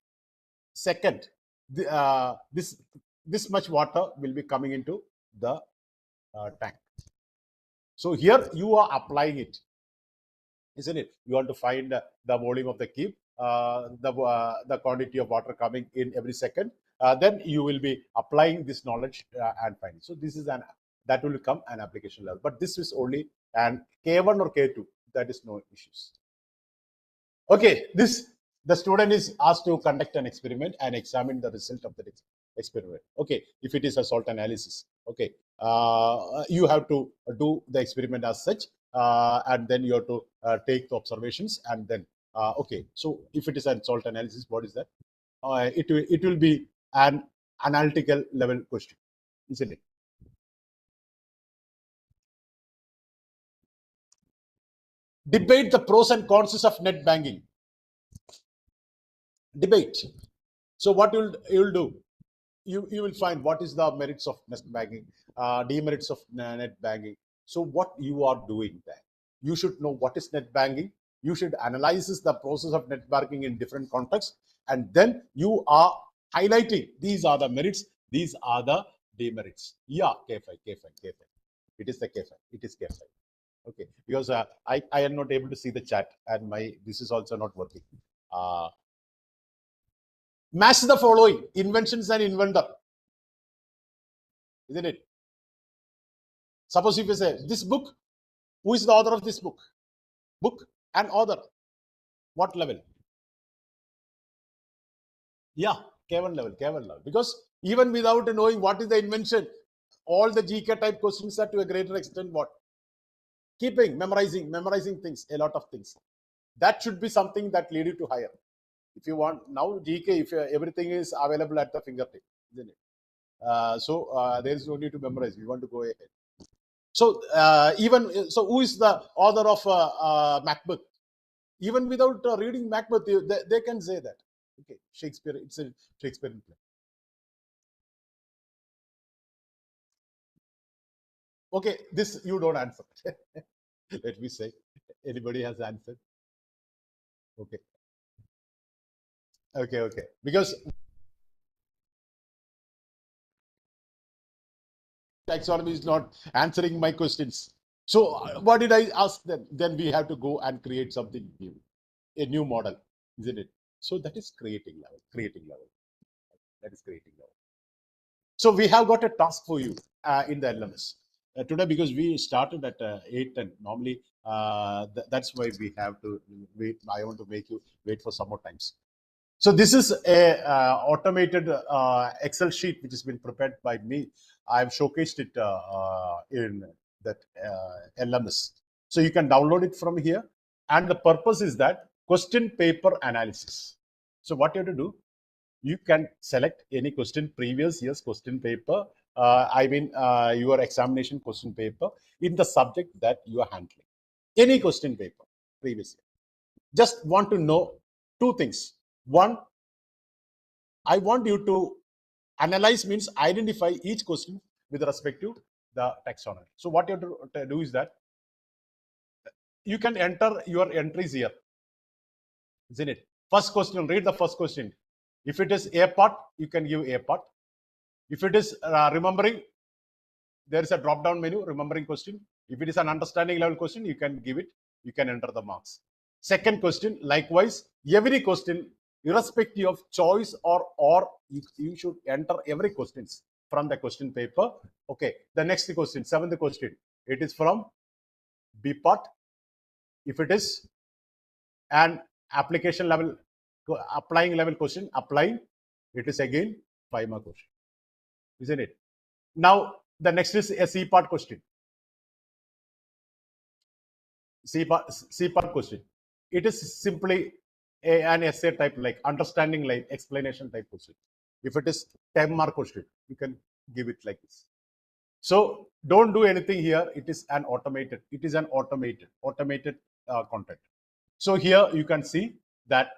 second this much water will be coming into the tank. So here you are applying it, isn't it? You want to find the volume of the cube, the quantity of water coming in every second. Then you will be applying this knowledge and finding. So this is that will become an application level. But this is only an K1 or K2. That is no issues. Okay, the student is asked to conduct an experiment and examine the result of the experiment. Okay, if it is a salt analysis, okay, you have to do the experiment as such, and then you have to take the observations, and then okay. So if it is a salt analysis, what is that? It will be an analytical level question, isn't it? Debate the pros and cons of net banking. Debate. So what you'll do? You will find what is the merits of net banking, demerits of net banking. So what you are doing there, you should know what is net banking. You should analyze the process of net banking in different contexts, and then you are highlighting these are the merits, these are the demerits. Yeah, K5. It is the K5. It is K5. Okay, because I am not able to see the chat, and this is also not working. Match the following: inventions and inventor. Isn't it? Suppose if you say this book, who is the author of this book? Book and author. What level? Yeah, K1 level. Because even without knowing what is the invention, all the GK type questions are to a greater extent what? Keeping, memorizing things, a lot of things. That should be something that lead you to higher. If you want now GK, if everything is available at the fingertip, isn't it? So there is no need to memorize. We want to go ahead. So who is the author of MacBook? Even without reading Macbeth, they can say that. Okay, Shakespeare, it's a Shakespearean play. Okay, this you don't answer. Let me say, anybody has answered? Okay. Okay. Because taxonomy is not answering my questions. So what did I ask them? Then we have to go and create something new, a new model, isn't it? So that is creating level. That is creating level. So we have got a task for you in the LMS today, because we started at 8 and normally that's why we have to wait. I want to make you wait for some more times. So this is a automated Excel sheet which has been prepared by me. I've showcased it in that LMS. So you can download it from here. And the purpose is that question paper analysis. So what you have to do, you can select any question, previous year's question paper, your examination question paper in the subject that you are handling. Any question paper, previous year. Just want to know two things. One, I want you to analyze, means identify each question with respect to the taxonomy. So what you have to do is that you can enter your entries here, isn't it? First question, read the first question. If it is A part, you can give A part. If it is remembering, there is a drop down menu, remembering question. If it is an understanding level question, you can give it, you can enter the marks. Second question, likewise, every question, irrespective of choice or you should enter every questions from the question paper. Okay, the next question, seventh question, it is from B part. If it is an application level, applying level question, applying, it is again 5 mark question, isn't it? Now the next is a C part question. C part question. It is simply an essay type, like understanding, like explanation type question. If it is 10 mark question, you can give it like this. So don't do anything here. It is an automated. It is an automated content. So here you can see that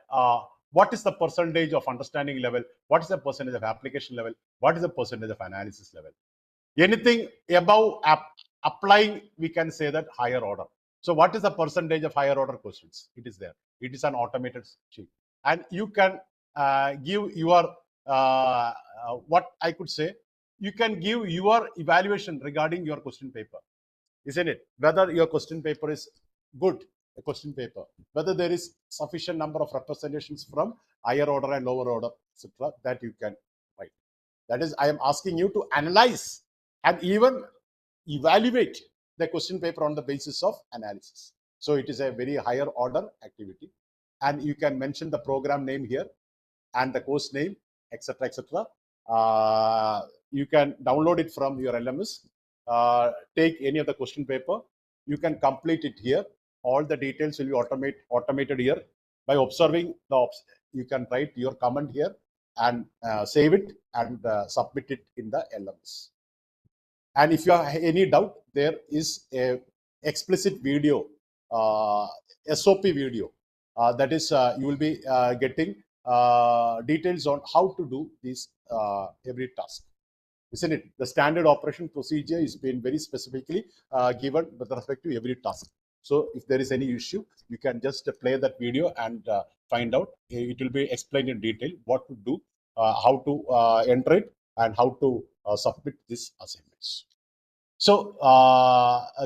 what is the percentage of understanding level, what is the percentage of application level, what is the percentage of analysis level. Anything above applying, we can say that higher order. So what is the percentage of higher order questions? It is there. It is an automated sheet. And you can give your, what I could say, you can give your evaluation regarding your question paper, isn't it? Whether your question paper is good, a question paper, whether there is sufficient number of representations from higher order and lower order, etc., that you can write. That is, I am asking you to analyze and even evaluate the question paper on the basis of analysis. So it is a very higher order activity, and you can mention the program name here and the course name, etc., etc. You can download it from your LMS. Take any of the question paper. You can complete it here. All the details will be automated here. By observing you can write your comment here and save it and submit it in the LMS. And if you have any doubt, there is a explicit video, SOP video, that is you will be getting details on how to do this every task, isn't it? The standard operation procedure is being very specifically given with respect to every task. So if there is any issue, you can just play that video and find out. It will be explained in detail what to do, how to enter it, and how to submit these assignments. So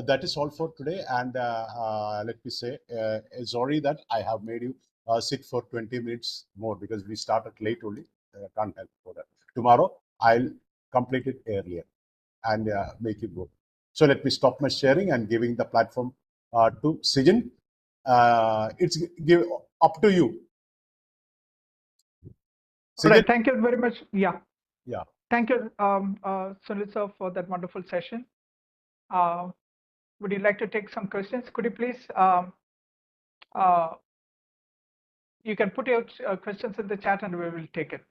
that is all for today. And let me say, sorry that I have made you sit for 20 minutes more, because we started late only. Can't help for that. Tomorrow I'll complete it earlier and make it go. So let me stop my sharing and giving the platform to Sijin. It's up to you. All right, thank you very much. Yeah. Thank you, Sunil sir, for that wonderful session. Would you like to take some questions? Could you please, you can put your questions in the chat and we will take it.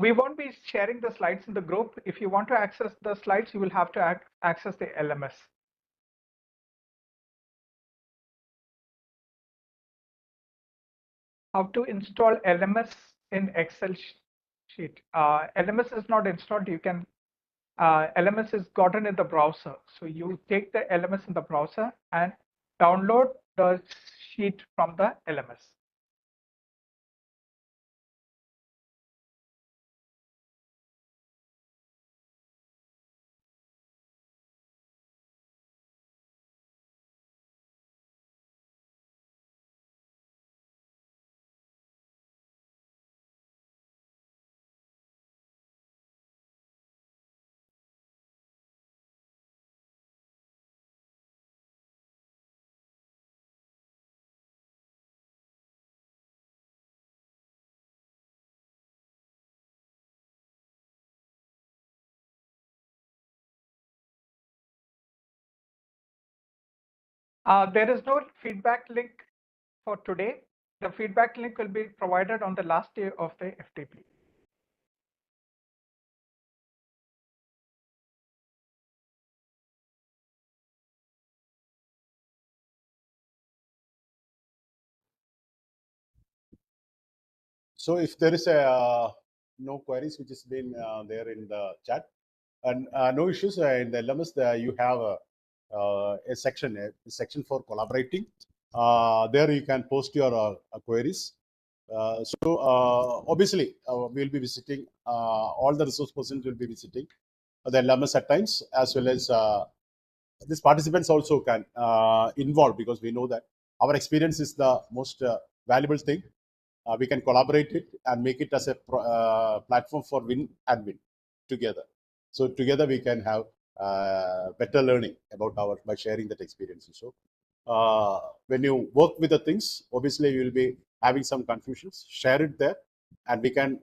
We won't be sharing the slides in the group. If you want to access the slides, you will have to access the LMS. How to install LMS in Excel sheet. LMS is not installed. You can LMS is gotten in the browser. So you take the LMS in the browser and download the sheet from the LMS. There is no feedback link for today. The feedback link will be provided on the last day of the FTP. So if there is a no queries which has been there in the chat, and no issues in the LMS, you have a section for collaborating. There you can post your queries. Obviously, we'll be visiting, all the resource persons will be visiting the LMS at times, as well as these participants also can involve, because we know that our experience is the most valuable thing. We can collaborate it and make it as a platform for win and win together. So together we can have better learning about by sharing that experience. So when you work with the things, obviously you will be having some confusions. Share it there, and we can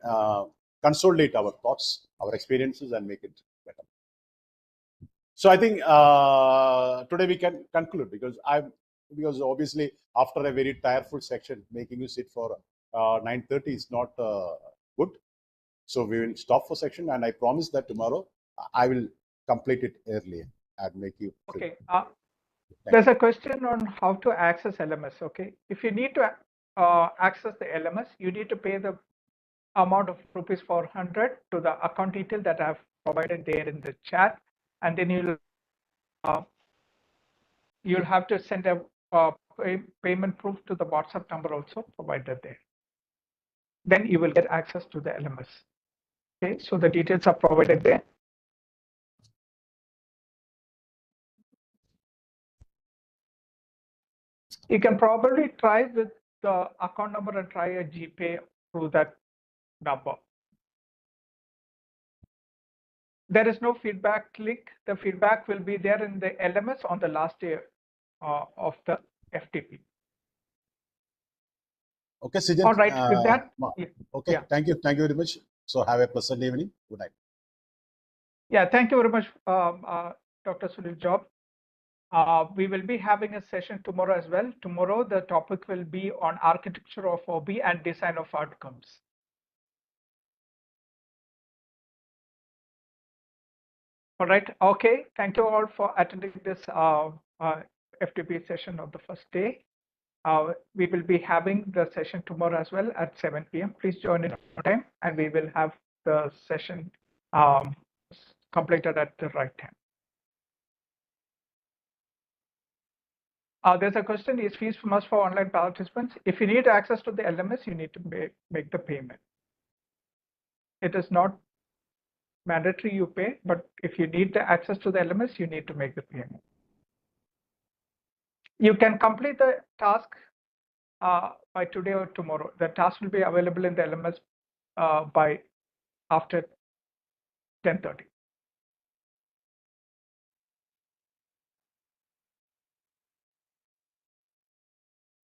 consolidate our thoughts, our experiences, and make it better. So I think today we can conclude, because obviously after a very tireful section, making you sit for 9:30 is not good. So we will stop for section, and I promise that tomorrow I will complete it earlier and make you. Okay. There's a question on how to access LMS. Okay. If you need to access the LMS, you need to pay the amount of rupees 400 to the account detail that I've provided there in the chat, and then you'll have to send a payment proof to the WhatsApp number also provided there. Then you will get access to the LMS. Okay, so the details are provided there. You can probably try with the account number and try a GPay through that number. There is no feedback link. The feedback will be there in the LMS on the last day of the FTP. Okay, Sijan. All right, with that. Okay, yeah. Thank you very much. So have a pleasant evening. Good night. Yeah, thank you very much, Dr. Sunil Job. We will be having a session tomorrow as well. Tomorrow, the topic will be on architecture of OBE and design of outcomes. All right. Okay. Thank you all for attending this FTP session of the first day. We will be having the session tomorrow as well at 7 p.m. Please join in on time, and we will have the session completed at the right time. There's a question: is fees must for online participants? If you need access to the LMS, you need to make the payment. It is not mandatory you pay, but if you need the access to the LMS, you need to make the payment. You can complete the task by today or tomorrow. The task will be available in the LMS by after 10:30.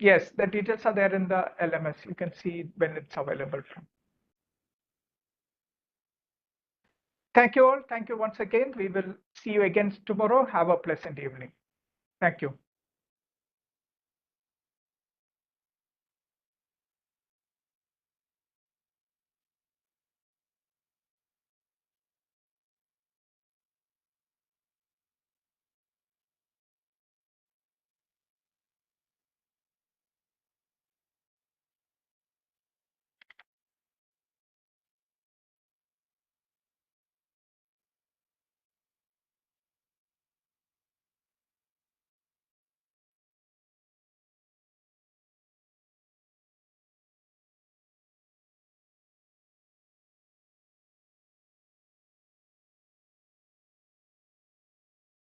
Yes, the details are there in the LMS. You can see when it's available from. Thank you all. Thank you once again. We will see you again tomorrow. Have a pleasant evening. Thank you.